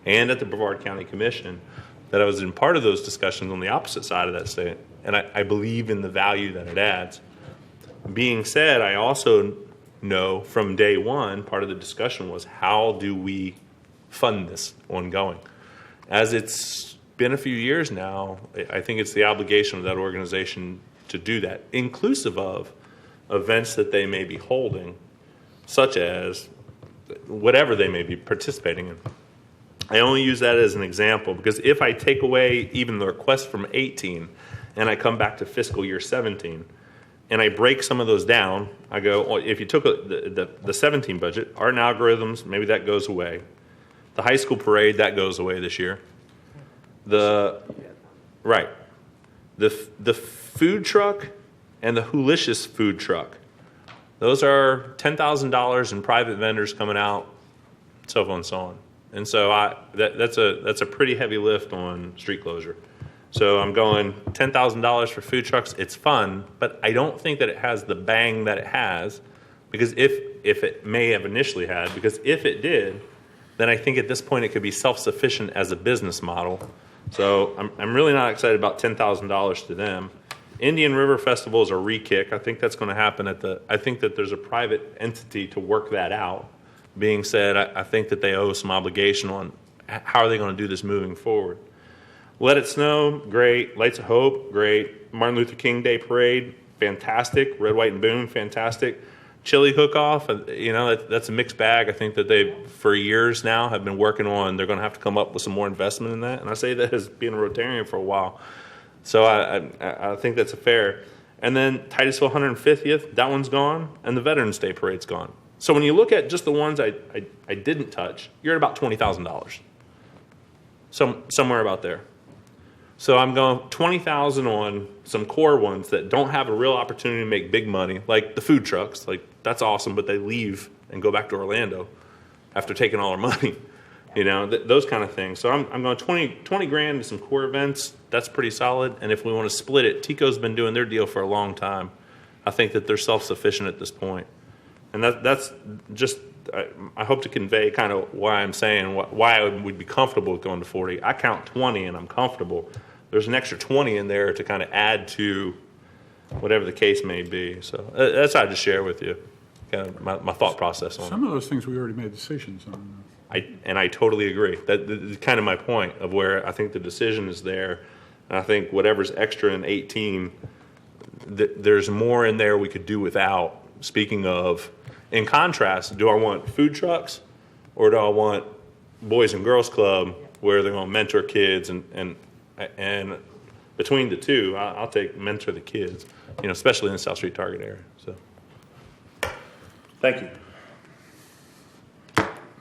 Speaker 2: and at the Brevard County Commission, that I was in part of those discussions on the opposite side of that state. And I believe in the value that it adds. Being said, I also know from day one, part of the discussion was how do we fund this ongoing? As it's been a few years now, I think it's the obligation of that organization to do that, inclusive of events that they may be holding, such as whatever they may be participating in. I only use that as an example because if I take away even the request from 18 and I come back to fiscal year 17 and I break some of those down, I go, well, if you took the 17 budget, art and algorithms, maybe that goes away. The high school parade, that goes away this year. The food truck and the Hoolicious food truck, those are $10,000 in private vendors coming out, so forth and so on. And so that's a pretty heavy lift on street closure. So I'm going $10,000 for food trucks. It's fun, but I don't think that it has the bang that it has, because if it may have initially had, because if it did, then I think at this point it could be self-sufficient as a business model. So I'm really not excited about $10,000 to them. Indian River Festival is a re-kick. I think that's going to happen I think that there's a private entity to work that out. Being said, I think that they owe some obligation on how are they going to do this moving forward. Let It Snow, great. Lights of Hope, great. Martin Luther King Day Parade, fantastic. Red, White, and Boom, fantastic. Chili Hook-Off, that's a mixed bag. I think that they, for years now, have been working on, they're going to have to come up with some more investment in that. And I say that as being a Rotarian for a while. So I think that's a fair. And then Titusville 150th, that one's gone, and the Veterans Day Parade's gone. So when you look at just the ones I didn't touch, you're at about $20,000. Somewhere about there. So I'm going $20,000 on some core ones that don't have a real opportunity to make big money, like the food trucks. Like, that's awesome, but they leave and go back to Orlando after taking all our money. Those kind of things. So I'm going 20 grand to some core events. That's pretty solid. And if we want to split it, Tico's been doing their deal for a long time. I think that they're self-sufficient at this point. And that's just, I hope to convey kind of why I'm saying why I would be comfortable with going to 40. I count 20 and I'm comfortable. There's an extra 20 in there to kind of add to whatever the case may be. So that's what I just share with you, kind of my thought process on it.
Speaker 1: Some of those things we already made decisions on.
Speaker 2: I totally agree. That's kind of my point of where I think the decision is there. And I think whatever's extra in 18, there's more in there we could do without. Speaking of, in contrast, do I want food trucks or do I want Boys and Girls Club where they're going to mentor kids and between the two, I'll take mentor the kids, especially in the South Street Target area. So, thank you.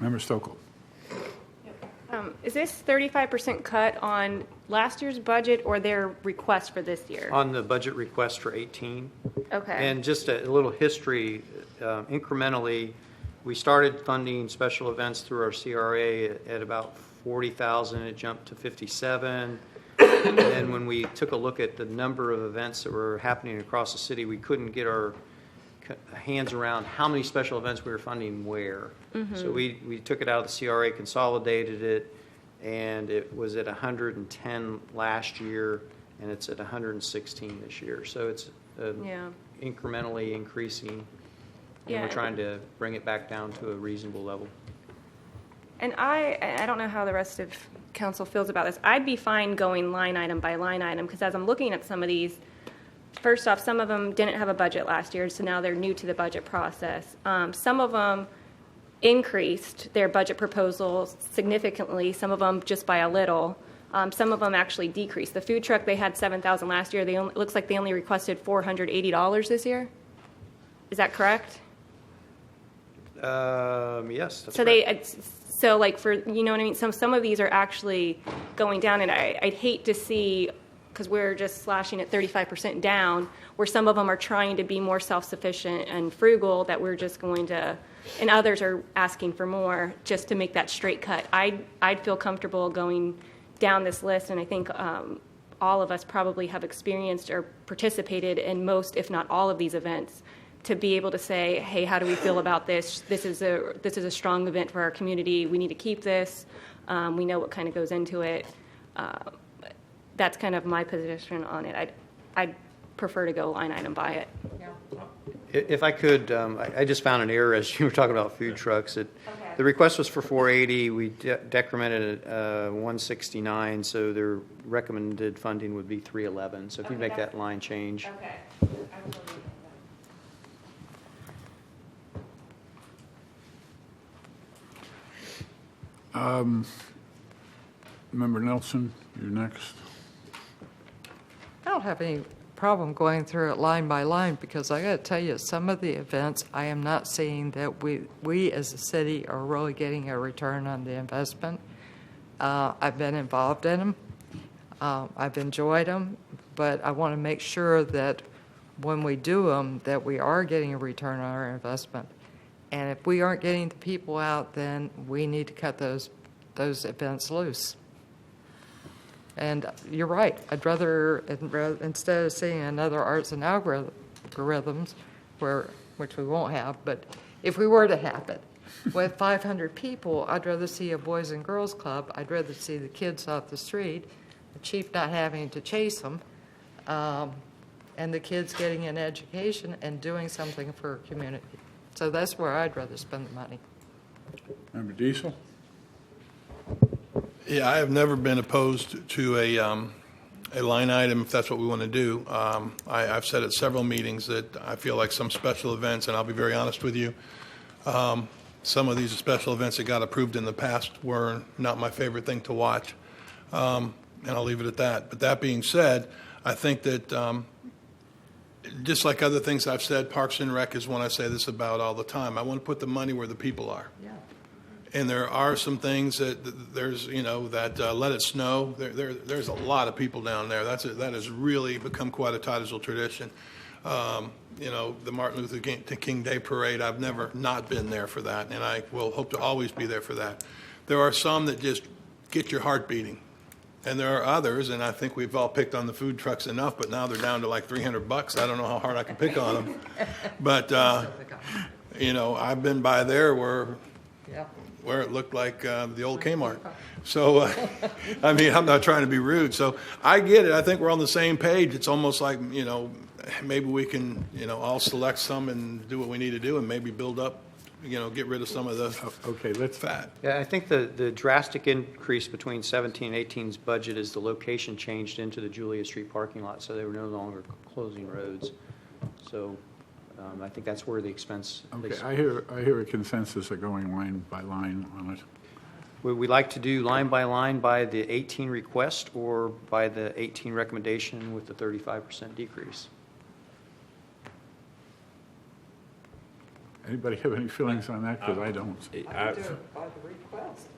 Speaker 1: Member Stokel.
Speaker 7: Is this 35% cut on last year's budget or their request for this year?
Speaker 3: On the budget request for 18.
Speaker 7: Okay.
Speaker 3: And just a little history, incrementally, we started funding special events through our CRA at about 40,000. It jumped to 57. And then when we took a look at the number of events that were happening across the city, we couldn't get our hands around how many special events we were funding where. Mm-hmm. So we took it out of the CRA, consolidated it, and it was at 110 last year, and it's at 116 this year. So it's incrementally increasing, and we're trying to bring it back down to a reasonable level.
Speaker 7: And I don't know how the rest of council feels about this. I'd be fine going line item by line item, because as I'm looking at some of these, first off, some of them didn't have a budget last year, so now they're new to the budget process. Some of them increased their budget proposals significantly, some of them just by a little. Some of them actually decreased. The food truck, they had 7,000 last year. It looks like they only requested $480 this year. Is that correct?
Speaker 3: Yes, that's
Speaker 7: So
Speaker 3: correct.
Speaker 7: so like for, you know what I mean? Some of these are actually going down, and I'd hate to see, because we're just slashing at 35% down, where some of them are trying to be more self-sufficient and frugal, that we're just going to, and others are asking for more just to make that straight cut. I'd feel comfortable going down this list, and I think all of us probably have experienced or participated in most, if not all, of these events, to be able to say, hey, how do we feel about this? This is a strong event for our community. We need to keep this. We know what kind of goes into it. That's kind of my position on it. I'd prefer to go line item by it.
Speaker 3: If I could, I just found an error as you were talking about food trucks. The request was for 480. We decremented at 169, so their recommended funding would be 311. So if you make that line change.
Speaker 7: Okay.
Speaker 1: Member Nelson, you're next.
Speaker 9: I don't have any problem going through it line by line, because I got to tell you, some of the events, I am not seeing that we as a city are really getting a return on the investment. I've been involved in them. I've enjoyed them, but I want to make sure that when we do them, that we are getting a return on our investment. And if we aren't getting the people out, then we need to cut those events loose. And you're right. I'd rather, instead of seeing another arts and algorithms, which we won't have, but if we were to have it, with 500 people, I'd rather see a Boys and Girls Club. I'd rather see the kids off the street, the chief not having to chase them, and the kids getting an education and doing something for our community. So that's where I'd rather spend the money.
Speaker 1: Member Diesel?
Speaker 11: Yeah, I have never been opposed to a line item if that's what we want to do. I've said at several meetings that I feel like some special events, and I'll be very honest with you, some of these special events that got approved in the past were not my favorite thing to watch, and I'll leave it at that. But that being said, I think that just like other things I've said, Parks and Rec is one I say this about all the time. I want to put the money where the people are.
Speaker 9: Yeah.
Speaker 11: And there are some things that there's, that Let It Snow. There's a lot of people down there. That has really become quite a Titusville tradition. The Martin Luther King Day Parade, I've never not been there for that, and I will hope to always be there for that. There are some that just get your heart beating. And there are others, and I think we've all picked on the food trucks enough, but now they're down to like $300. I don't know how hard I can pick on them. But, I've been by there where it looked like the old Kmart. So, I'm not trying to be rude. So I get it. I think we're on the same page. It's almost like, maybe we can, all select some and do what we need to do and maybe build up, get rid of some of the fat.
Speaker 3: Yeah, I think the drastic increase between 17 and 18's budget is the location changed into the Julia Street parking lot, so they were no longer closing roads. So I think that's where the expense.
Speaker 1: Okay, I hear a consensus of going line by line on it.
Speaker 3: Would we like to do line by the 18 request or by the 18 recommendation with the 35% decrease?
Speaker 1: Anybody have any feelings on that? Because I don't.
Speaker 9: I do it by the request.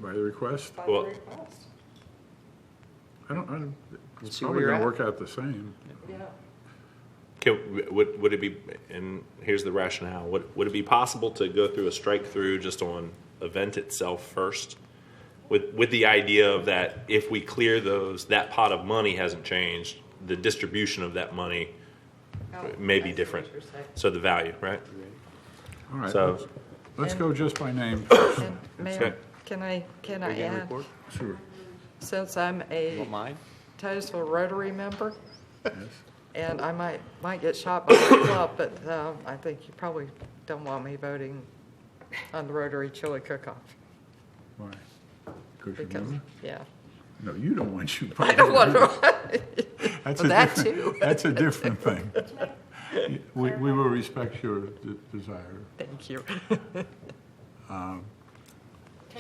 Speaker 1: By the request?
Speaker 9: By the request.
Speaker 1: It's
Speaker 3: see
Speaker 1: probably
Speaker 3: where
Speaker 1: going to
Speaker 3: you're
Speaker 1: work out the same.
Speaker 9: Yeah.
Speaker 2: Would it be, and here's the rationale, would it be possible to go through a strike through just on event itself first? With the idea of that if we clear that pot of money hasn't changed, the distribution of that money may be different. So the value, right?
Speaker 1: All right,
Speaker 2: So-
Speaker 1: let's go just by name.
Speaker 9: And Mayor,
Speaker 2: Okay.
Speaker 9: can I add,
Speaker 1: Sure.
Speaker 9: since I'm a
Speaker 3: Don't mind.
Speaker 9: Titusville Rotary member,
Speaker 1: Yes.
Speaker 9: and I might get shot by the club, but I think you probably don't want me voting on the Rotary chili cook-off.
Speaker 1: Why? Because you're
Speaker 9: Because,
Speaker 1: member?
Speaker 9: yeah.
Speaker 1: No, you don't want you.
Speaker 9: I don't want
Speaker 1: That's
Speaker 9: Well,
Speaker 1: a
Speaker 9: that
Speaker 1: different-
Speaker 9: too.
Speaker 1: That's a different thing. We will respect your desire.
Speaker 9: Thank you.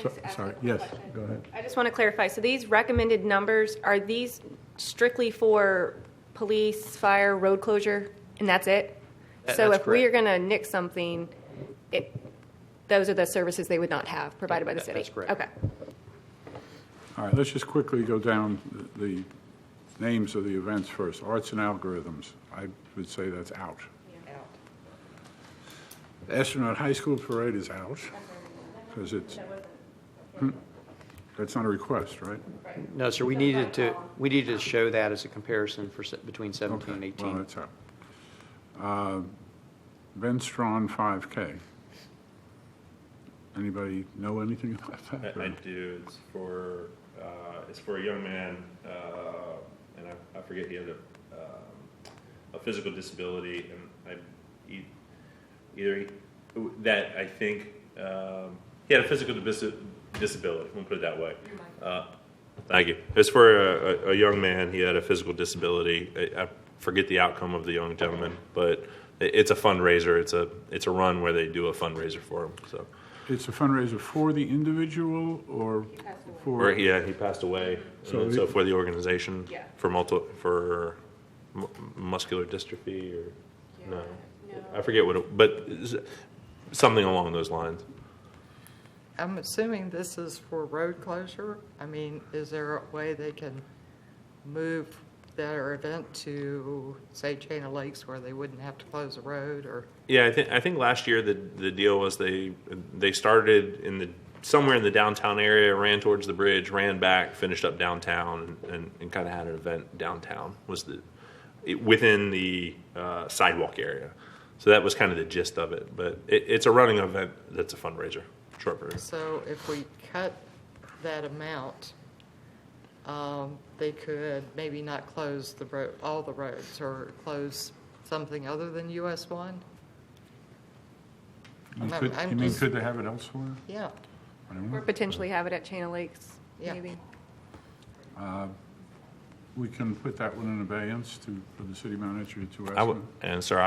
Speaker 1: Sorry, yes, go ahead.
Speaker 7: I just want to clarify. So these recommended numbers, are these strictly for police, fire, road closure, and that's it? So
Speaker 3: That's
Speaker 7: if we are
Speaker 3: correct.
Speaker 7: going to nix something, those are the services they would not have provided by the city?
Speaker 3: That's correct.
Speaker 7: Okay.
Speaker 1: All right, let's just quickly go down the names of the events first. Arts and Algorithms, I would say that's out. The Astronaut High School Parade is out, because it's, that's not a request, right?
Speaker 3: No, sir, we needed to show that as a comparison between 17 and
Speaker 1: Okay,
Speaker 3: 18.
Speaker 1: well, that's out. Ben Strawn 5K. Anybody know anything about that?
Speaker 2: I do. It's for a young man, and I forget, he had a physical disability, and he had a physical disability. We'll put it that way. Thank you. It's for a young man. He had a physical disability. I forget the outcome of the young gentleman, but it's a fundraiser. It's a run where they do a fundraiser for him. So.
Speaker 1: It's a fundraiser for the individual or for?
Speaker 2: He passed away.
Speaker 1: So
Speaker 2: So for the organization, for muscular dystrophy or no, I forget but something along those lines.
Speaker 9: I'm assuming this is for road closure. I mean, is there a way they can move their event to, say, Chain of Lakes, where they wouldn't have to close the road, or?
Speaker 2: Yeah, I think last year the deal was they started somewhere in the downtown area, ran towards the bridge, ran back, finished up downtown, and kind of had an event downtown. Within the sidewalk area. So that was kind of the gist of it. But it's a running event that's a fundraiser, short version.
Speaker 9: So if we cut that amount, they could maybe not close all the roads, or close something other than US 1?
Speaker 1: You mean, could they have it elsewhere?
Speaker 9: Yeah.
Speaker 1: I don't
Speaker 7: Or
Speaker 1: know.
Speaker 7: potentially have it at Chain of Lakes,
Speaker 9: Yeah.
Speaker 7: maybe.
Speaker 1: We can put that one in abeyance for the city manager to estimate.
Speaker 2: Sir,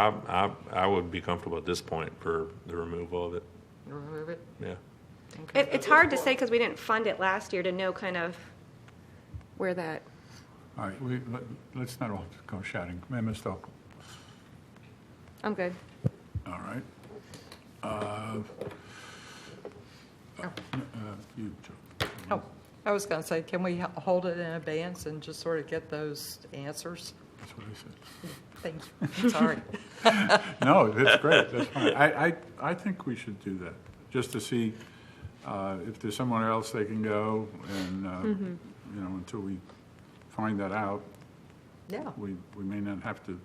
Speaker 2: I would be comfortable at this point for the removal of it.
Speaker 9: Remove it?
Speaker 2: Yeah.
Speaker 9: Okay.
Speaker 7: It's hard to say because we didn't fund it last year to know kind of where that.
Speaker 1: All right, let's not all go shouting. Ms. Stokel.
Speaker 7: I'm good.
Speaker 1: All right. You, Joe.
Speaker 9: Oh, I was going to say, can we hold it in abeyance and just sort of get those answers?
Speaker 1: That's what I said.
Speaker 9: Thank you. Sorry.
Speaker 1: No, that's great, that's fine. I think we should do that, just to see if there's somewhere else they can go, and, until we find that out,
Speaker 9: Yeah.
Speaker 1: we may not have to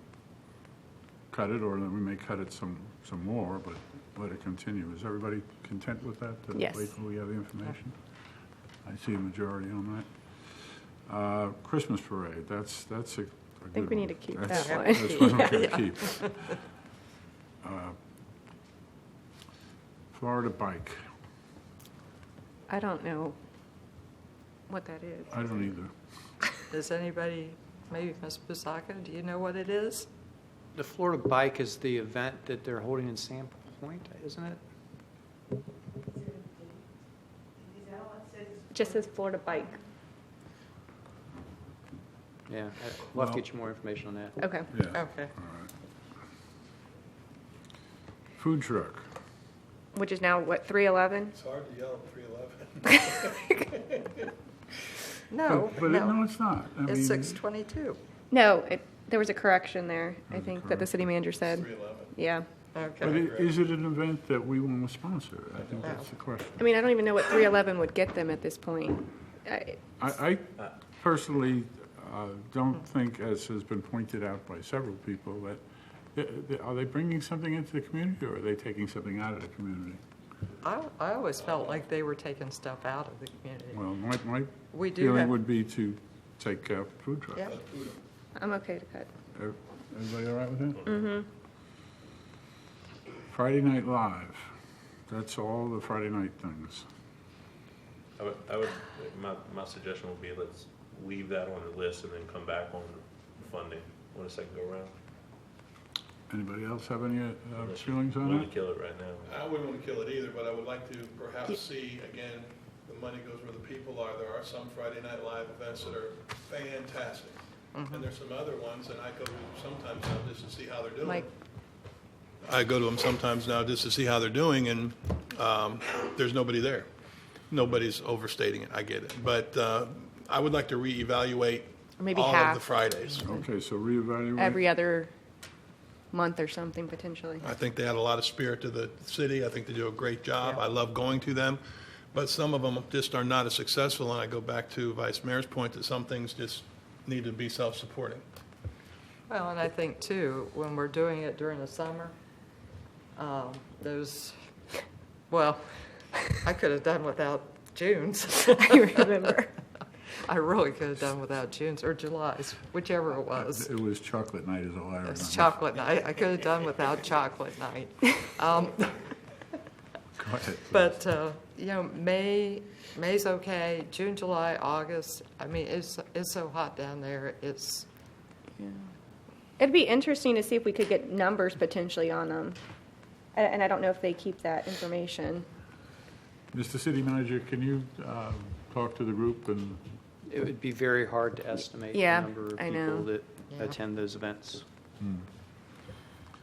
Speaker 1: cut it, or we may cut it some more, but let it continue. Is everybody content with that?
Speaker 7: Yes.
Speaker 1: Wait till we have the information? I see a majority on that. Christmas parade, that's a good
Speaker 7: I think we
Speaker 1: one.
Speaker 7: need to keep
Speaker 1: That's-
Speaker 7: that one.
Speaker 1: That's what I'm going to keep. Florida Bike,
Speaker 7: I don't know what that is.
Speaker 1: I don't either.
Speaker 9: Does anybody, maybe Ms. Busaka, do you know what it is?
Speaker 3: The Florida Bike is the event that they're holding in Sample Point, isn't it?
Speaker 7: Just says Florida Bike.
Speaker 3: Yeah, we'll have to get you more information on that.
Speaker 7: Okay.
Speaker 1: Yeah.
Speaker 9: Okay.
Speaker 1: All right. Food truck,
Speaker 7: Which is now, what, 311?
Speaker 11: It's hard to yell at 311.
Speaker 9: No,
Speaker 1: but
Speaker 9: no.
Speaker 1: no, it's not. I
Speaker 9: It's
Speaker 1: mean,
Speaker 9: 622.
Speaker 7: No, there was a correction there, I think, that the city manager said.
Speaker 11: 311.
Speaker 7: Yeah.
Speaker 1: But
Speaker 9: Okay.
Speaker 1: is it an event that we want to sponsor? I think that's the question.
Speaker 7: I mean, I don't even know what 311 would get them at this point.
Speaker 1: I personally don't think, as has been pointed out by several people, that are they bringing something into the community, or are they taking something out of the community?
Speaker 9: I always felt like they were taking stuff out of the community.
Speaker 1: Well, my
Speaker 9: We do
Speaker 1: feeling
Speaker 9: have-
Speaker 1: would be to take food trucks.
Speaker 9: Yeah.
Speaker 7: I'm okay to cut.
Speaker 1: Everybody all right with that? Mm-hmm. Friday Night Live, that's all the Friday night things.
Speaker 2: My suggestion would be, let's leave that on the list and then come back on funding when a second go around.
Speaker 1: Anybody else have any feelings on
Speaker 2: Willing
Speaker 1: that?
Speaker 2: to kill it right now.
Speaker 11: I wouldn't want to kill it either, but I would like to perhaps see, again, The money goes where the people are. There are some Friday Night Live events that are fantastic. And there's some other ones, and I go to them sometimes now just to see how they're doing.
Speaker 7: Mike.
Speaker 11: I go to them sometimes now just to see how they're doing, and there's nobody there. Nobody's overstating it, I get it. But I would like to reevaluate
Speaker 7: Or maybe
Speaker 11: all
Speaker 7: half.
Speaker 11: of the Fridays.
Speaker 1: Okay, so reevaluate.
Speaker 7: Every other month or something, potentially.
Speaker 11: I think they add a lot of spirit to the city. I think they do a great job. I love going to them. But some of them just are not as successful, and I go back to Vice Mayor's point that some things just need to be self-supporting.
Speaker 9: Well, and I think too, when we're doing it during the summer, well, I could have done without June's.
Speaker 7: I remember.
Speaker 9: I really could have done without June's or July's, whichever it was.
Speaker 1: It was chocolate night, is all I remember.
Speaker 9: It's chocolate night. I could have done without chocolate night.
Speaker 1: Go ahead.
Speaker 9: But, May's okay. June, July, August, I mean, it's so hot down there. It's,
Speaker 7: It'd be interesting to see if we could get numbers potentially on them. And I don't know if they keep that information.
Speaker 1: Mr. City Manager, can you talk to the group and
Speaker 3: It would be very hard to estimate
Speaker 7: Yeah,
Speaker 3: the number of
Speaker 7: I
Speaker 3: people
Speaker 7: know.
Speaker 3: that attend those events.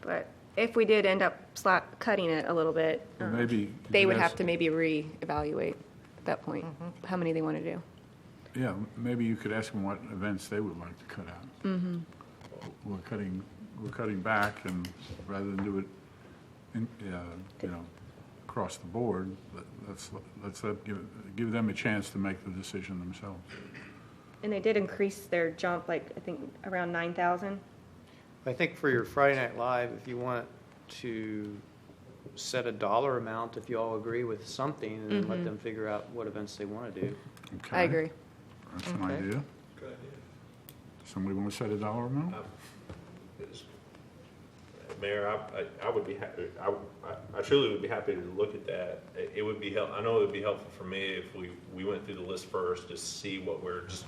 Speaker 7: But if we did end up cutting it a little bit,
Speaker 1: maybe...
Speaker 7: they would
Speaker 1: yes,
Speaker 7: have to maybe reevaluate at that point, how many they want to do.
Speaker 1: Yeah, maybe you could ask them what events they would like to cut out.
Speaker 7: Mm-hmm.
Speaker 1: We're cutting back, and rather than do it, across the board, let's give them a chance to make the decision themselves.
Speaker 7: And they did increase their jump, like, I think, around 9,000.
Speaker 3: I think for your Friday Night Live, if you want to set a dollar amount, if you all agree with something, and then let them figure out what events they want to do.
Speaker 1: Okay?
Speaker 7: I agree.
Speaker 1: That's an
Speaker 9: Okay.
Speaker 1: idea.
Speaker 11: Good idea.
Speaker 1: Somebody want to set a dollar amount?
Speaker 2: Mayor, I would be happy, I truly would be happy to look at that. It would be I know it would be helpful for me if we went through the list first to see what we're just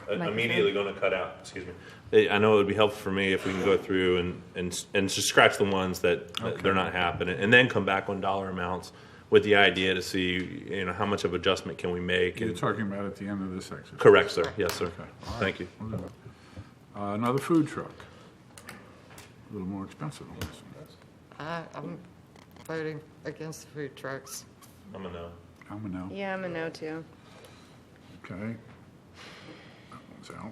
Speaker 2: immediately going to cut out. Excuse me. I know it would be helpful for me if we can go through and just scratch the ones that they're not happening, and then come back on dollar amounts with the idea to see how much of adjustment can we make.
Speaker 1: You're talking about at the end of this exercise?
Speaker 2: Correct, sir. Yes, sir.
Speaker 1: Okay. All right.
Speaker 2: Thank you.
Speaker 1: We'll do it. Another food truck. A little more expensive on this one.
Speaker 9: I'm voting against the food trucks.
Speaker 2: I'm a no.
Speaker 1: I'm a no.
Speaker 7: Yeah, I'm a no, too.
Speaker 1: Okay. That one's out.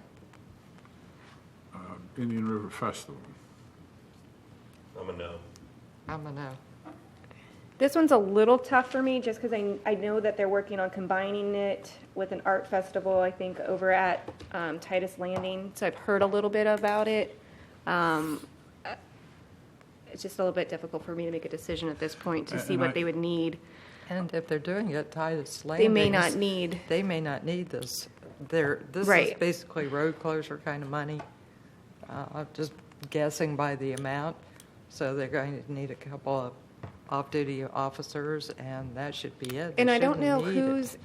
Speaker 1: Indian River Festival.
Speaker 2: I'm a no.
Speaker 9: I'm a no.
Speaker 7: This one's a little tough for me, just because I know that they're working on combining it with an art festival, I think, over at Titus Landing. So I've heard a little bit about it. It's just a little bit difficult for me to make a decision at this point to see
Speaker 1: And
Speaker 7: what they would need.
Speaker 9: And if they're doing it Titus
Speaker 7: They
Speaker 9: Landings.
Speaker 7: may not need,
Speaker 9: They may not need this. This is
Speaker 7: Right.
Speaker 9: basically road closure kind of money. I'm just guessing by the amount. So they're going to need a couple of off-duty officers, and that should be it. They
Speaker 7: and I don't
Speaker 9: shouldn't
Speaker 7: know
Speaker 9: need it.
Speaker 7: who's,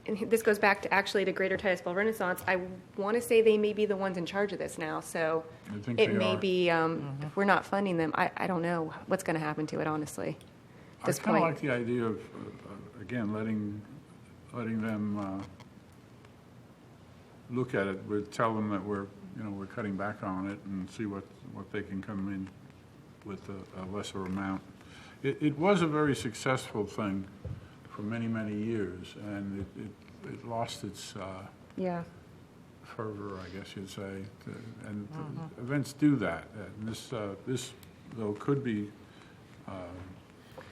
Speaker 7: and this goes back to actually the Greater Titusville Renaissance. I want to say they may be the ones in charge of this now, so
Speaker 1: I think
Speaker 7: it
Speaker 1: they
Speaker 7: may
Speaker 1: are.
Speaker 7: be, if we're not funding them, I don't know what's going to happen to it, honestly, at
Speaker 1: I
Speaker 7: this
Speaker 1: kind of
Speaker 7: point.
Speaker 1: like the idea of, again, letting them look at it. We'll tell them that we're cutting back on it and see what they can come in with a lesser amount. It was a very successful thing for many, many years, and it lost its
Speaker 7: Yeah.
Speaker 1: fervor, I guess you'd say. And events do that. And this, though, could be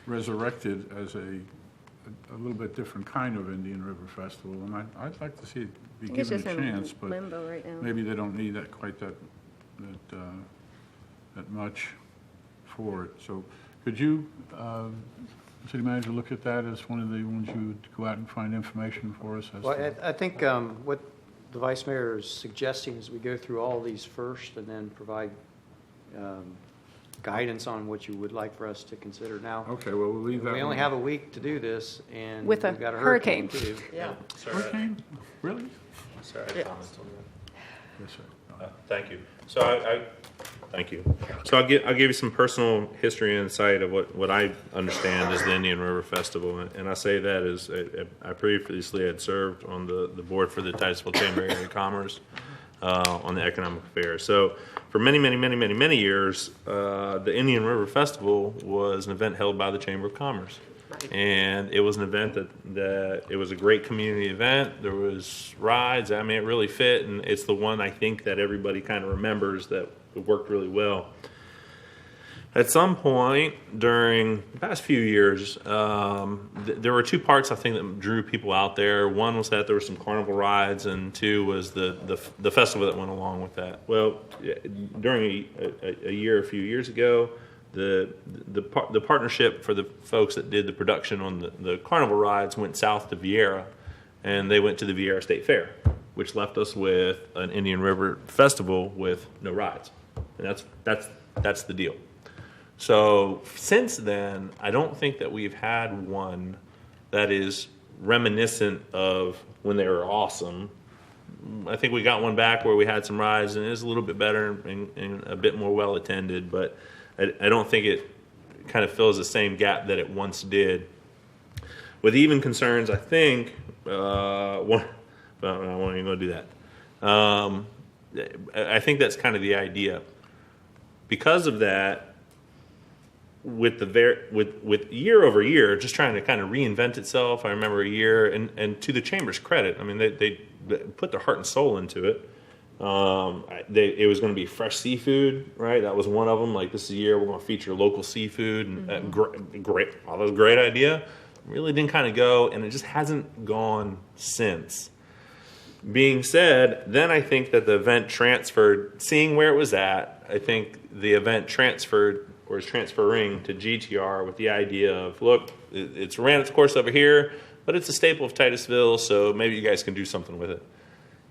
Speaker 1: resurrected as a little bit different kind of Indian River Festival, and I'd like to see it be
Speaker 7: I think it's
Speaker 1: given
Speaker 7: just
Speaker 1: a
Speaker 7: in
Speaker 1: chance, but
Speaker 7: limbo right now.
Speaker 1: maybe they don't need that quite that much for it. So could you, City Manager, look at that as one of the ones you would go out and find information for us?
Speaker 3: Well, I think what the Vice Mayor is suggesting is we go through all these first and then provide guidance on what you would like for us to consider now.
Speaker 1: Okay, well, we'll leave that
Speaker 3: We only
Speaker 1: one.
Speaker 3: have a week to do this, and
Speaker 7: With a
Speaker 3: we've got a
Speaker 7: hurricane.
Speaker 3: too.
Speaker 9: Yeah.
Speaker 1: Hurricane? Really?
Speaker 2: Sorry, I commented on that.
Speaker 1: Yes, sir.
Speaker 2: Thank you. So Thank you. So I'll give you some personal history and insight of what I understand as the Indian River Festival. And I say that as I previously had served on the board for the Titusville Chamber Area of Commerce on the economic affairs. So for many years, the Indian River Festival was an event held by the Chamber of Commerce. And it was an event that it was a great community event. There was rides. I mean, it really fit, and it's the one I think that everybody kind of remembers that it worked really well. At some point during the past few years, there were two parts I think that drew people out there. One was that there were some carnival rides, and two was the festival that went along with that. Well, during a few years ago, the partnership for the folks that did the production on the carnival rides went south to Viera, and they went to the Viera State Fair, which left us with an Indian River Festival with no rides, and that's the deal. So since then, I don't think that we've had one that is reminiscent of when they were awesome. I think we got one back where we had some rides, and it was a little bit better and a bit more well attended, but I don't think it kind of fills the same gap that it once did. With even concerns, I think, but I won't even go do that. I think that's kind of the idea. Because of that, with year over year, just trying to kind of reinvent itself. I remember a year, and to the Chamber's credit, I mean, they put their heart and soul into it. It was going to be fresh seafood, right? That was one of them. Like, this year, we're going to feature local seafood. And great. Well, that was a great idea. Really didn't kind of go, and it just hasn't gone since. Being said, then I think that the event transferred, seeing where it was at, I think the event transferred or is transferring to GTR with the idea of, look, it's ran its course over here, but it's a staple of Titusville, so maybe you guys can do something with it.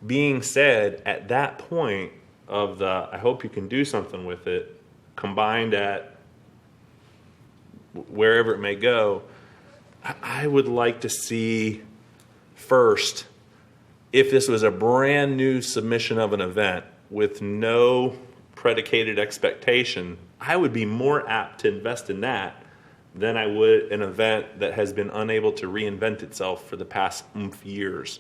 Speaker 2: Being said, at that point of the, I hope you can do something with it, combined at wherever it may go, I would like to see first, if this was a brand new submission of an event with no predicated expectation, I would be more apt to invest in that than I would an event that has been unable to reinvent itself for the past years.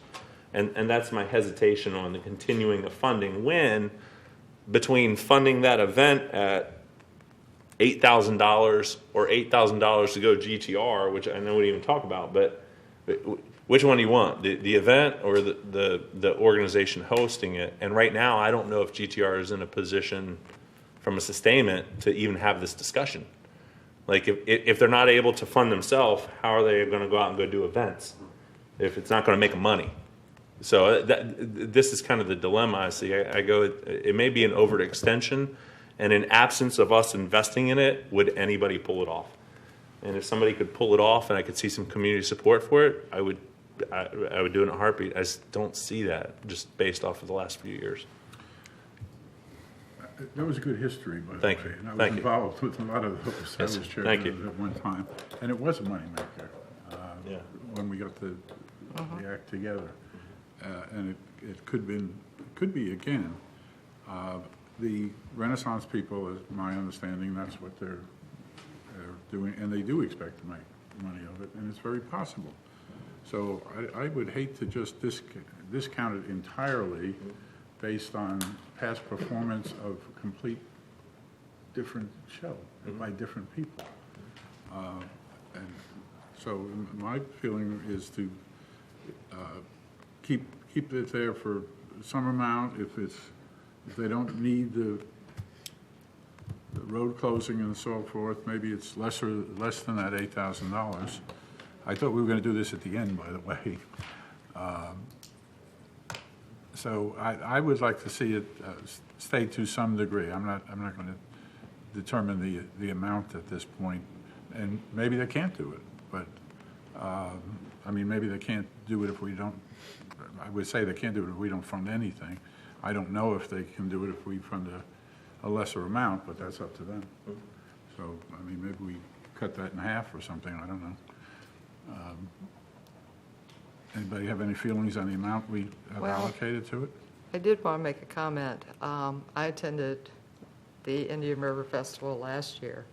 Speaker 2: And that's my hesitation on the continuing of funding, when between funding that event at $8,000 or $8,000 to go GTR, which I know we didn't even talk about, but which one do you want, the event or the organization hosting it? And right now, I don't know if GTR is in a position from a sustainment to even have this discussion. Like, if they're not able to fund themselves, how are they going to go out and go do events if it's not going to make them money? So this is kind of the dilemma I see. It may be an overextension, and in absence of us investing in it, would anybody pull it off? And if somebody could pull it off and I could see some community support for it, I would do it in a heartbeat. I just don't see that, just based off of the last few years.
Speaker 1: That was a good history, by the way.
Speaker 2: Thank you.
Speaker 1: And I was
Speaker 2: Thank you.
Speaker 1: involved with a lot of those. I was chairman
Speaker 2: Thank you.
Speaker 1: of it at one time. And it was a moneymaker when we got the act together. And it could be again. The Renaissance people, is my understanding, that's what they're doing, and they do expect to make money of it, and it's very possible. So I would hate to just discount it entirely based on past performance of a complete different show by different people. And so my feeling is to keep it there for some amount. If they don't need the road closing and so forth, maybe it's less than that $8,000. I thought we were going to do this at the end, by the way. So I would like to see it stay to some degree. I'm not going to determine the amount at this point, and maybe they can't do it. But I mean, maybe they can't do it if we don't. I would say they can't do it if we don't fund anything. I don't know if they can do it if we fund a lesser amount, but that's up to them. So I mean, maybe we cut that in half or something. I don't know. Anybody have any feelings on the amount we have allocated to it?
Speaker 9: I did want to make a comment. I attended the Indian River Festival last year,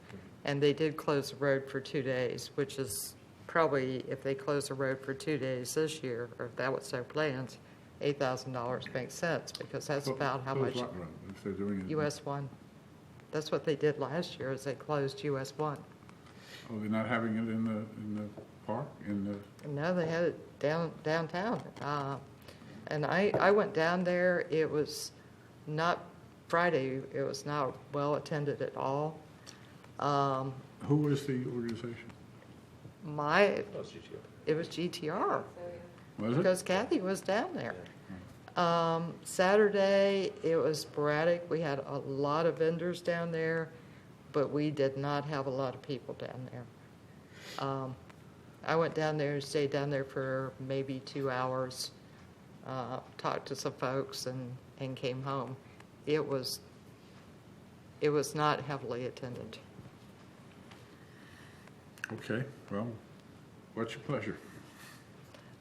Speaker 9: and they did close the road for 2 days, which is probably, if they close the road for 2 days this year, or if that was their plans, $8,000 makes sense, because that's about how much
Speaker 1: Close what road, if they're doing it?
Speaker 9: US 1. That's what they did last year, is they closed US 1.
Speaker 1: Oh, they're not having it in the park, in the,
Speaker 9: No, they had it downtown. And I went down there. It was not Friday. It was not well attended at all.
Speaker 1: who was the organization?
Speaker 9: It was GTR
Speaker 1: Was it?
Speaker 9: because Kathy was down there. Saturday, it was sporadic. We had a lot of vendors down there, but we did not have a lot of people down there. I went down there and stayed down there for maybe 2 hours, talked to some folks, and came home. It was not heavily attended.
Speaker 1: Okay, well, what's your pleasure?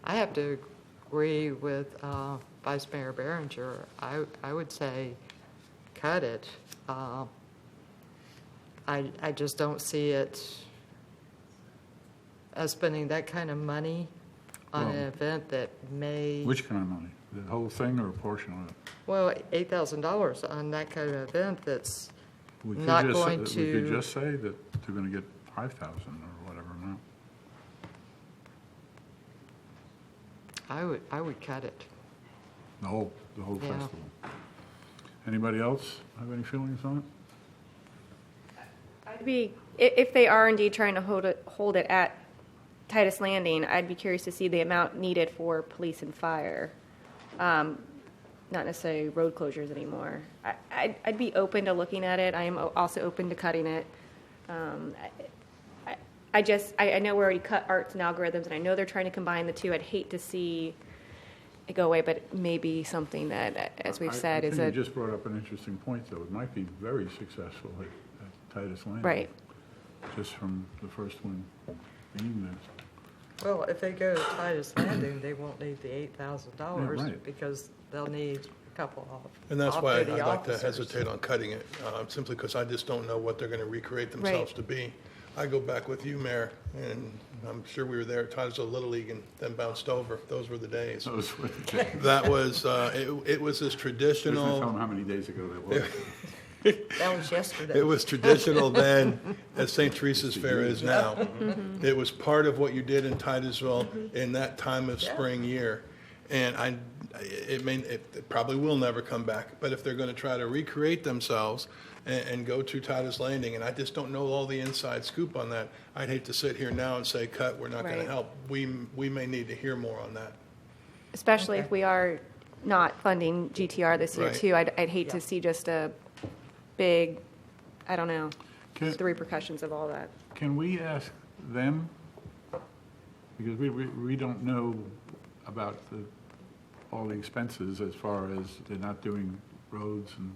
Speaker 9: I have to agree with Vice Mayor Behringer. I would say cut it. I just don't see it as spending that kind of money on an event that may.
Speaker 1: Which kind of money? The whole thing or a portion of it?
Speaker 9: Well, $8,000 on that kind of event that's
Speaker 1: We could
Speaker 9: not
Speaker 1: just say-
Speaker 9: going
Speaker 1: We
Speaker 9: to.
Speaker 1: could just say that they're going to get 5,000 or whatever amount.
Speaker 9: I would cut it.
Speaker 1: The whole
Speaker 9: Yeah.
Speaker 1: festival. Anybody else have any feelings on it?
Speaker 7: I'd be, if they are indeed trying to hold it at Titus Landing, I'd be curious to see the amount needed for police and fire. Not necessarily road closures anymore. I'd be open to looking at it. I am also open to cutting it. I know we already cut arts and algorithms, and I know they're trying to combine the two. I'd hate to see it go away, but it may be something that, as we've said, is
Speaker 1: I
Speaker 7: a
Speaker 1: think you just brought up an interesting point, though. It might be very successful at Titus Landing.
Speaker 7: right.
Speaker 1: Just from the first one being there.
Speaker 9: Well, if they go to Titus Landing, they won't need the $8,000
Speaker 1: Yeah, right.
Speaker 9: because they'll need a couple of
Speaker 11: And that's why I'd
Speaker 9: off-duty
Speaker 11: like to
Speaker 9: officers.
Speaker 11: hesitate on cutting it, simply because I just don't know what they're going to recreate themselves
Speaker 7: Right.
Speaker 11: to be. I go back with you, Mayor, and I'm sure we were there at Titusville Little League and then bounced over. Those were the days.
Speaker 1: Those were the days.
Speaker 11: That was, it was this
Speaker 1: Doesn't tell them
Speaker 11: traditional,
Speaker 1: how many days ago that was.
Speaker 9: That was yesterday.
Speaker 11: it was traditional then as St. Teresa's Fair is now. It was part of what you did in Titusville in that time of spring year. And it probably will never come back, but if they're going to try to recreate themselves and go to Titus Landing, and I just don't know all the inside scoop on that, I'd hate to sit here now and say, cut, we're not going to
Speaker 7: Right.
Speaker 11: help. We may need to hear more on that.
Speaker 7: Especially if we are not funding GTR this year
Speaker 11: Right.
Speaker 7: too. I'd hate to see just a big, I don't know,
Speaker 1: Can-
Speaker 7: the repercussions of all that.
Speaker 1: Can we ask them? Because we don't know about all the expenses as far as they're not doing roads and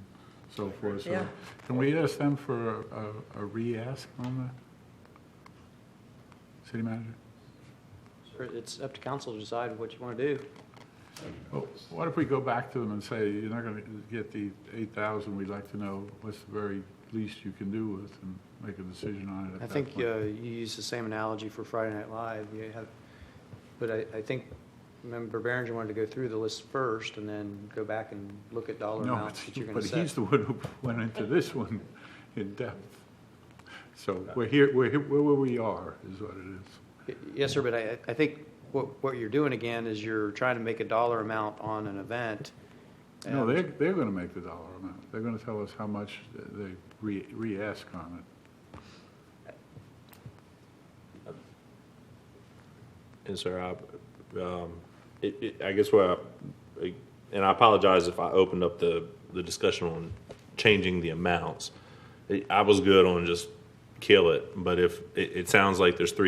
Speaker 1: so forth. So
Speaker 9: Yeah.
Speaker 1: can we ask them for a re-ask on the city manager?
Speaker 3: It's up to council to decide what you want to do.
Speaker 1: Well, what if we go back to them and say, you're not going to get the 8,000, we'd like to know what's the very least you can do with, and make a decision on it at
Speaker 3: I
Speaker 1: that
Speaker 3: think
Speaker 1: point?
Speaker 3: you use the same analogy for Friday Night Live. You have, but I think Member Behringer wanted to go through the list first and then go back and look at dollar
Speaker 1: No,
Speaker 3: amounts that you're going to
Speaker 1: but
Speaker 3: set.
Speaker 1: he's the one who went into this one in depth. So we're here where we are, is what it is.
Speaker 3: Yes, sir, but I think what you're doing again is you're trying to make a dollar amount on an event.
Speaker 1: No,
Speaker 3: and-
Speaker 1: they're going to make the dollar amount. They're going to tell us how much they re-ask on it.
Speaker 2: And sir, I guess and I apologize if I opened up the discussion on changing the amounts. I was good on just kill it, but if it sounds like there's at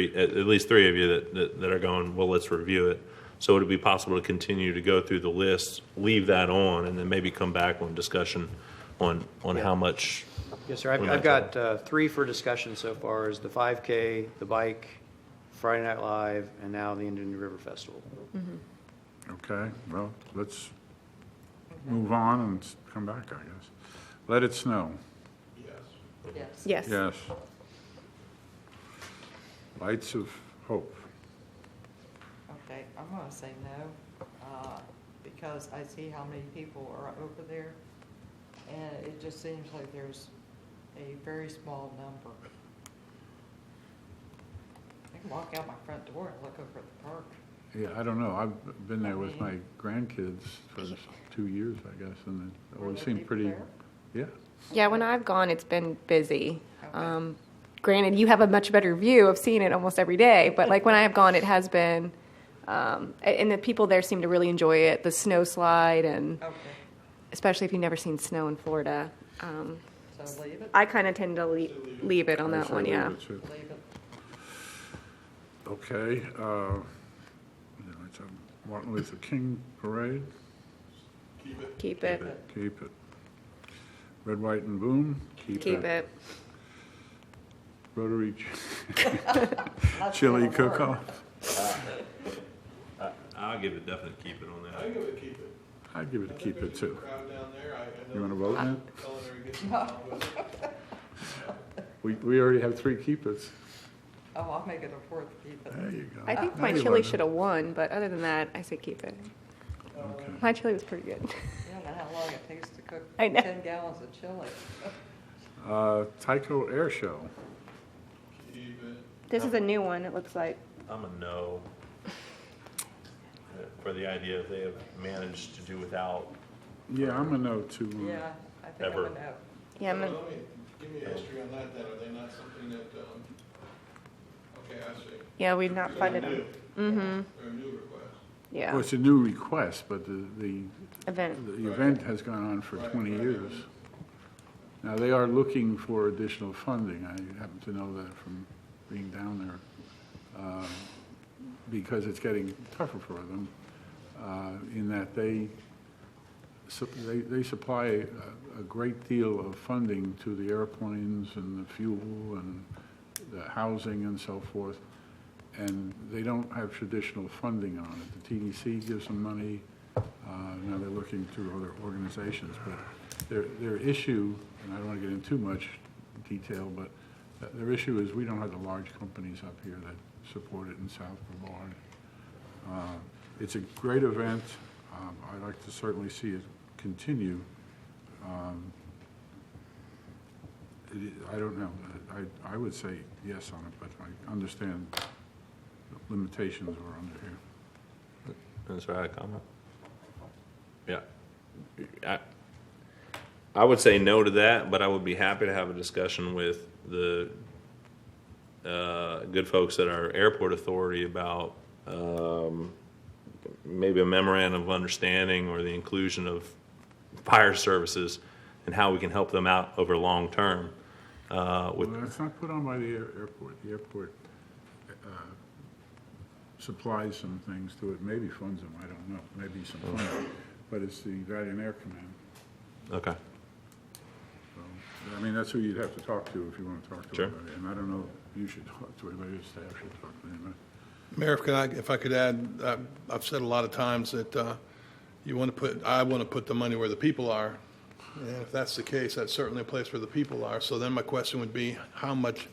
Speaker 2: least three of you that are going, well, let's review it. So would it be possible to continue to go through the list, leave that on, and then maybe come back on discussion on how much?
Speaker 3: Yes, sir. I've got three for discussion so far: is the 5K, the bike, Friday Night Live, and now the Indian River Festival.
Speaker 1: Okay, well, let's move on and come back, I guess. Let it snow.
Speaker 9: Yes.
Speaker 7: Yes.
Speaker 1: Yes. Lights of Hope.
Speaker 9: Okay, I'm going to say no, because I see how many people are over there, and it just seems like there's a very small number. I can walk out my front door and look over at the park.
Speaker 1: Yeah, I don't know. I've been there with my grandkids for 2 years, I guess, and it always
Speaker 9: there
Speaker 1: seemed
Speaker 9: people
Speaker 1: pretty,
Speaker 9: there?
Speaker 1: yeah.
Speaker 7: Yeah, when I've gone, it's been busy.
Speaker 9: Okay.
Speaker 7: Granted, you have a much better view of seeing it almost every day, but like when I have gone, it has been, and the people there seem to really enjoy it. The snow slide, and
Speaker 9: Okay,
Speaker 7: especially if you've never seen snow in Florida.
Speaker 9: so leave it?
Speaker 7: I kind of tend to leave it on
Speaker 1: I
Speaker 7: that
Speaker 1: say
Speaker 7: one,
Speaker 1: leave
Speaker 7: yeah.
Speaker 1: it, too.
Speaker 9: Leave it.
Speaker 1: Okay, it's a Martin Luther King Parade.
Speaker 7: Keep it.
Speaker 1: Keep it. Red, White, and Boom.
Speaker 7: Keep it.
Speaker 1: Rotary
Speaker 9: That's
Speaker 1: Chili
Speaker 9: gonna work.
Speaker 1: Cook-Off.
Speaker 2: I'll give it definite keep it on that.
Speaker 11: I give it keep it.
Speaker 1: I'd give it a keep it, too.
Speaker 11: Crowd down there,
Speaker 1: You want to vote now?
Speaker 11: culinary gets involved with it.
Speaker 1: We already have 3 keep-its.
Speaker 9: Oh, I'll make it a fourth keep it.
Speaker 1: There you go.
Speaker 7: I think
Speaker 1: Now
Speaker 7: my
Speaker 1: you
Speaker 7: chili
Speaker 1: vote.
Speaker 7: should have won, but other than that, I say keep it.
Speaker 1: Okay.
Speaker 7: My chili was pretty good.
Speaker 9: You don't know how long it takes to cook
Speaker 7: I know.
Speaker 9: 10 gallons of chili.
Speaker 1: Tyco Air Show.
Speaker 11: Keep it.
Speaker 7: This is a new one, it looks like.
Speaker 2: I'm a no. For the idea that they have managed to do without.
Speaker 1: Yeah, I'm a no, too.
Speaker 9: Yeah, I think I'm
Speaker 2: Ever.
Speaker 9: a no.
Speaker 7: Yeah, I'm
Speaker 11: Well,
Speaker 7: gonna-
Speaker 11: let me, give me a history on that then. Are they not something that, okay, I see.
Speaker 7: yeah, we've not
Speaker 11: They're
Speaker 7: funded
Speaker 11: new.
Speaker 7: them. Mm-hmm,
Speaker 11: They're a new request.
Speaker 1: Well,
Speaker 7: yeah.
Speaker 1: it's a new request, but the
Speaker 7: Event.
Speaker 1: the event has gone on for
Speaker 11: Right,
Speaker 1: 20
Speaker 11: right.
Speaker 1: years. Now, they are looking for additional funding. I happen to know that from being down there, because it's getting tougher for them, in that they supply a great deal of funding to the airplanes and the fuel and the housing and so forth, and they don't have traditional funding on it. The TDC gives them money. Now they're looking to other organizations, but their issue, and I don't want to get into too much detail, but their issue is we don't have the large companies up here that support it in South Brevard. It's a great event. I'd like to certainly see it continue. I don't know. I would say yes on it, but I understand the limitations we're under here.
Speaker 2: Is there a comment? Yeah. I would say no to that, but I would be happy to have a discussion with the good folks at our airport authority about maybe a memorandum of understanding or the inclusion of fire services and how we can help them out over long term.
Speaker 1: Well, it's not put on by the airport. The airport supplies some things to it, maybe funds them, I don't know, maybe some funding, but it's the Valiant Air Command.
Speaker 2: Okay.
Speaker 1: So, I mean, that's who you'd have to talk to if you want to talk to
Speaker 2: Sure.
Speaker 1: anybody. And I don't know if you should talk to anybody, your staff should talk to anybody.
Speaker 11: Mayor, if I could add, I've said a lot of times that I want to put the money where the people are. And if that's the case, that's certainly a place where the people are. So then my question would be, how much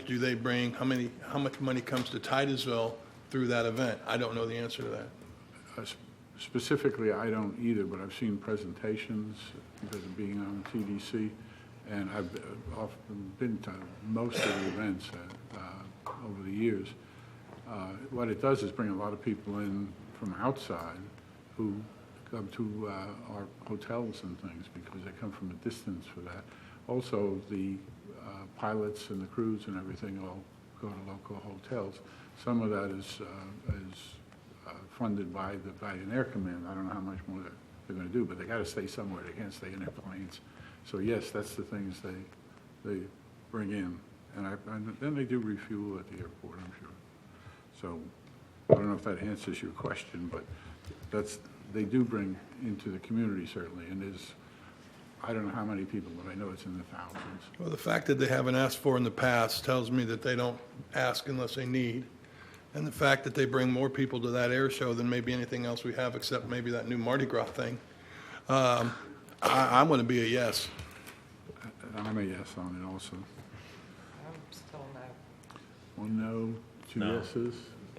Speaker 11: do they bring? How much money comes to Titusville through that event? I don't know the answer to that.
Speaker 1: Specifically, I don't either, but I've seen presentations because of being on TDC, and I've often been to most of the events over the years. What it does is bring a lot of people in from outside who come to our hotels and things because they come from a distance for that. Also, the pilots and the crews and everything all go to local hotels. Some of that is funded by the Valiant Air Command. I don't know how much more they're going to do, but they got to stay somewhere. They can't stay in their planes. So yes, that's the things they bring in, and then they do refuel at the airport, I'm sure. So I don't know if that answers your question, but they do bring into the community certainly, and I don't know how many people, but I know it's in the thousands.
Speaker 11: Well, the fact that they haven't asked for in the past tells me that they don't ask unless they need. And the fact that they bring more people to that air show than maybe anything else we have, except maybe that new Mardi Gras thing, I'm going to be a yes.
Speaker 1: I'm a yes on it also.
Speaker 9: I'm still no.
Speaker 1: One no, two
Speaker 2: No.
Speaker 1: yeses.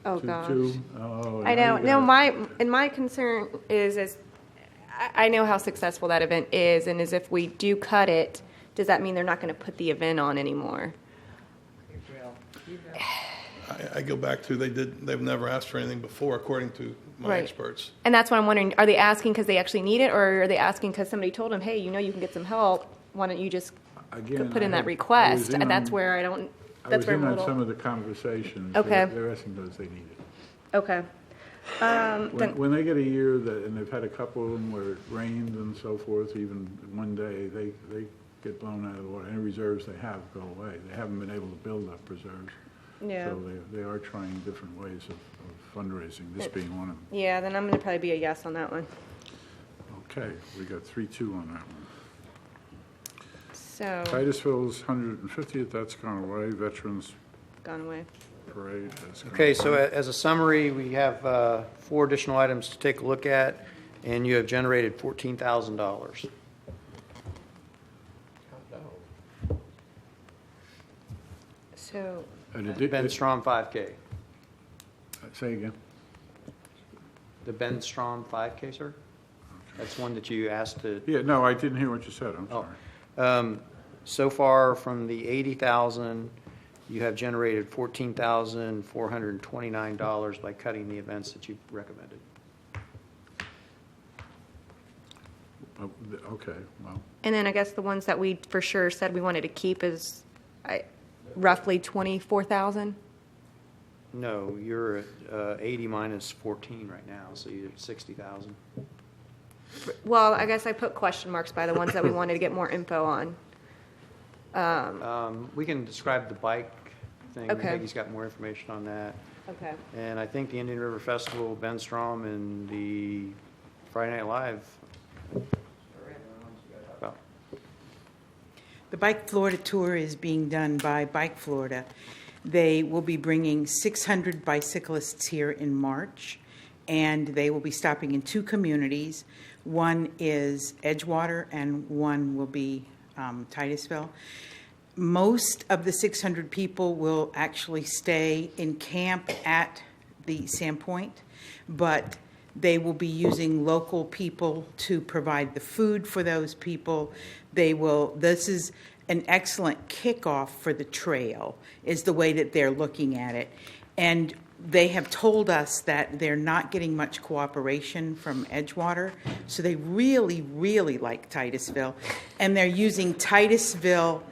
Speaker 7: Oh,
Speaker 1: two,
Speaker 7: gosh.
Speaker 1: two. Oh,
Speaker 7: I
Speaker 1: now
Speaker 7: know.
Speaker 1: you
Speaker 7: No,
Speaker 1: got it.
Speaker 7: my concern is I know how successful that event is, and is if we do cut it, does that mean they're not going to put the event on anymore?
Speaker 9: You will. You will.
Speaker 11: I go back to, they've never asked for anything before, according to my
Speaker 7: Right.
Speaker 11: experts.
Speaker 7: And that's what I'm wondering. Are they asking because they actually need it, or are they asking because somebody told them, hey, you know you can get some help? Why don't you just
Speaker 1: Again,
Speaker 7: put in
Speaker 1: I
Speaker 7: that
Speaker 1: was
Speaker 7: request?
Speaker 1: in
Speaker 7: And that's
Speaker 1: on-
Speaker 7: where I don't,
Speaker 1: I
Speaker 7: that's
Speaker 1: was
Speaker 7: where
Speaker 1: in
Speaker 7: I'm a
Speaker 1: on some
Speaker 7: little,
Speaker 1: of the conversations.
Speaker 7: Okay.
Speaker 1: They're asking because they need it.
Speaker 7: okay.
Speaker 1: When they get a year that, and they've had a couple of them where it rained and so forth, even one day, they get blown out of the water. Any reserves they have go away. They haven't been able to build up reserves.
Speaker 7: Yeah.
Speaker 1: So they are trying different ways of fundraising, this being one of them.
Speaker 7: Yeah, then I'm going to probably be a yes on that one.
Speaker 1: Okay, we got 3-2 on that one.
Speaker 7: So,
Speaker 1: Titusville's 150th, that's gone away. Veterans
Speaker 7: gone away.
Speaker 1: Parade has gone
Speaker 3: Okay, so
Speaker 1: away.
Speaker 3: as a summary, we have 4 additional items to take a look at, and you have generated $14,000.
Speaker 7: So,
Speaker 1: And it did-
Speaker 3: Ben Strom 5K.
Speaker 1: Say again.
Speaker 3: The Ben Strom 5K, sir? That's one that you asked to.
Speaker 1: Yeah, no, I didn't hear what you said, I'm
Speaker 3: Oh.
Speaker 1: sorry.
Speaker 3: So far, from the 80,000, you have generated $14,429 by cutting the events that you've recommended.
Speaker 1: Okay, well,
Speaker 7: and then I guess the ones that we for sure said we wanted to keep is roughly 24,000.
Speaker 3: No, you're at 80 minus 14 right now, so you're at 60,000.
Speaker 7: Well, I guess I put question marks by the ones that we wanted to get more info on.
Speaker 3: We can describe the bike thing.
Speaker 7: Okay.
Speaker 3: Maggie's got more information on that.
Speaker 7: Okay.
Speaker 3: And I think the Indian River Festival, Ben Strom, and the Friday Night Live. Well,
Speaker 12: The Bike Florida Tour is being done by Bike Florida. They will be bringing 600 bicyclists here in March, and they will be stopping in 2 communities. One is Edgewater, and one will be Titusville. Most of the 600 people will actually stay in camp at the Sandpoint, but they will be using local people to provide the food for those people. This is an excellent kickoff for the trail, is the way that they're looking at it. And they have told us that they're not getting much cooperation from Edgewater, so they really, really like Titusville. And they're using Titusville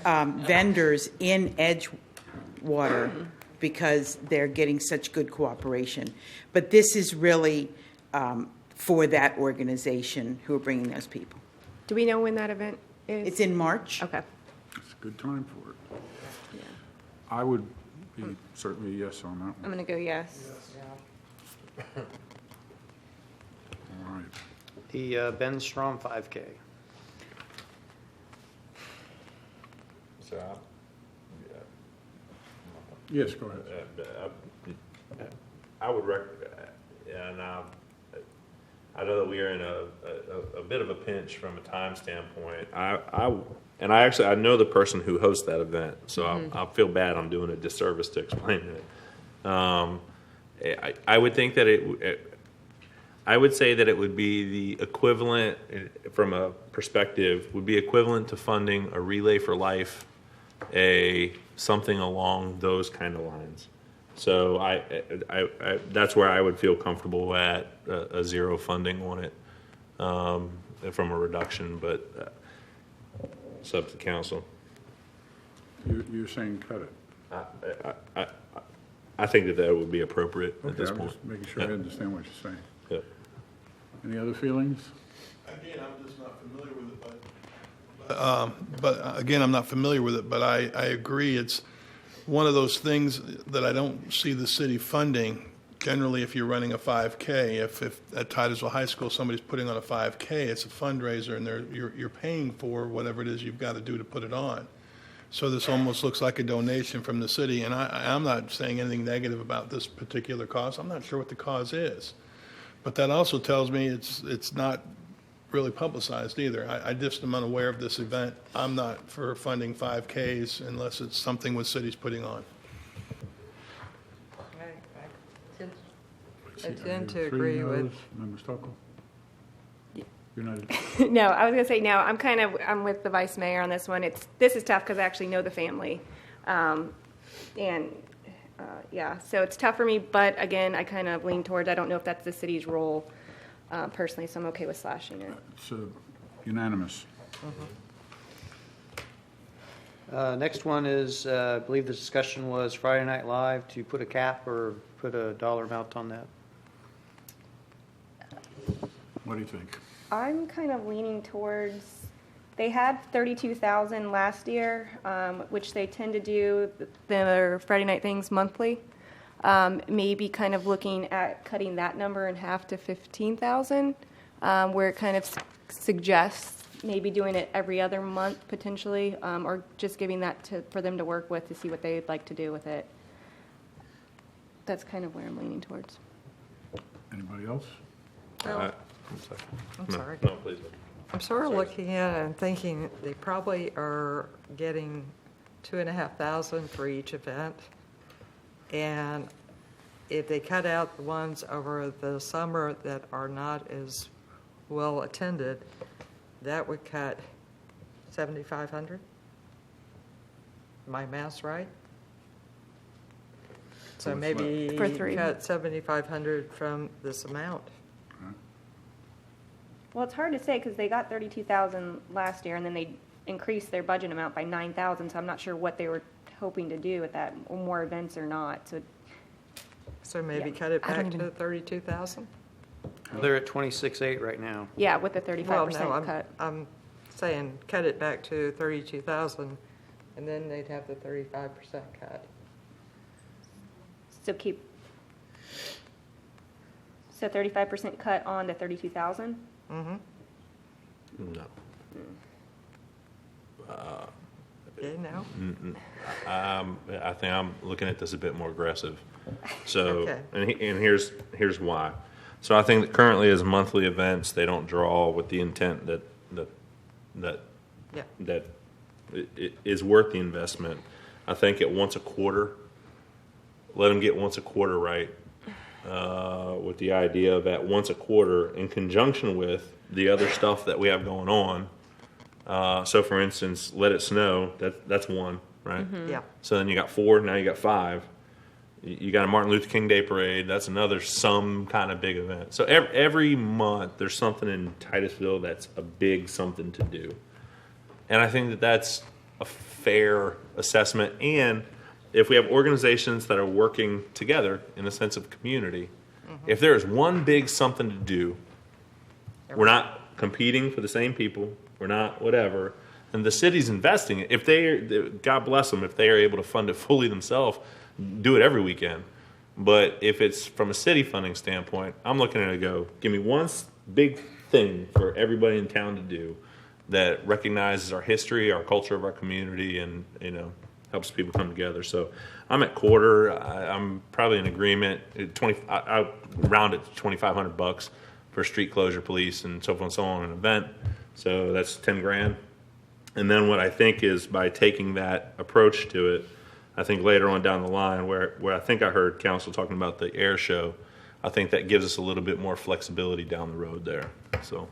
Speaker 12: vendors in Edgewater because they're getting such good cooperation. But this is really for that organization who are bringing those people.
Speaker 7: Do we know when that event is?
Speaker 12: It's in March.
Speaker 7: Okay.
Speaker 1: it's a good time for it. I would be certainly a yes on that
Speaker 7: I'm
Speaker 1: one.
Speaker 7: going to go yes.
Speaker 1: All right.
Speaker 3: the Ben Strom 5K.
Speaker 2: So,
Speaker 1: Yes, go ahead.
Speaker 2: I would and I know that we are in a bit of a pinch from a time standpoint. I know the person who hosts that event, so I feel bad I'm doing a disservice to explain it. I would think that I would say that it would be the equivalent, from a perspective, would be equivalent to funding a Relay for Life, something along those kind of lines. So I that's where I would feel comfortable at a zero funding on it from a reduction, but it's up to council.
Speaker 1: You're saying cut it.
Speaker 2: I think that would be appropriate at
Speaker 1: Okay,
Speaker 2: this
Speaker 1: I'm
Speaker 2: point.
Speaker 1: just making sure I understand what you're saying.
Speaker 2: Yeah.
Speaker 1: Any other feelings?
Speaker 11: Again, I'm just not familiar with it, but again, I'm not familiar with it, but I agree. It's one of those things that I don't see the city funding. Generally, if you're running a 5K, if at Titusville High School somebody's putting on a 5K, it's a fundraiser, and you're paying for whatever it is you've got to do to put it on. So this almost looks like a donation from the city, and I'm not saying anything negative about this particular cause. I'm not sure what the cause is, but that also tells me it's not really publicized either. I just am unaware of this event. I'm not for funding 5Ks unless it's something the city's putting on.
Speaker 9: I tend to
Speaker 1: Three
Speaker 9: agree with.
Speaker 1: noes. Member Stokel? You're not,
Speaker 7: No, I was going to say no. I'm with the vice mayor on this one. This is tough because I actually know the family, yeah. So it's tough for me. But again, I kind of lean towards. I don't know if that's the city's role personally, so I'm okay with slashing it.
Speaker 1: it's unanimous.
Speaker 3: Next one is, I believe the discussion was Friday Night Live to put a cap or put a dollar amount on that.
Speaker 1: What do you think?
Speaker 7: I'm kind of leaning towards. They had 32,000 last year, which they tend to do their Friday night things monthly. Maybe kind of looking at cutting that number in half to 15,000, where it kind of suggests maybe doing it every other month potentially, or just giving that for them to work with to see what they'd like to do with it. That's kind of where I'm leaning towards.
Speaker 1: Anybody else?
Speaker 9: I'm sorry.
Speaker 2: No, please.
Speaker 9: I'm sort of looking at it and thinking they probably are getting $2,500 for each event. And if they cut out the ones over the summer that are not as well attended, that would cut $7,500. My math's right? So maybe
Speaker 7: For three.
Speaker 9: cut $7,500 from this amount.
Speaker 7: Well, it's hard to say because they got 32,000 last year, and then they increased their budget amount by 9,000. So I'm not sure what they were hoping to do with that, more events or not.
Speaker 9: So maybe
Speaker 7: Yeah.
Speaker 9: cut it
Speaker 7: I don't
Speaker 9: back to
Speaker 7: even-
Speaker 9: 32,000?
Speaker 3: They're at 26.8 right now.
Speaker 7: Yeah, with the 35%
Speaker 9: Well, no,
Speaker 7: cut.
Speaker 9: I'm saying cut it back to 32,000, and then they'd have the 35% cut.
Speaker 7: So 35% cut on to 32,000.
Speaker 9: Mm-hmm.
Speaker 2: No.
Speaker 9: Okay, no?
Speaker 2: I think I'm looking at this a bit more aggressive. So,
Speaker 9: Okay.
Speaker 2: and here's why. So I think that currently as monthly events, they don't draw with the intent that
Speaker 9: Yeah.
Speaker 2: it is worth the investment. I think at once a quarter, let them get once a quarter right, with the idea that once a quarter in conjunction with the other stuff that we have going on. So for instance, Let It Snow, that's one, right?
Speaker 9: Yeah.
Speaker 2: So then you got 4, now you got 5. You got a Martin Luther King Day parade, that's another some kind of big event. So every month there's something in Titusville that's a big something to do. And I think that that's a fair assessment. And if we have organizations that are working together in a sense of community, if there is one big something to do, we're not competing for the same people, we're not whatever, and the city's investing it. If God bless them, if they are able to fund it fully themselves, do it every weekend. But if it's from a city funding standpoint, I'm looking at it and go, give me one big thing for everybody in town to do that recognizes our history, our culture of our community, and helps people come together. So I'm at quarter. I'm probably in agreement. I round it to $2,500 for street closure, police, and so forth and so on, an event. So that's $10,000. And then what I think is by taking that approach to it, I think later on down the line, where I think I heard council talking about the air show, I think that gives us a little bit more flexibility down the road there. So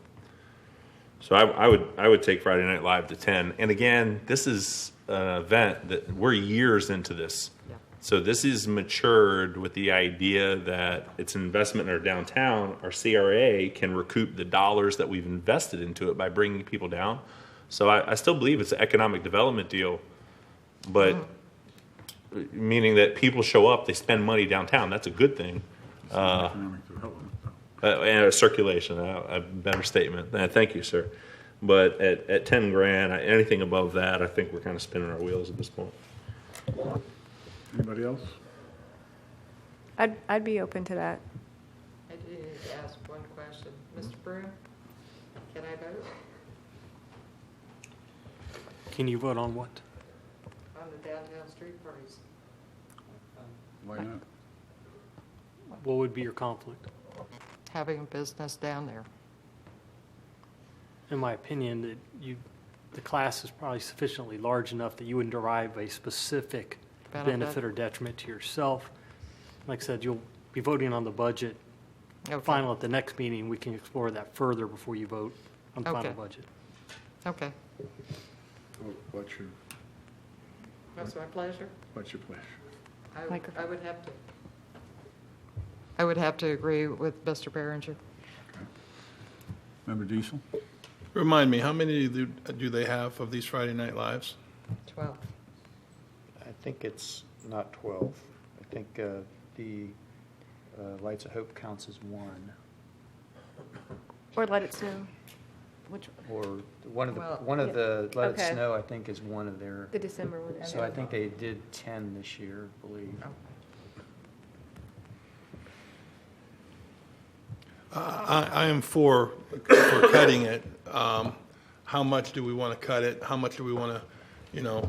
Speaker 2: I would take Friday Night Live to 10. And again, this is an event that we're years into this.
Speaker 9: Yeah.
Speaker 2: So this is matured with the idea that it's an investment in our downtown. Our CRA can recoup the dollars that we've invested into it by bringing people down. So I still believe it's an economic development deal, but meaning that people show up, they spend money downtown. That's a good thing.
Speaker 1: Economic development.
Speaker 2: And circulation, a better statement. Thank you, sir. But at $10,000, anything above that, I think we're kind of spinning our wheels at this point.
Speaker 1: Anybody else?
Speaker 7: I'd be open to that.
Speaker 9: I do need to ask one question. Mr. Broom, can I vote
Speaker 4: Can you vote on what?
Speaker 9: on the downtown street parties?
Speaker 1: Why not?
Speaker 4: What would be your conflict?
Speaker 9: Having a business down there.
Speaker 4: in my opinion, that the class is probably sufficiently large enough that you wouldn't derive a specific benefit or detriment to yourself. Like I said, you'll be voting on the budget final at the next meeting. We can explore that further before you vote on the final budget.
Speaker 9: Okay.
Speaker 1: What's your
Speaker 9: That's my pleasure.
Speaker 1: pleasure?
Speaker 9: I would have to agree with Mr. Behringer.
Speaker 1: Member Diesel?
Speaker 11: Remind me, how many do they have of these Friday Night Lives?
Speaker 9: 12.
Speaker 3: I think it's not 12. I think the Lights of Hope counts as one.
Speaker 7: Or Let It Snow. Which,
Speaker 3: Or one of
Speaker 9: Well,
Speaker 3: the Let It
Speaker 7: Okay.
Speaker 3: Snow, I think, is one of their.
Speaker 7: the December one.
Speaker 3: So I think they did 10 this year, I believe.
Speaker 11: I am for cutting it. How much do we want to cut it? How much do we want to,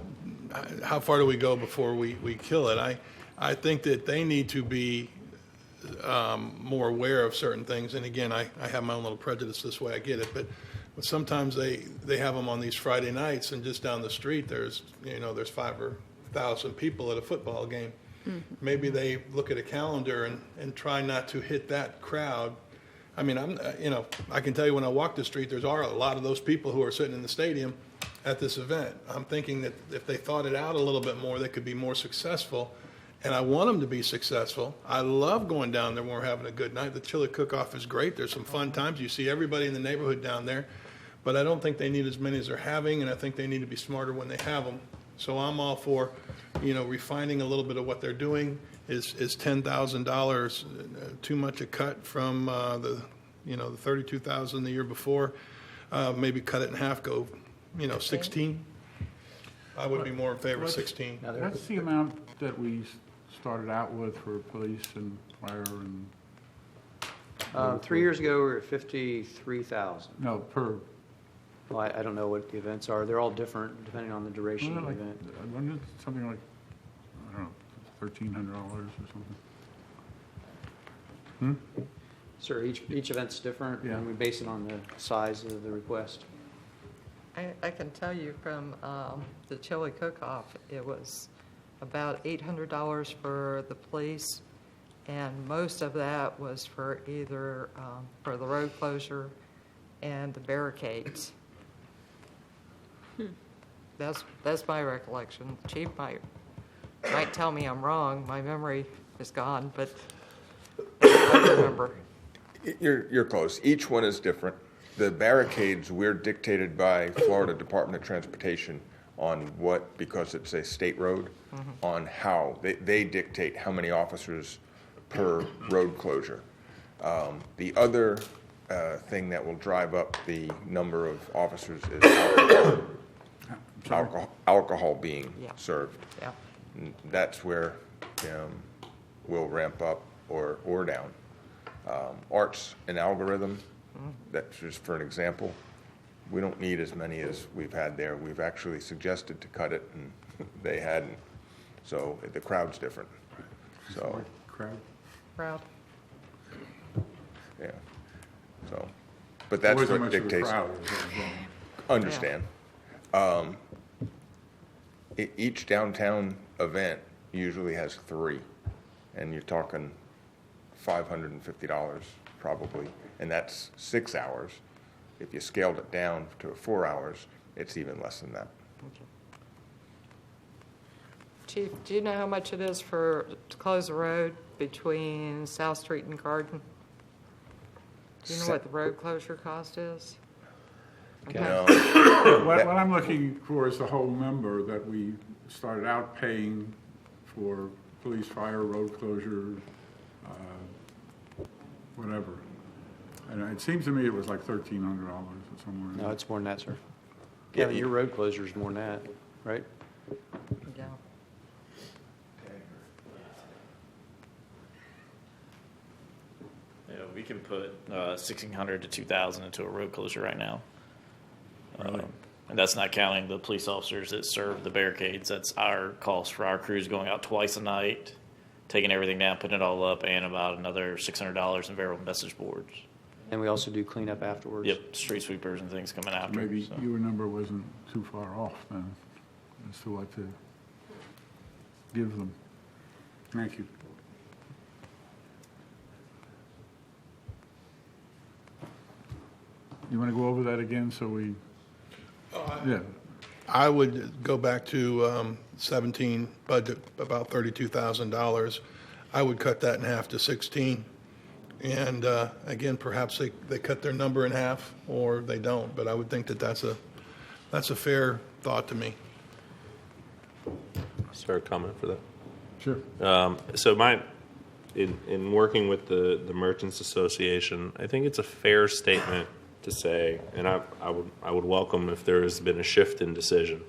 Speaker 11: how far do we go before we kill it? I think that they need to be more aware of certain things. And again, I have my own little prejudice this way, I get it. But sometimes they have them on these Friday nights, and just down the street there's 5,000 people at a football game. Mm-hmm. Maybe they look at a calendar and try not to hit that crowd. I mean, I can tell you when I walk the street, there's a lot of those people who are sitting in the stadium at this event. I'm thinking that if they thought it out a little bit more, they could be more successful. And I want them to be successful. I love going down there when we're having a good night. The chili cook-off is great. There's some fun times. You see everybody in the neighborhood down there. But I don't think they need as many as they're having, and I think they need to be smarter when they have them. So I'm all for, refining a little bit of what they're doing. Is $10,000 too much a cut from the $32,000 the year before? Maybe cut it in half. Go, 16. I would be more in favor of 16.
Speaker 1: That's the amount that we started out with for police and fire and...
Speaker 3: 3 years ago, we were at 53,000.
Speaker 1: No, per...
Speaker 3: Well, I don't know what the events are. They're all different depending on the duration of the event.
Speaker 1: Wasn't it something like, I don't know, $1,300 or something?
Speaker 3: Sir, each event's different,
Speaker 1: Yeah.
Speaker 3: and we base it on the size of the request.
Speaker 9: I can tell you from the chili cook-off, it was about $800 for the police, and most of that was for either for the road closure and the barricades. That's my recollection. Chief might tell me I'm wrong. My memory is gone, but I remember.
Speaker 10: You're close. Each one is different. The barricades, we're dictated by Florida Department of Transportation on what, because it's a state road, on how. They dictate how many officers per road closure. The other thing that will drive up the number of officers is alcohol being served.
Speaker 9: Yeah.
Speaker 10: And that's where we'll ramp up or down. Arts and algorithm, that's just for an example. We don't need as many as we've had there. We've actually suggested to cut it, and they hadn't. So the crowd's different. So,
Speaker 9: Proud.
Speaker 10: yeah. So, but that's
Speaker 1: Wasn't
Speaker 10: what
Speaker 1: much of a
Speaker 10: dictates.
Speaker 1: crowd, is what I'm saying.
Speaker 10: Understand. Each downtown event usually has 3, and you're talking $550 probably, and that's 6 hours. If you scaled it down to 4 hours, it's even less than that.
Speaker 9: Okay. Chief, do you know how much it is to close the road between South Street and Garden? Do you know what the road closure cost is? Okay.
Speaker 10: No,
Speaker 1: What I'm looking for is the whole number that we started out paying for police, fire, road closure, whatever. And it seems to me it was like $1,300 or somewhere. in
Speaker 3: No,
Speaker 1: there.
Speaker 3: it's more than that, sir. Kevin, your road closure is more than that, right?
Speaker 9: Yeah.
Speaker 13: Yeah, we can put 1,600 to 2,000 into a road closure right now. And that's not counting the police officers that serve the barricades. That's our cost for our crews going out twice a night, taking everything down, putting it all up, and about another $600 in variable message boards.
Speaker 3: And we also do cleanup afterwards.
Speaker 13: Yep, street sweepers and things coming after.
Speaker 1: Maybe
Speaker 13: so.
Speaker 1: your number wasn't too far off then as to what to give them. Thank you. You want to go over that again so we, yeah,
Speaker 11: I would go back to 17 budget, about $32,000. I would cut that in half to 16. And again, perhaps they cut their number in half or they don't, but I would think that that's a fair thought to me.
Speaker 2: Is there a comment for that?
Speaker 1: sure.
Speaker 2: So in working with the Merchants Association, I think it's a fair statement to say, and I would welcome if there has been a shift in decision.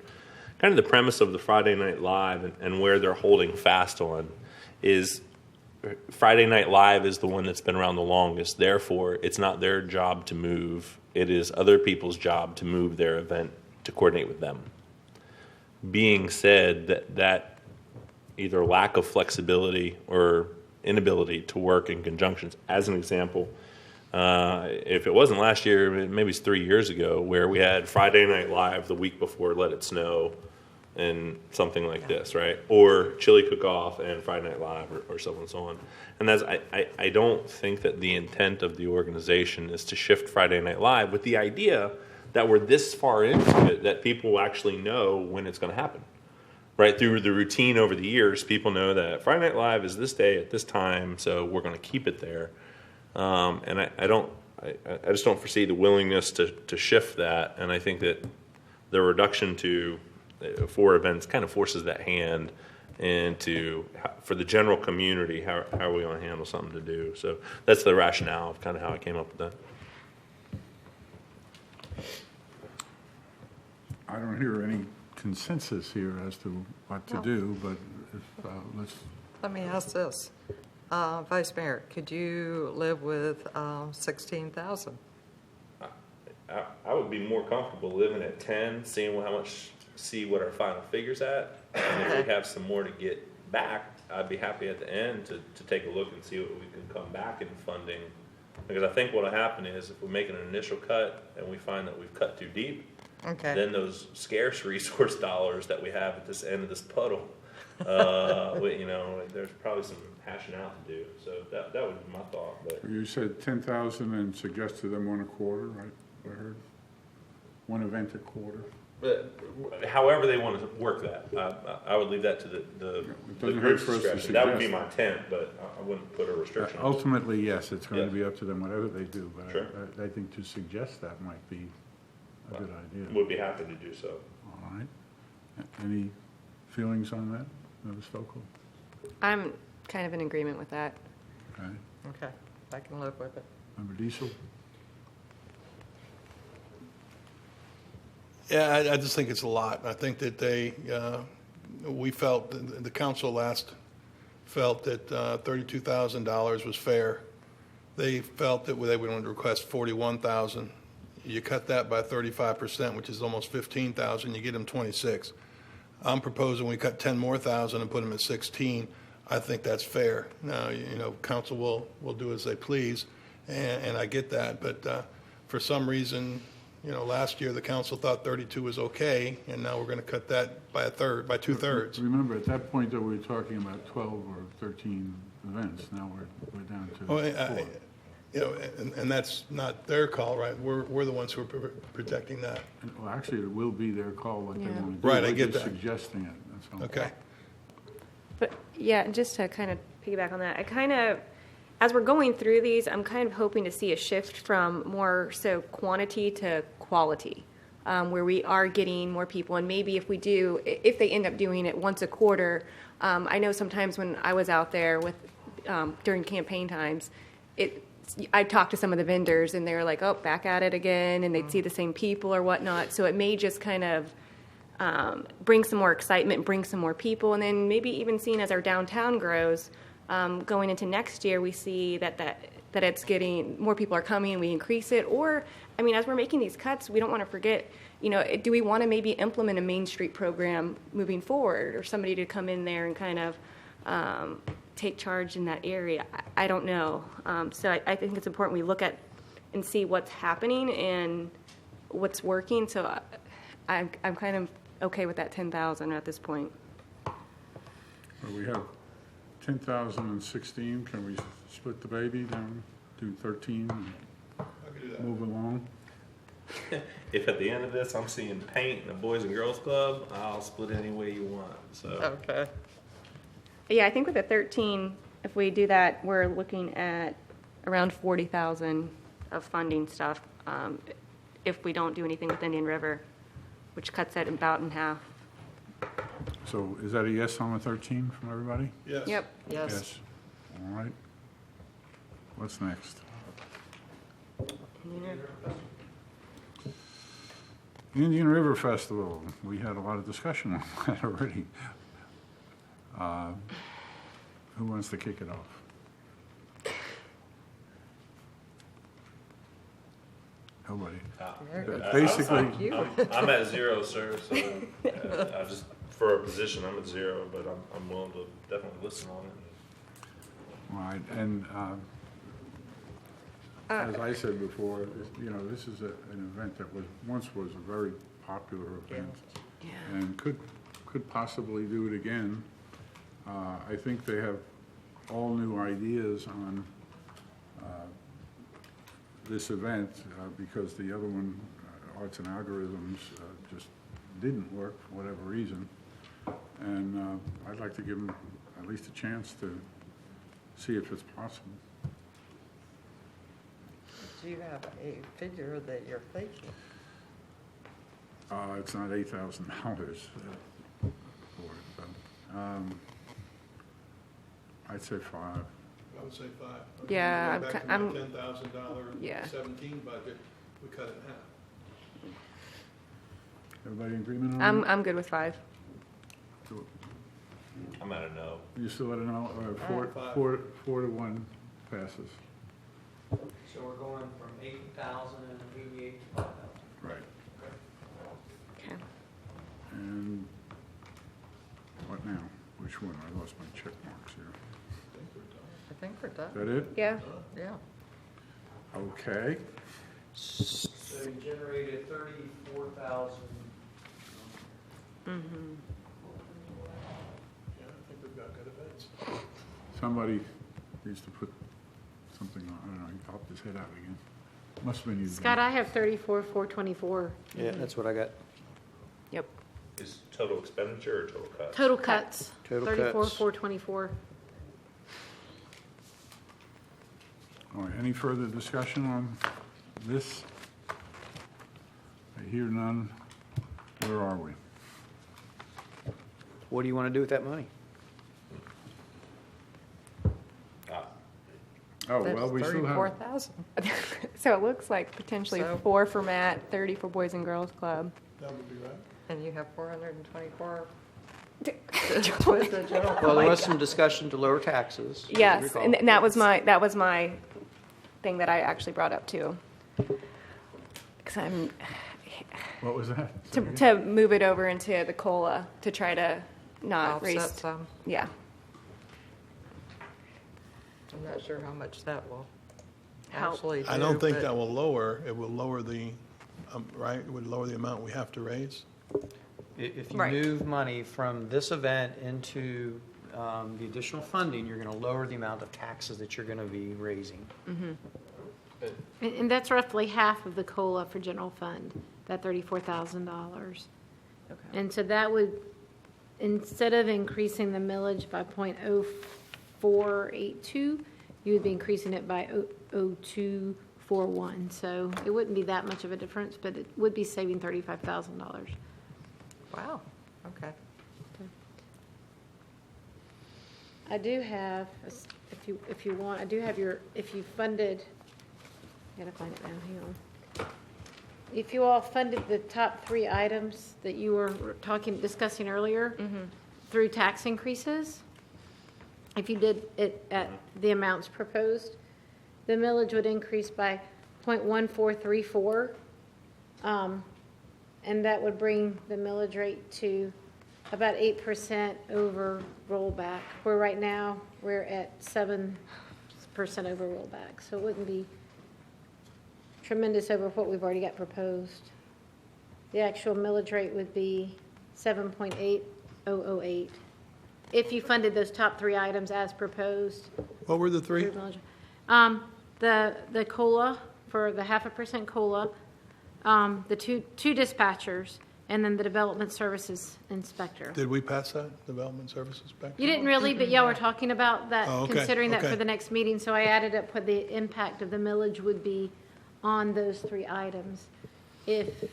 Speaker 2: Kind of the premise of the Friday Night Live and where they're holding fast on is Friday Night Live is the one that's been around the longest. Therefore, it's not their job to move. It is other people's job to move their event to coordinate with them. Being said, that either lack of flexibility or inability to work in conjunctions, as an example, if it wasn't last year, maybe it's 3 years ago, where we had Friday Night Live the week before Let It Snow and something like this, right? Or Chili Cook-Off and Friday Night Live or so on and so on. And that's, I don't think that the intent of the organization is to shift Friday Night Live with the idea that we're this far into it that people will actually know when it's going to happen. Right? Through the routine over the years, people know that Friday Night Live is this day at this time, so we're going to keep it there. And I just don't foresee the willingness to shift that. And I think that the reduction to 4 events kind of forces that hand and for the general community, how are we going to handle something to do? So that's the rationale of kind of how I came up with that.
Speaker 1: I don't hear any consensus here as to what to do, but if,
Speaker 9: Let me ask this. Vice Mayor, could you live with 16,000?
Speaker 2: I would be more comfortable living at 10, see what our final figure's at, and if we have some more to get back, I'd be happy at the end to take a look and see what we can come back in funding. Because I think what'll happen is if we make an initial cut and we find that we've cut too deep, then those scarce resource dollars that we have at this end of this puddle, there's probably some hashing out to do. So that would be my thought. But
Speaker 1: you said 10,000 and suggested them 1 a quarter, right? I heard 1 event a quarter.
Speaker 2: But however they want to work that, I would leave that to the group's discretion. That would be my intent, but I wouldn't put a restriction.
Speaker 1: Ultimately, yes, it's going to be up to them, whatever they do. But
Speaker 2: sure.
Speaker 1: I think to suggest that might be a good idea.
Speaker 2: Would be happy to do so.
Speaker 1: All right. Any feelings on that, Ms. Stokel?
Speaker 7: I'm kind of in agreement with that.
Speaker 1: Okay.
Speaker 9: Okay, I can live with it.
Speaker 1: Member Diesel?
Speaker 11: Yeah, I just think it's a lot. I think that we felt, the council last felt that $32,000 was fair. They felt that they would want to request $41,000. You cut that by 35%, which is almost $15,000. You get them 26. I'm proposing we cut 10 more thousand and put them at 16. I think that's fair. Now, council will do as they please, and I get that. But for some reason, last year the council thought 32 was okay, and now we're going to cut that by 2/3.
Speaker 1: Remember, at that point, though, we were talking about 12 or 13 events. Now we're down to 4.
Speaker 11: And that's not their call, right? We're the ones who are protecting that.
Speaker 1: Well, actually, it will be their call what they want to do.
Speaker 11: Right, I
Speaker 1: We're
Speaker 11: get
Speaker 1: just
Speaker 11: that.
Speaker 1: suggesting it, that's all.
Speaker 11: Okay.
Speaker 7: But yeah, just to kind of piggyback on that, as we're going through these, I'm kind of hoping to see a shift from more so quantity to quality, where we are getting more people. And maybe if they end up doing it once a quarter, I know sometimes when I was out there during campaign times, I'd talk to some of the vendors and they were like, oh, back at it again, and they'd see the same people or whatnot. So it may just kind of bring some more excitement, bring some more people, and then maybe even seeing as our downtown grows, going into next year, we see that it's getting more people are coming and we increase it. Or, as we're making these cuts, we don't want to forget, do we want to maybe implement a Main Street program moving forward, or somebody to come in there and kind of take charge in that area? I don't know. So I think it's important we look at and see what's happening and what's working. So I'm kind of okay with that 10,000 at this point.
Speaker 1: Well, we have 10,016. Can we split the baby down, do 13 and move along?
Speaker 2: If at the end of this I'm seeing paint and a Boys and Girls Club, I'll split it any way you want. So
Speaker 9: Okay.
Speaker 7: Yeah, I think with the 13, if we do that, we're looking at around 40,000 of funding stuff if we don't do anything with Indian River, which cuts it about in half.
Speaker 1: So is that a yes on the 13 from everybody?
Speaker 11: Yes.
Speaker 7: Yep.
Speaker 9: Yes.
Speaker 1: All right. What's next? Indian River Festival. We had a lot of discussion on that already. Who wants to kick it off? Nobody. Basically,
Speaker 2: I'm at 0, sir. So I just for a position I'm at 0, but I'm willing to definitely listen on it.
Speaker 1: right, and as I said before, this is an event that once was a very popular event, and could possibly do it again. I think they have all new ideas on this event because the other one, Arts and Algorithms, just didn't work for whatever reason. And I'd like to give them at least a chance to see if it's possible.
Speaker 9: Do you have a figure that you're thinking?
Speaker 1: It's not $8,000 for it, but I'd say 5.
Speaker 11: I would say 5.
Speaker 7: Yeah,
Speaker 11: Back to
Speaker 7: I'm-
Speaker 11: my $10,000
Speaker 7: Yeah.
Speaker 11: 17 budget, we cut it in half.
Speaker 1: Everybody in agreement on that?
Speaker 7: I'm good with 5.
Speaker 2: I'm at a no.
Speaker 1: You still let it know?
Speaker 11: Five.
Speaker 1: 4 to 1 passes.
Speaker 3: So we're going from 8,000 and alleviate to 5,000.
Speaker 1: Right.
Speaker 7: Okay.
Speaker 1: And what now? Which one? I lost my check marks here.
Speaker 9: I think we're
Speaker 1: Is
Speaker 9: done.
Speaker 1: that it?
Speaker 7: Yeah.
Speaker 9: Yeah.
Speaker 1: Okay.
Speaker 3: So you generated 34,000.
Speaker 11: Yeah, I think we've got good events.
Speaker 1: Somebody needs to put something on, I don't know, he popped his head out again. Must have been you.
Speaker 6: Scott, I have 34,424.
Speaker 3: Yeah, that's what I got.
Speaker 7: Yep.
Speaker 2: Is total expenditure or total cuts?
Speaker 6: Total cuts.
Speaker 3: Total cuts.
Speaker 6: 34,424.
Speaker 1: All right, any further discussion on this? I hear none. Where are we?
Speaker 3: What do you want to do with that money?
Speaker 1: Oh, well, we still have,
Speaker 9: 34,000.
Speaker 7: So it looks like potentially
Speaker 9: So-
Speaker 7: 4 for Matt, 30 for Boys and Girls Club.
Speaker 11: That would be right.
Speaker 9: And you have 424
Speaker 7: Well,
Speaker 9: with the general.
Speaker 3: Well, there was some discussion to lower taxes. if you
Speaker 7: Yes,
Speaker 3: recall.
Speaker 7: and that was my thing that I actually brought up too. Because I'm
Speaker 1: what was that?
Speaker 7: to move it over into the COLA to try to not
Speaker 9: Offset
Speaker 7: raise.
Speaker 9: some.
Speaker 7: Yeah.
Speaker 9: I'm not sure how much that will
Speaker 7: Help.
Speaker 9: actually do.
Speaker 11: I don't think
Speaker 9: but-
Speaker 11: that will lower, it will lower the, right, it would lower the amount we have to raise.
Speaker 3: If you
Speaker 7: Right.
Speaker 3: move money from this event into the additional funding, you're going to lower the amount of taxes that you're going to be raising.
Speaker 6: And that's roughly half of the COLA for general fund, that $34,000.
Speaker 7: Okay.
Speaker 6: And so that would, instead of increasing the millage by .0482, you would be increasing it by 0.0241. So it wouldn't be that much of a difference, but it would be saving $35,000.
Speaker 9: Wow, okay.
Speaker 6: I do have, if you want, I do have if you funded, I gotta find it now, hang on. If you all funded the top 3 items that you were discussing earlier through tax increases, if you did it at the amounts proposed, the millage would increase by .1434. And that would bring the millage rate to about 8% over rollback, where right now we're at 7% over rollback. So it wouldn't be tremendous over what we've already got proposed. The actual millage rate would be 7.8008 if you funded those top three items as proposed.
Speaker 11: What were the three?
Speaker 6: The COLA, for the 0.5% COLA, the two dispatchers, and then the development services inspector.
Speaker 11: Did we pass that, development services back?
Speaker 6: You didn't really, but y'all were talking about that,
Speaker 11: Oh, okay,
Speaker 6: considering that
Speaker 11: okay.
Speaker 6: for the next meeting, so I added up what the impact of the millage would be on those three items if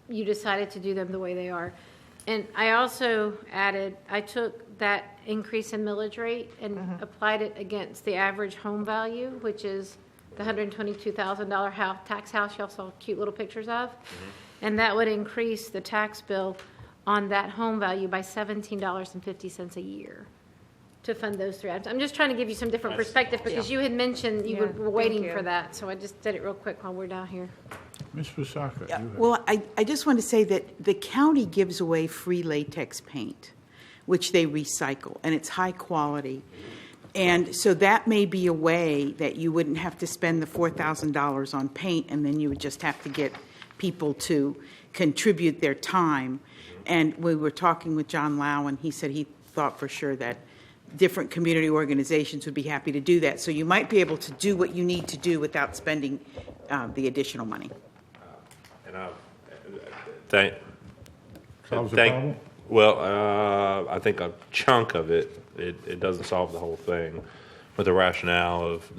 Speaker 6: you decided to do them the way they are. And I also added, I took that increase in millage rate and applied it against the average home value, which is the $122,000 tax house y'all saw cute little pictures of. And that would increase the tax bill on that home value by $17.50 a year to fund those three items. I'm just trying to give you some different perspective because you had mentioned you were waiting for that. So I just did it real quick while we're down here.
Speaker 1: Ms. Fusaka, you have.
Speaker 12: Well, I just want to say that the county gives away free latex paint, which they recycle, and it's high quality. And so that may be a way that you wouldn't have to spend the $4,000 on paint, and then you would just have to get people to contribute their time. And we were talking with John Lau, and he said he thought for sure that different community organizations would be happy to do that. So you might be able to do what you need to do without spending the additional money.
Speaker 2: And thank.
Speaker 1: Solves the problem?
Speaker 2: Well, I think a chunk of it doesn't solve the whole thing, with the rationale of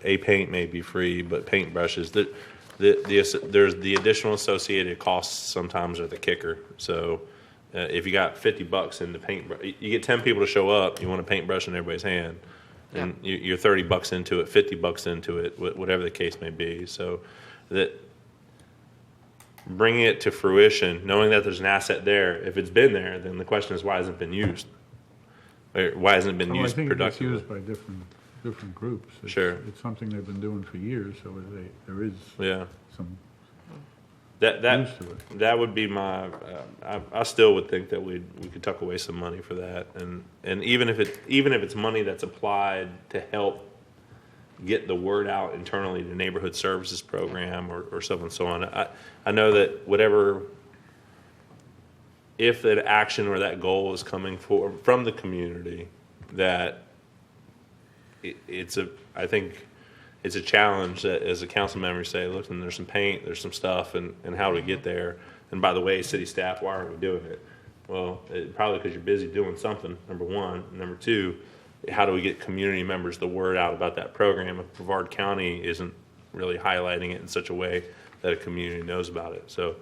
Speaker 2: a paint may be free, but paintbrushes there's the additional associated costs sometimes are the kicker. So if you got $50 in the paintbrush, you get 10 people to show up, you want a paintbrush in everybody's hand, and you're $30 into it, $50 into it, whatever the case may be. So that bringing it to fruition, knowing that there's an asset there, if it's been there, then the question is why hasn't it been used? Or why hasn't it been used
Speaker 1: I think
Speaker 2: productively?
Speaker 1: it's used by different groups.
Speaker 2: Sure.
Speaker 1: It's something they've been doing for years, so there is some
Speaker 2: That
Speaker 1: use to it.
Speaker 2: that would be my. I still would think that we could tuck away some money for that, and even if it's money that's applied to help get the word out internally to neighborhood services program or so and so on. I know that whatever, if that action or that goal is coming from the community, that I think it's a challenge that as a council member say, look, and there's some paint, there's some stuff, and how do we get there? And by the way, city staff, why aren't we doing it? Well, probably because you're busy doing something, number one. Number two, how do we get community members the word out about that program if Brevard County isn't really highlighting it in such a way that a community knows about it? So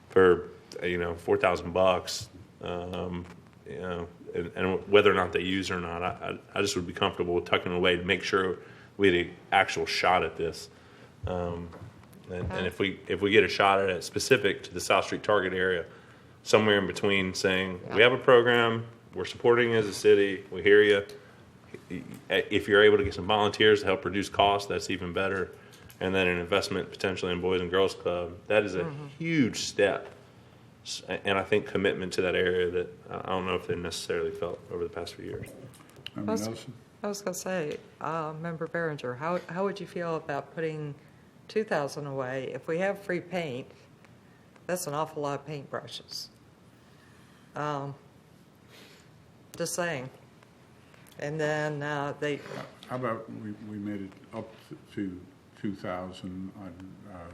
Speaker 2: for, $4,000, and whether or not they use it or not, I just would be comfortable with tucking away to make sure we had an actual shot at this. And if we get a shot at it specific to the South Street Target area, somewhere in between saying, we have a program, we're supporting it as a city, we hear you. If you're able to get some volunteers to help reduce costs, that's even better. And then an investment potentially in Boys and Girls Club, that is a huge step. And I think commitment to that area that I don't know if they necessarily felt over the past few years.
Speaker 1: Member Nelson?
Speaker 9: I was going to say, Member Behringer, how would you feel about putting $2,000 away? If we have free paint, that's an awful lot of paintbrushes. Just saying. And then they...
Speaker 1: How about we made it up to 2,000 on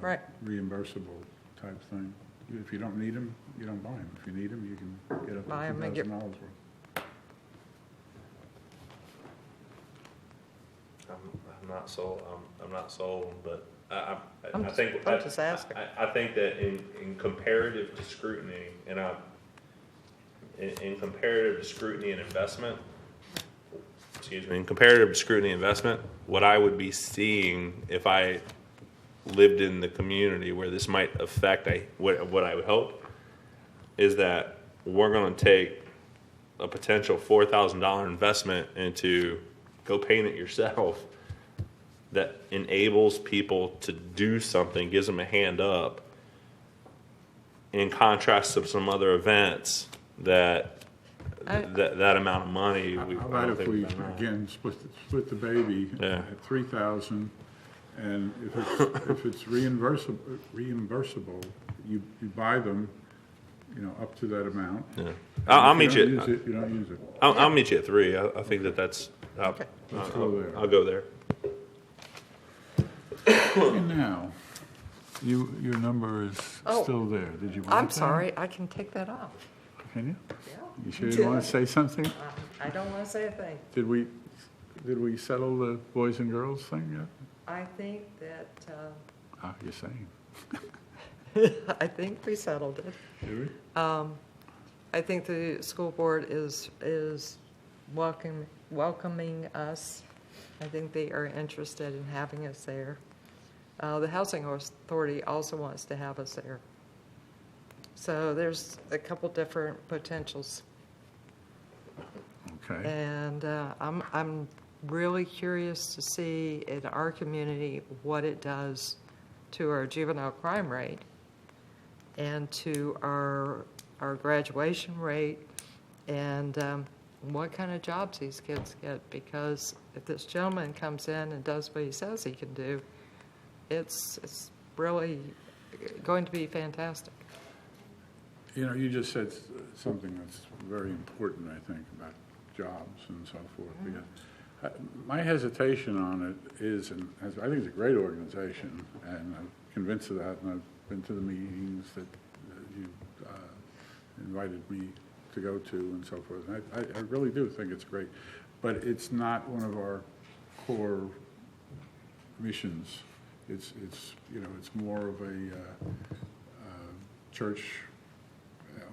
Speaker 9: Right.
Speaker 1: reimbursable type thing? If you don't need them, you don't buy them. If you need them, you can get up
Speaker 9: Buy 'em
Speaker 1: to
Speaker 9: and get-
Speaker 1: $2,000 worth.
Speaker 2: I'm not sold. I'm not sold, but I
Speaker 9: just asking.
Speaker 2: I think that in comparative to scrutiny, and in comparative to scrutiny and investment, in comparative to scrutiny and investment, what I would be seeing if I lived in the community where this might affect what I would hope is that we're going to take a potential $4,000 investment into go paint it yourself that enables people to do something, gives them a hand up, in contrast to some other events that amount of money.
Speaker 1: How about if we, again, split the baby
Speaker 2: Yeah.
Speaker 1: at 3,000, And if it's reimbursable, you buy them, up to that amount.
Speaker 2: Yeah. I'll
Speaker 1: If
Speaker 2: meet you.
Speaker 1: don't use it, you don't use it.
Speaker 2: I'll meet you at 3. I think that's.
Speaker 1: Let's go there.
Speaker 2: I'll go there.
Speaker 1: And now, your number is
Speaker 9: Oh,
Speaker 1: still there. Did you want
Speaker 9: I'm
Speaker 1: that?
Speaker 9: sorry, I can take that off.
Speaker 1: Can you? You sure you want to say something?
Speaker 9: I don't want to say a thing.
Speaker 1: Did we settle the boys and girls thing yet?
Speaker 9: I think that,
Speaker 1: You're saying.
Speaker 9: I think we settled it.
Speaker 1: Did we?
Speaker 9: I think the school board is welcoming us. I think they are interested in having us there. The Housing Authority also wants to have us there. So there's a couple different potentials.
Speaker 1: Okay.
Speaker 9: And I'm really curious to see in our community what it does to our juvenile crime rate and to our graduation rate and what kind of jobs these kids get. Because if this gentleman comes in and does what he says he can do, it's really going to be fantastic.
Speaker 1: You just said something that's very important, I think, about jobs and so forth. Because my hesitation on it is, and I think it's a great organization, and I'm convinced of that, and I've been to the meetings that you invited me to go to and so forth. And I really do think it's great, but it's not one of our core missions. It's more of a church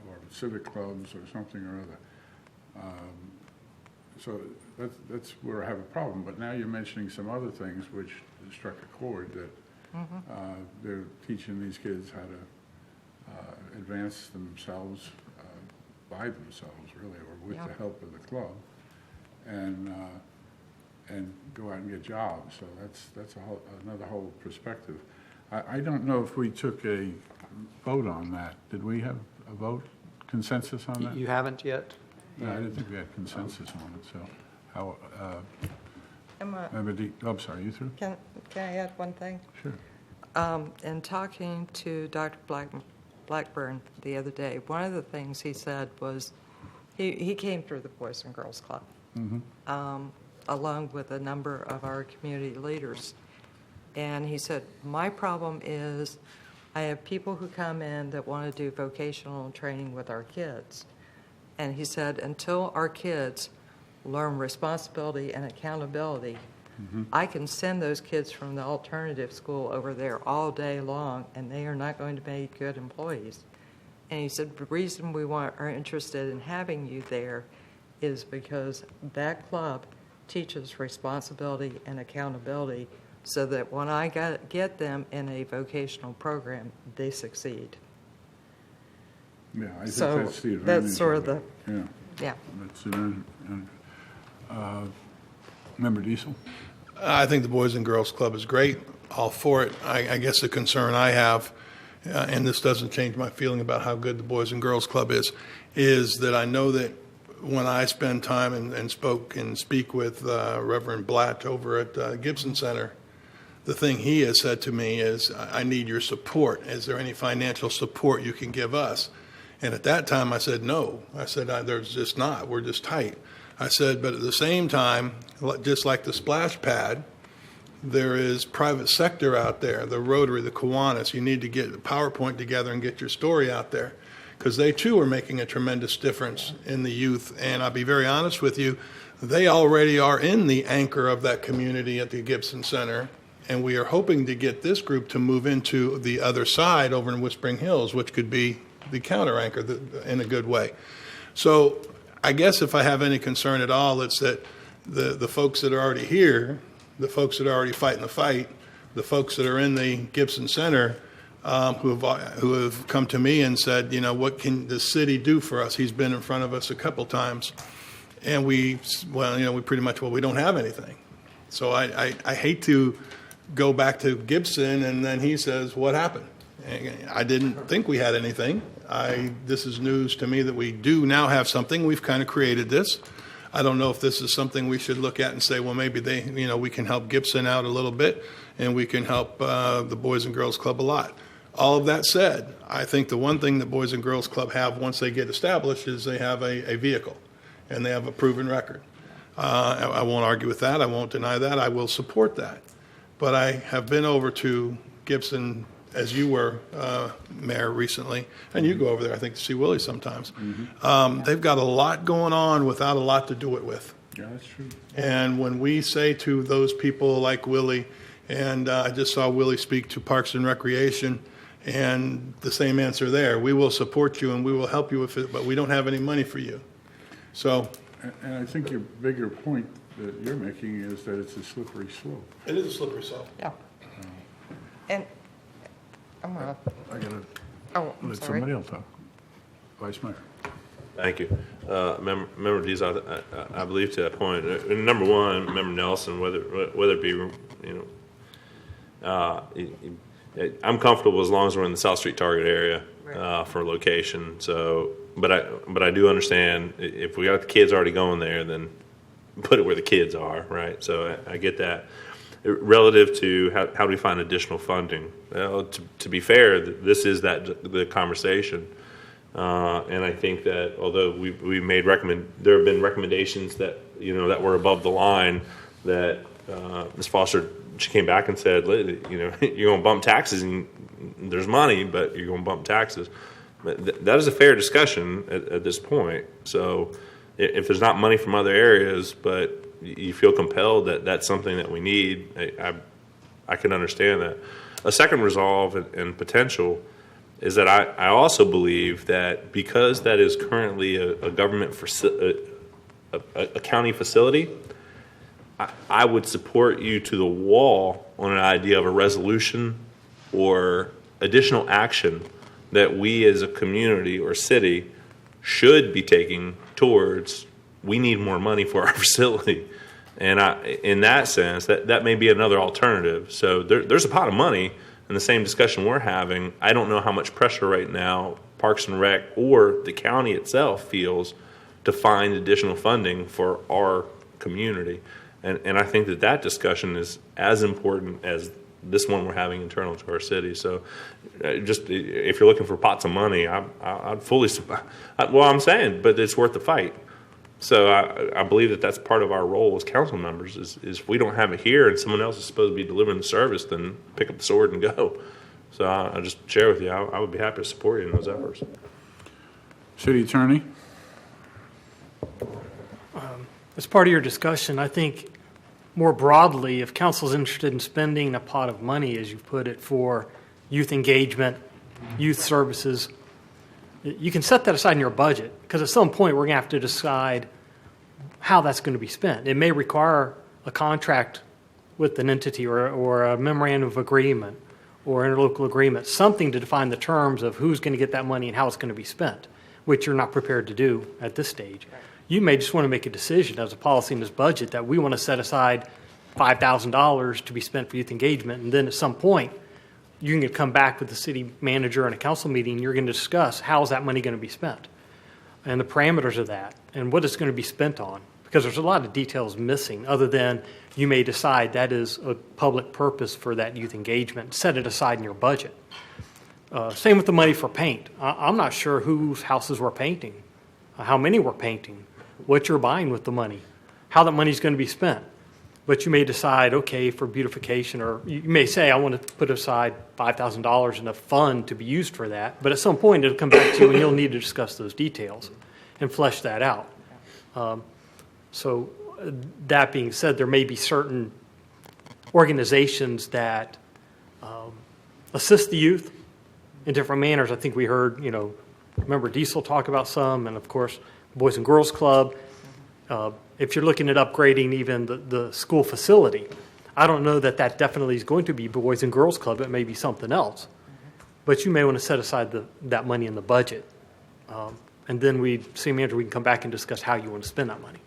Speaker 1: or civic clubs or something or other. So that's where I have a problem. But now you're mentioning some other things which struck a chord that they're teaching these kids how to advance themselves by themselves, really, or with the help of the club, and go out and get jobs. So that's another whole perspective. I don't know if we took a vote on that. Did we have a vote, consensus on that?
Speaker 3: You haven't yet?
Speaker 1: No, I didn't think we had consensus on it, so how,
Speaker 9: Emma,
Speaker 1: I'm sorry, you through?
Speaker 9: can I add one thing?
Speaker 1: Sure.
Speaker 9: In talking to Dr. Blackburn the other day, one of the things he said was he came through the Boys and Girls Club, along with a number of our community leaders. And he said, my problem is I have people who come in that want to do vocational training with our kids. And he said, until our kids learn responsibility and accountability, I can send those kids from the alternative school over there all day long, and they are not going to be good employees. And he said, the reason we are interested in having you there is because that club teaches responsibility and accountability so that when I get them in a vocational program, they succeed.
Speaker 1: Yeah, I think
Speaker 9: So
Speaker 1: that's the advantage.
Speaker 9: that's sort of
Speaker 1: it.
Speaker 9: yeah.
Speaker 1: That's the advantage. Member Diesel?
Speaker 11: I think the Boys and Girls Club is great, all for it. I guess the concern I have, and this doesn't change my feeling about how good the Boys and Girls Club is that I know that when I spend time and speak with Reverend Blatt over at Gibson Center, the thing he has said to me is, I need your support. Is there any financial support you can give us? And at that time I said, no. I said, there's just not. We're just tight. I said, but at the same time, just like the splash pad, there is private sector out there, the Rotary, the Kiwanis. You need to get a PowerPoint together and get your story out there, because they too are making a tremendous difference in the youth. And I'll be very honest with you, they already are in the anchor of that community at the Gibson Center. And we are hoping to get this group to move into the other side over in Whispering Hills, which could be the counter anchor in a good way. So I guess if I have any concern at all, it's that the folks that are already here, the folks that are already fighting the fight, the folks that are in the Gibson Center, who have come to me and said, what can the city do for us? He's been in front of us a couple times, and we pretty much, we don't have anything. So I hate to go back to Gibson and then he says, what happened? I didn't think we had anything. This is news to me that we do now have something. We've kind of created this. I don't know if this is something we should look at and say, well, maybe we can help Gibson out a little bit, and we can help the Boys and Girls Club a lot. All of that said, I think the one thing the Boys and Girls Club have once they get established is they have a vehicle, and they have a proven record. I won't argue with that. I won't deny that. I will support that. But I have been over to Gibson, as you were, Mayor, recently, and you go over there, I think, to see Willie sometimes. They've got a lot going on without a lot to do it with.
Speaker 1: Yeah, that's true.
Speaker 11: And when we say to those people like Willie, and I just saw Willie speak to Parks and Recreation, and the same answer there, we will support you and we will help you with it, but we don't have any money for you. So.
Speaker 1: And I think your bigger point that you're making is that it's a slippery slope.
Speaker 11: It is a slippery slope.
Speaker 9: Yeah. And I'm gonna,
Speaker 1: I gotta
Speaker 9: I'm
Speaker 1: let
Speaker 9: sorry.
Speaker 1: somebody else talk. Vice Mayor.
Speaker 2: Thank you. Member Dees, I believe to that point, number one, Member Nelson, whether it be, I'm comfortable as long as we're in the South Street target area for location. So, but I do understand if we got the kids already going there, then put it where the kids are, right? So I get that. Relative to how do we find additional funding? Well, to be fair, this is the conversation, and I think that although we made there have been recommendations that that were above the line that Ms. Foster, she came back and said, you're going to bump taxes and there's money, but you're going to bump taxes. That is a fair discussion at this point. So if there's not money from other areas, but you feel compelled that that's something that we need, I can understand that. A second resolve and potential is that I also believe that because that is currently a government a county facility, I would support you to the wall on an idea of a resolution or additional action that we as a community or city should be taking towards. We need more money for our facility. And in that sense, that may be another alternative. So there's a pot of money in the same discussion we're having. I don't know how much pressure right now Parks and Rec or the county itself feels to find additional funding for our community. And I think that discussion is as important as this one we're having internal to our city. So just if you're looking for pots of money, I'd fully support. Well, I'm saying, but it's worth the fight. So I believe that that's part of our role as council members is if we don't have it here and someone else is supposed to be delivering the service, then pick up the sword and go. So I'll just share with you, I would be happy to support you in those efforts.
Speaker 1: City Attorney?
Speaker 4: As part of your discussion, I think more broadly, if council's interested in spending a pot of money, as you've put it, for youth engagement, youth services, you can set that aside in your budget because at some point we're going to have to decide how that's going to be spent. It may require a contract with an entity or a memorandum of agreement or interlocal agreement, something to define the terms of who's going to get that money and how it's going to be spent, which you're not prepared to do at this stage. You may just want to make a decision as a policy in this budget that we want to set aside $5,000 to be spent for youth engagement, and then at some point you can come back with the city manager in a council meeting and you're going to discuss how is that money going to be spent and the parameters of that and what it's going to be spent on, because there's a lot of details missing other than you may decide that is a public purpose for that youth engagement, set it aside in your budget. Same with the money for paint. I'm not sure whose houses we're painting, how many we're painting, what you're buying with the money, how that money is going to be spent. But you may decide, okay, for beautification, or you may say, I want to put aside $5,000 in a fund to be used for that. But at some point, it'll come back to you and you'll need to discuss those details and flesh that out. So that being said, there may be certain organizations that assist the youth in different manners. I think we heard, Member Diesel talk about some, and of course, Boys and Girls Club. If you're looking at upgrading even the school facility, I don't know that definitely is going to be Boys and Girls Club. It may be something else. But you may want to set aside that money in the budget. And then we can come back and discuss how you want to spend that money.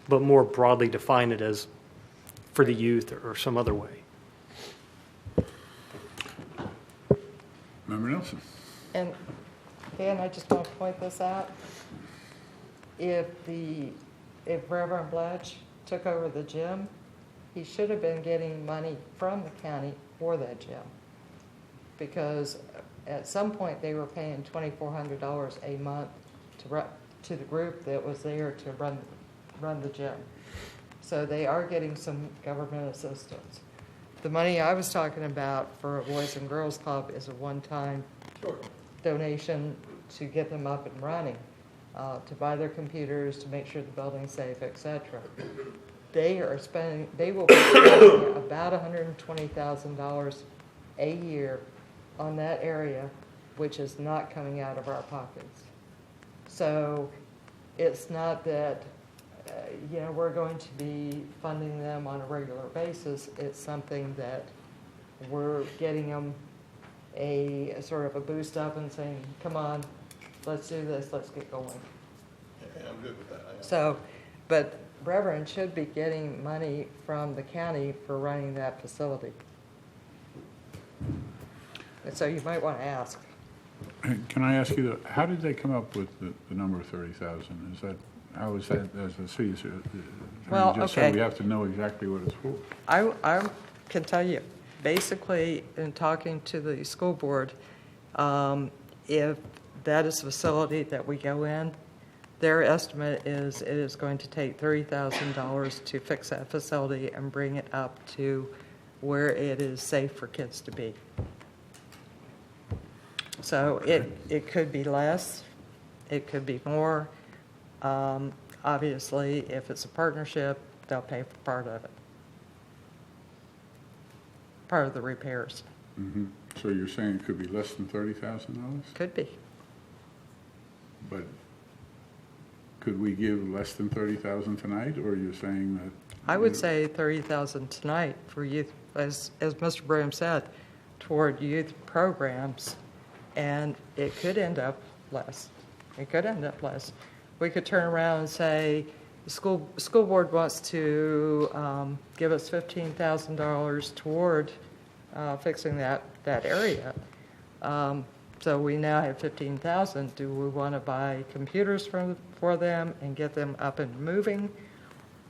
Speaker 4: But more broadly define it as for the youth or some other way.
Speaker 1: Member Nelson?
Speaker 9: And Dan, I just want to point this out. If the if Reverend Blatch took over the gym, he should have been getting money from the county for that gym. Because at some point, they were paying $2,400 a month to the group that was there to run the gym. So they are getting some government assistance. The money I was talking about for Boys and Girls Club is a one-time donation to get them up and running, to buy their computers, to make sure the building's safe, etc. They will be spending about $120,000 a year on that area, which is not coming out of our pockets. So it's not that we're going to be funding them on a regular basis. It's something that we're getting them a sort of a boost up and saying, come on, let's do this, let's get going.
Speaker 11: Yeah, I'm good with that.
Speaker 9: So, but Reverend should be getting money from the county for running that facility. And so you might want to ask.
Speaker 1: Can I ask you, how did they come up with the number 30,000? How is that, as a city attorney just said, we have to know exactly what it's for?
Speaker 9: I can tell you, basically, in talking to the school board, if that is a facility that we go in, their estimate is it is going to take $30,000 to fix that facility and bring it up to where it is safe for kids to be. So it could be less, it could be more. Obviously, if it's a partnership, they'll pay for part of it, part of the repairs.
Speaker 1: Mm-hmm. So you're saying it could be less than $30,000?
Speaker 9: Could be.
Speaker 1: But could we give less than $30,000 tonight, or you're saying that?
Speaker 9: I would say $30,000 tonight for youth, as Mr. Broom said, toward youth programs, and it could end up less. It could end up less. We could turn around and say, the school board wants to give us $15,000 toward fixing that area. So we now have $15,000. Do we want to buy computers for them and get them up and moving?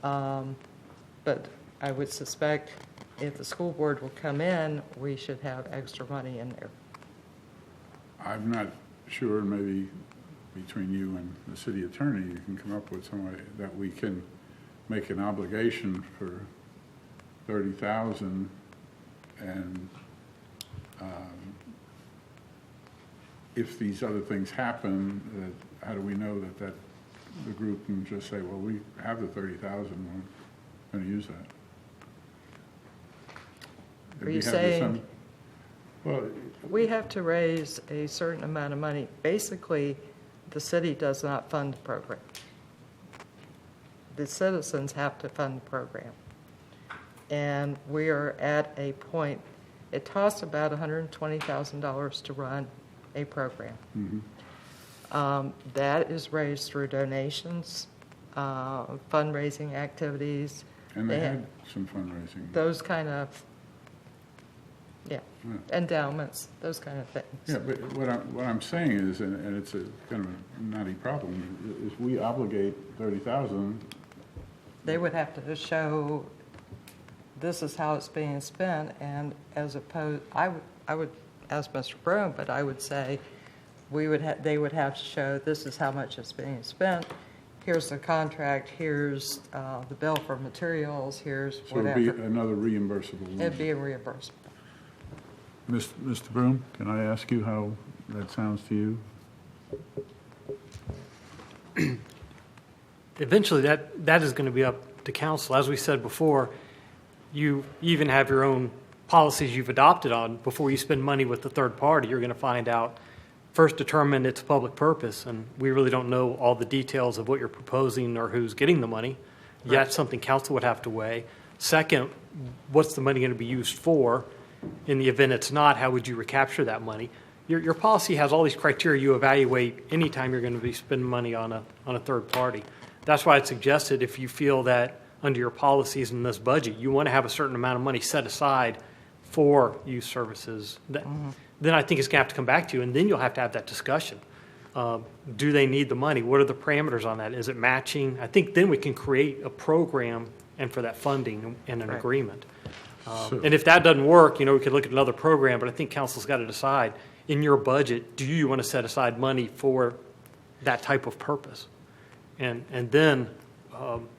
Speaker 9: But I would suspect if the school board will come in, we should have extra money in there.
Speaker 1: I'm not sure, maybe between you and the city attorney, you can come up with some way that we can make an obligation for $30,000, and if these other things happen, how do we know that the group can just say, well, we have the $30,000, we're going to use that?
Speaker 9: Are you saying we have to raise a certain amount of money? Basically, the city does not fund the program. The citizens have to fund the program. And we are at a point, it costs about $120,000 to run a program. Mm-hmm. That is raised through donations, fundraising activities.
Speaker 1: And they had some fundraising.
Speaker 9: Those kind of, endowments, those kind of things.
Speaker 1: Yeah, but what I'm saying is, and it's a kind of a knotty problem, is we obligate $30,000.
Speaker 9: They would have to show this is how it's being spent, and as opposed, I would ask Mr. Broom, but I would say they would have to show this is how much is being spent. Here's the contract. Here's the bill for materials. Here's whatever.
Speaker 1: So it'd be another reimbursable loan.
Speaker 9: It'd be a reimbursable.
Speaker 1: Mr. Broom, can I ask you how that sounds to you?
Speaker 4: Eventually, that is going to be up to council. As we said before, you even have your own policies you've adopted on. Before you spend money with the third party, you're going to find out, first determine its public purpose, and we really don't know all the details of what you're proposing or who's getting the money. Right. Yet something council would have to weigh. Second, what's the money going to be used for? In the event it's not, how would you recapture that money? Your policy has all these criteria you evaluate anytime you're going to be spending money on a third party. That's why I suggested if you feel that under your policies in this budget, you want to have a certain amount of money set aside for youth services, then I think it's going to have to come back to you, and then you'll have to have that discussion. Do they need the money? What are the parameters on that? Is it matching? I think then we can create a program and for that funding and an agreement. And if that doesn't work, we could look at another program, but I think council's got to decide in your budget, do you want to set aside money for that type of purpose? And then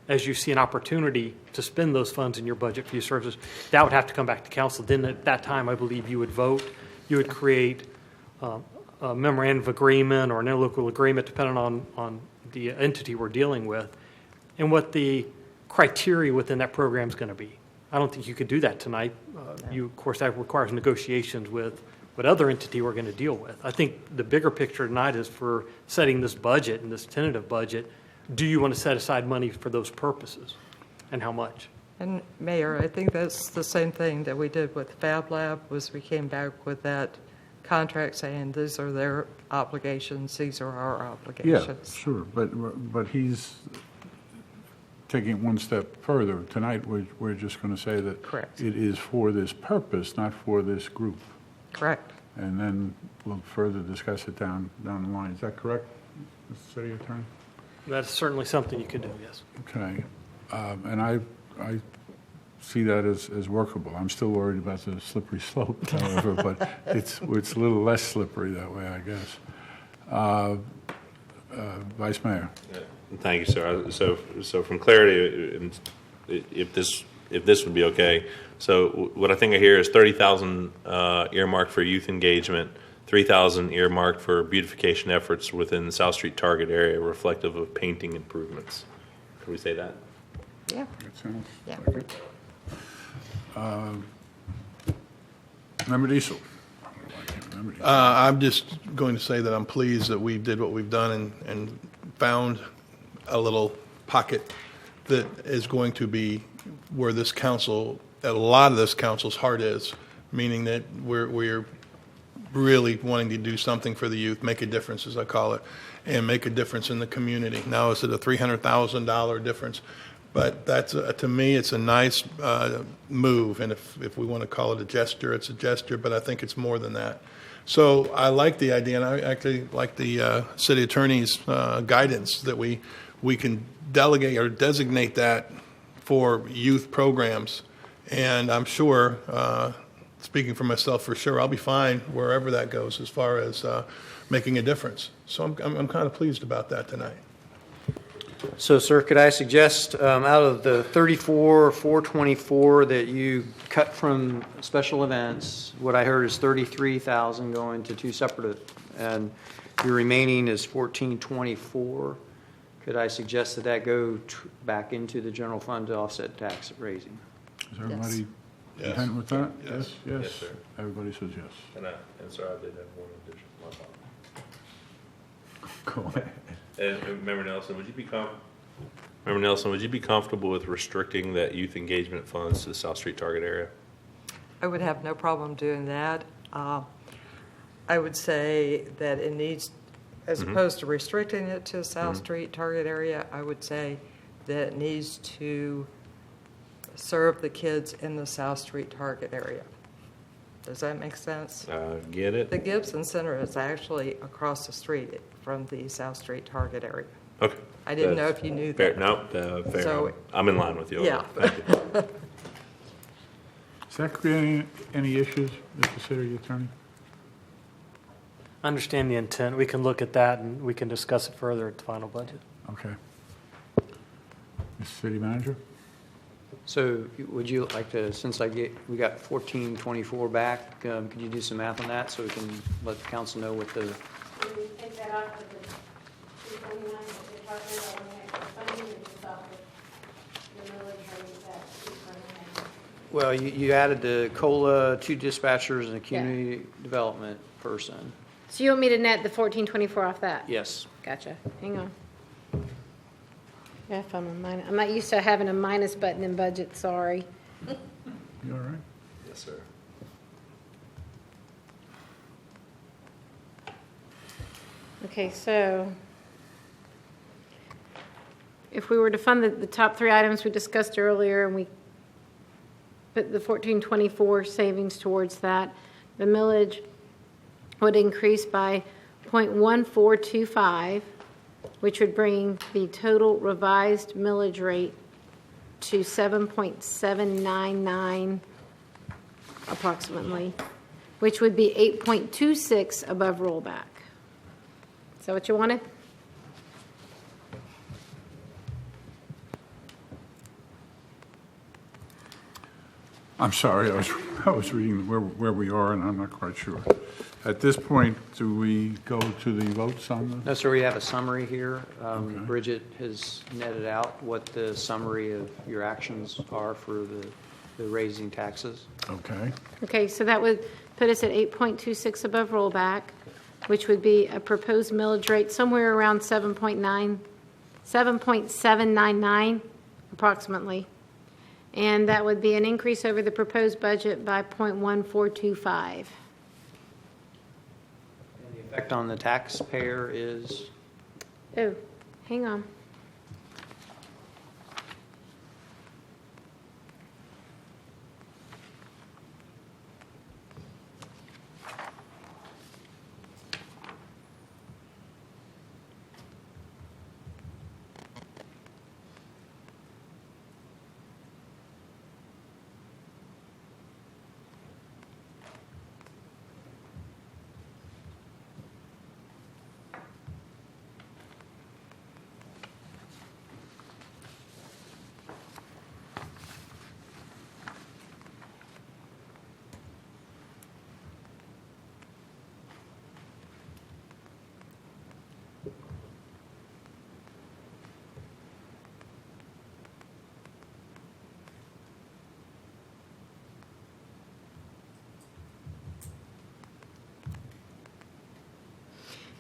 Speaker 4: as you see an opportunity to spend those funds in your budget for your services, that would have to come back to council. Then at that time, I believe you would vote. You would create a memorandum of agreement or an interlocal agreement, depending on the entity we're dealing with, and what the criteria within that program is going to be. I don't think you could do that tonight. Of course, that requires negotiations with what other entity we're going to deal with. I think the bigger picture tonight is for setting this budget and this tentative budget. Do you want to set aside money for those purposes, and how much?
Speaker 9: And Mayor, I think that's the same thing that we did with Fab Lab, was we came back with that contract saying these are their obligations, these are our obligations.
Speaker 1: Yeah, sure, but he's taking it one step further. Tonight, we're just going to say that
Speaker 9: Correct.
Speaker 1: it is for this purpose, not for this group.
Speaker 9: Correct.
Speaker 1: And then we'll further discuss it down the line. Is that correct, Mr. City Attorney?
Speaker 4: That's certainly something you could do, yes.
Speaker 1: Okay. And I see that as workable. I'm still worried about the slippery slope, however, but it's a little less slippery that way, I guess. Vice Mayor.
Speaker 2: Thank you, sir. So from clarity, if this would be okay, so what I think I hear is 30,000 earmarked for youth engagement, 3,000 earmarked for beautification efforts within the South Street target area, reflective of painting improvements. Can we say that?
Speaker 9: Yeah.
Speaker 1: That sounds
Speaker 9: Yeah.
Speaker 1: like it. Member Diesel.
Speaker 11: I'm just going to say that I'm pleased that we did what we've done and found a little pocket that is going to be where this council, a lot of this council's heart is, meaning that we're really wanting to do something for the youth, make a difference, as I call it, and make a difference in the community. Now, is it a $300,000 difference? But that's, to me, it's a nice move, and if we want to call it a gesture, it's a gesture, but I think it's more than that. So I like the idea, and I actually like the city attorney's guidance that we can delegate or designate that for youth programs. And I'm sure, speaking for myself for sure, I'll be fine wherever that goes as far as making a difference. So I'm kind of pleased about that tonight.
Speaker 3: So, sir, could I suggest out of the 34,424 that you cut from special events, what I heard is 33,000 going to two separate, and your remaining is 1,424. Could I suggest that go back into the general fund to offset tax raising?
Speaker 1: Is everybody
Speaker 11: Yes.
Speaker 1: content with that?
Speaker 11: Yes.
Speaker 2: Yes, sir.
Speaker 1: Everybody says yes.
Speaker 2: And sir, I did have one addition.
Speaker 1: Go ahead.
Speaker 2: And Member Nelson, would you be comfortable with restricting that youth engagement funds to the South Street target area?
Speaker 9: I would have no problem doing that. I would say that it needs, as opposed to restricting it to South Street target area, I would say that it needs to serve the kids in the South Street target area. Does that make sense?
Speaker 2: Get it?
Speaker 9: The Gibson Center is actually across the street from the South Street target area.
Speaker 2: Okay.
Speaker 9: I didn't know if you knew
Speaker 2: Fair.
Speaker 9: that.
Speaker 2: No, fair.
Speaker 9: So-
Speaker 2: I'm in line with you.
Speaker 9: Yeah.
Speaker 2: Thank you.
Speaker 1: Does that create any issues, Mr. City Attorney?
Speaker 4: I understand the intent. We can look at that and we can discuss it further at the final budget.
Speaker 1: Okay. Mr. City Manager?
Speaker 3: So would you like to, since we got 1,424 back, could you do some math on that so we can let the council know what the...
Speaker 6: Take that off of the 221 that you're talking about when you have funding, and just off of the military, that 229.
Speaker 3: Well, you added the COLA, 2 dispatchers, and a community development person.
Speaker 6: So you want me to net the 1424 off that?
Speaker 3: Yes.
Speaker 6: Gotcha. Hang on. Yeah, if I'm not used to having a minus button in budget, sorry.
Speaker 1: You all right?
Speaker 2: Yes, sir.
Speaker 6: Okay, so if we were to fund the top 3 items we discussed earlier, and we put the 1424 savings towards that, the millage would increase by .1425, which would bring the total revised millage rate to 7.799 approximately, which would be 8.26 above rollback. Is that what you wanted?
Speaker 1: I'm sorry, I was reading where we are, and I'm not quite sure. At this point, do we go to the votes on this?
Speaker 3: No, sir, we have a summary here. Bridget has netted out what the summary of your actions are for the raising taxes.
Speaker 1: Okay.
Speaker 6: Okay, so that would put us at 8.26 above rollback, which would be a proposed millage rate somewhere around 7.799 approximately. And that would be an increase over the proposed budget by .1425.
Speaker 3: And the effect on the taxpayer is?
Speaker 6: Oh, hang on.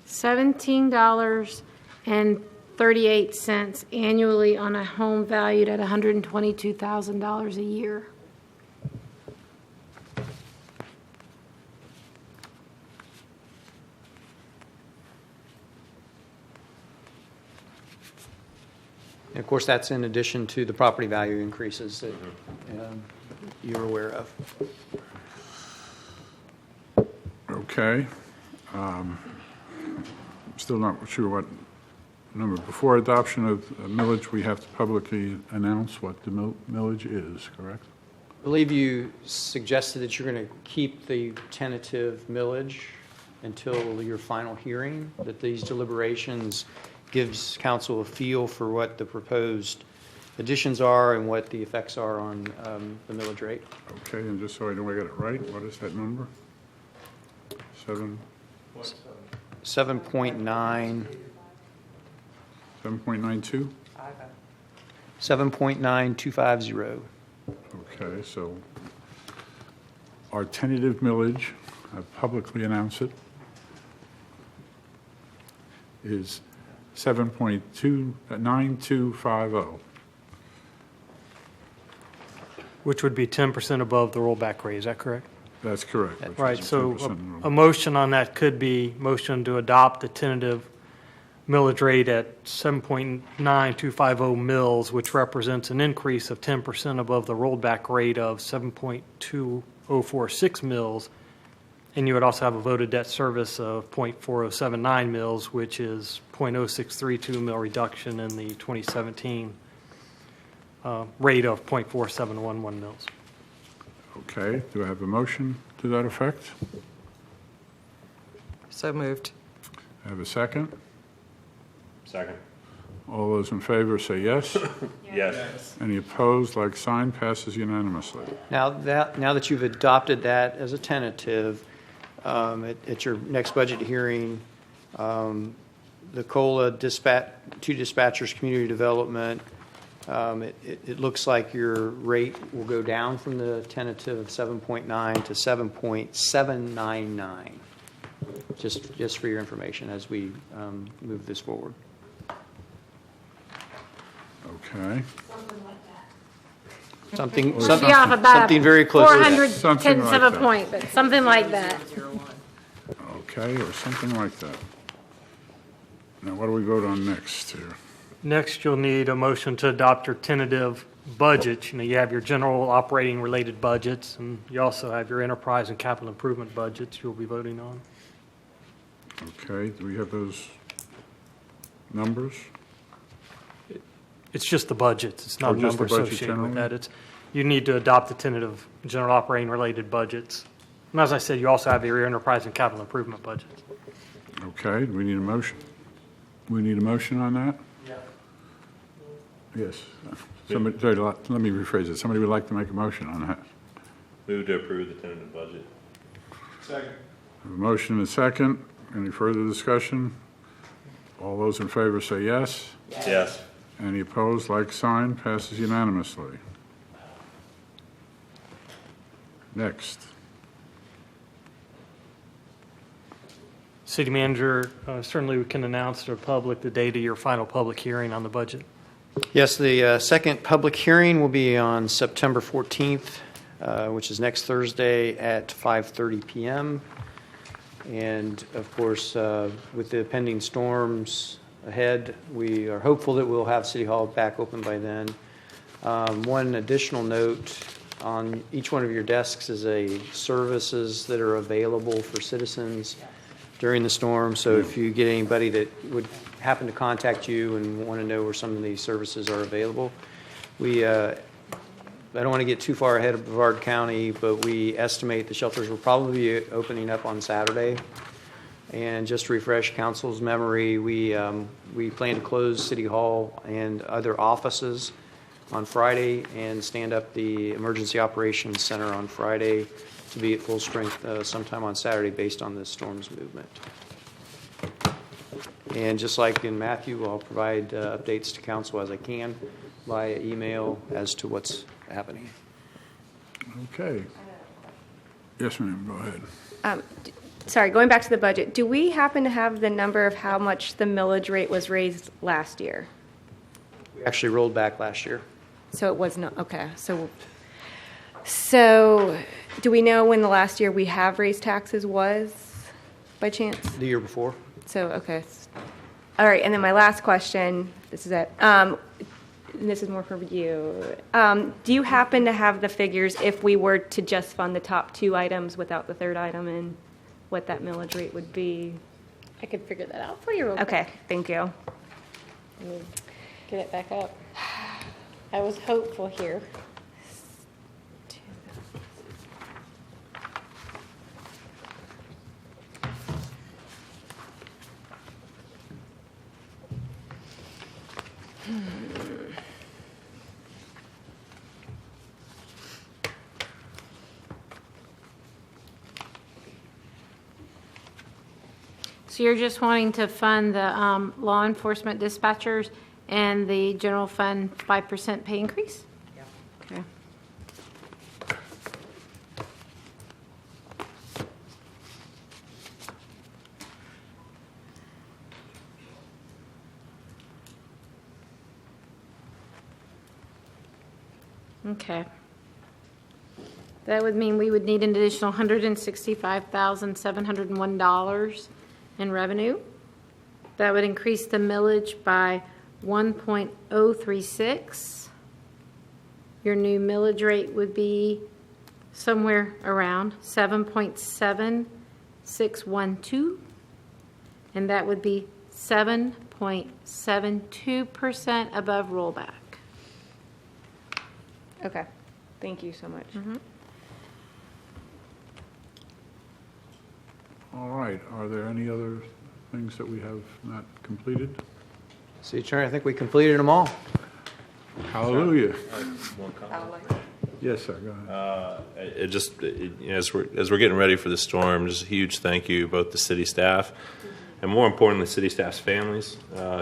Speaker 6: $17.38 annually on a home valued at $122,000 a year.
Speaker 3: And of course, that's in addition to the property value increases that you're aware of.
Speaker 1: Okay. Still not sure what number. Before adoption of millage, we have to publicly announce what the millage is, correct?
Speaker 3: I believe you suggested that you're going to keep the tentative millage until your final hearing, that these deliberations gives council a feel for what the proposed additions are and what the effects are on the millage rate.
Speaker 1: Okay, and just so I know I got it right, what is that number?
Speaker 3: 7.9.
Speaker 1: 7.92?
Speaker 3: 7.9250.
Speaker 1: Okay, so our tentative millage, I've publicly announced it, is 7.9250.
Speaker 4: Which would be 10% above the rollback rate, is that correct?
Speaker 1: That's correct. which
Speaker 4: Right,
Speaker 1: is
Speaker 4: so
Speaker 1: 10%
Speaker 4: a motion on that could be motion to adopt the tentative millage rate at 7.9250 mils, which represents an increase of 10% above the rollback rate of 7.2046 mils. And you would also have a voted debt service of 0.4079 mils, which is 0.0632 mil reduction in the 2017 rate of 0.4711 mils.
Speaker 1: Okay, do I have a motion to that effect?
Speaker 9: So moved.
Speaker 1: I have a second.
Speaker 2: Second.
Speaker 1: All those in favor say yes.
Speaker 2: Yes.
Speaker 1: Any opposed, like sign, passes unanimously.
Speaker 3: Now that you've adopted that as a tentative, at your next budget hearing, the COLA two dispatchers, community development, it looks like your rate will go down from the tentative of 7.9 to 7.799. Just for your information as we move this forward.
Speaker 1: Okay.
Speaker 3: Something
Speaker 6: Be off about
Speaker 3: something very close to that.
Speaker 6: 400
Speaker 1: Something
Speaker 6: tenths
Speaker 1: like
Speaker 6: of a
Speaker 1: that.
Speaker 6: point, but something like that.
Speaker 1: Okay, or something like that. Now, what do we vote on next here?
Speaker 4: Next, you'll need a motion to adopt your tentative budget. You have your general operating related budgets, and you also have your enterprise and capital improvement budgets you'll be voting on.
Speaker 1: Okay, do we have those numbers?
Speaker 4: It's just the budgets. It's not
Speaker 1: Oh, just the
Speaker 4: number
Speaker 1: budget
Speaker 4: associated with
Speaker 1: generally?
Speaker 4: that. You need to adopt the tentative general operating related budgets. And as I said, you also have your enterprise and capital improvement budgets.
Speaker 1: Okay, do we need a motion? We need a motion on that? Yes. Somebody, sorry, let me rephrase it. Somebody would like to make a motion on that?
Speaker 2: Move to approve the tentative budget.
Speaker 1: Second. A motion and a second. Any further discussion? All those in favor say yes.
Speaker 2: Yes.
Speaker 1: Any opposed, like sign, passes unanimously. Next.
Speaker 4: City Manager, certainly we can announce to the public the date of your final public hearing on the budget.
Speaker 3: Yes, the second public hearing will be on September 14th, which is next Thursday at 5:30 p.m. And of course, with the pending storms ahead, we are hopeful that we'll have City Hall back open by then. One additional note, on each one of your desks is a services that are available for citizens during the storm. So if you get anybody that would happen to contact you and want to know where some of these services are available, I don't want to get too far ahead of Brevard County, but we estimate the shelters will probably be opening up on Saturday. And just to refresh council's memory, we plan to close City Hall and other offices on Friday and stand up the Emergency Operations Center on Friday to be at full strength sometime on Saturday based on the storm's movement. And just like in Matthew, I'll provide updates to council as I can via email as to what's happening.
Speaker 1: Okay. Yes, ma'am, go ahead.
Speaker 7: Sorry, going back to the budget, do we happen to have the number of how much the millage rate was raised last year?
Speaker 3: We actually rolled back last year.
Speaker 7: So it was not, okay, so do we know when the last year we have raised taxes was, by chance?
Speaker 3: The year before.
Speaker 7: So, okay. All right, and then my last question, this is it. And this is more for you. Do you happen to have the figures if we were to just fund the top two items without the third item and what that millage rate would be?
Speaker 6: I could figure that out for you real quick.
Speaker 7: Okay, thank you.
Speaker 6: Let me get it back up. I was hopeful here. So you're just wanting to fund the law enforcement dispatchers and the general fund 5% pay increase? Yeah. Okay. Okay. That would mean we would need an additional $165,701 in revenue. That would increase the millage by 1.036. Your new millage rate would be somewhere around 7.7612, and that would be 7.72% above rollback.
Speaker 7: Okay, thank you so much.
Speaker 1: All right, are there any other things that we have not completed?
Speaker 3: City Attorney, I think we completed them all.
Speaker 1: Hallelujah.
Speaker 2: One comment.
Speaker 1: Yes, sir, go ahead.
Speaker 2: As we're getting ready for the storm, just a huge thank you both to city staff and more importantly, city staff's families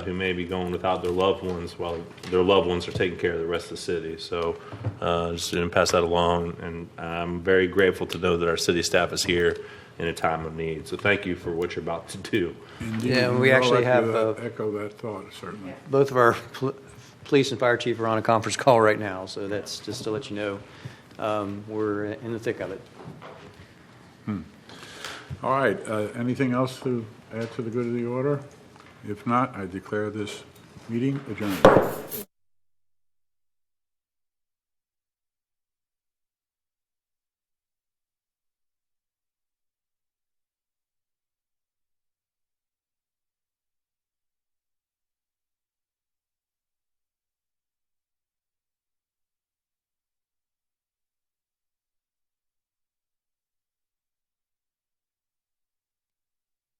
Speaker 2: who may be going without their loved ones while their loved ones are taking care of the rest of the city. So just didn't pass that along, and I'm very grateful to know that our city staff is here in a time of need. So thank you for what you're about to do.
Speaker 1: Indeed.
Speaker 3: Yeah, we
Speaker 1: I'll
Speaker 3: actually
Speaker 1: let you,
Speaker 3: have,
Speaker 1: echo that thought, certainly.
Speaker 3: Both of our police and fire chief are on a conference call right now, so that's just to let you know we're in the thick of it.
Speaker 1: All right, anything else to add to the good of the order? If not, I declare this meeting adjourned.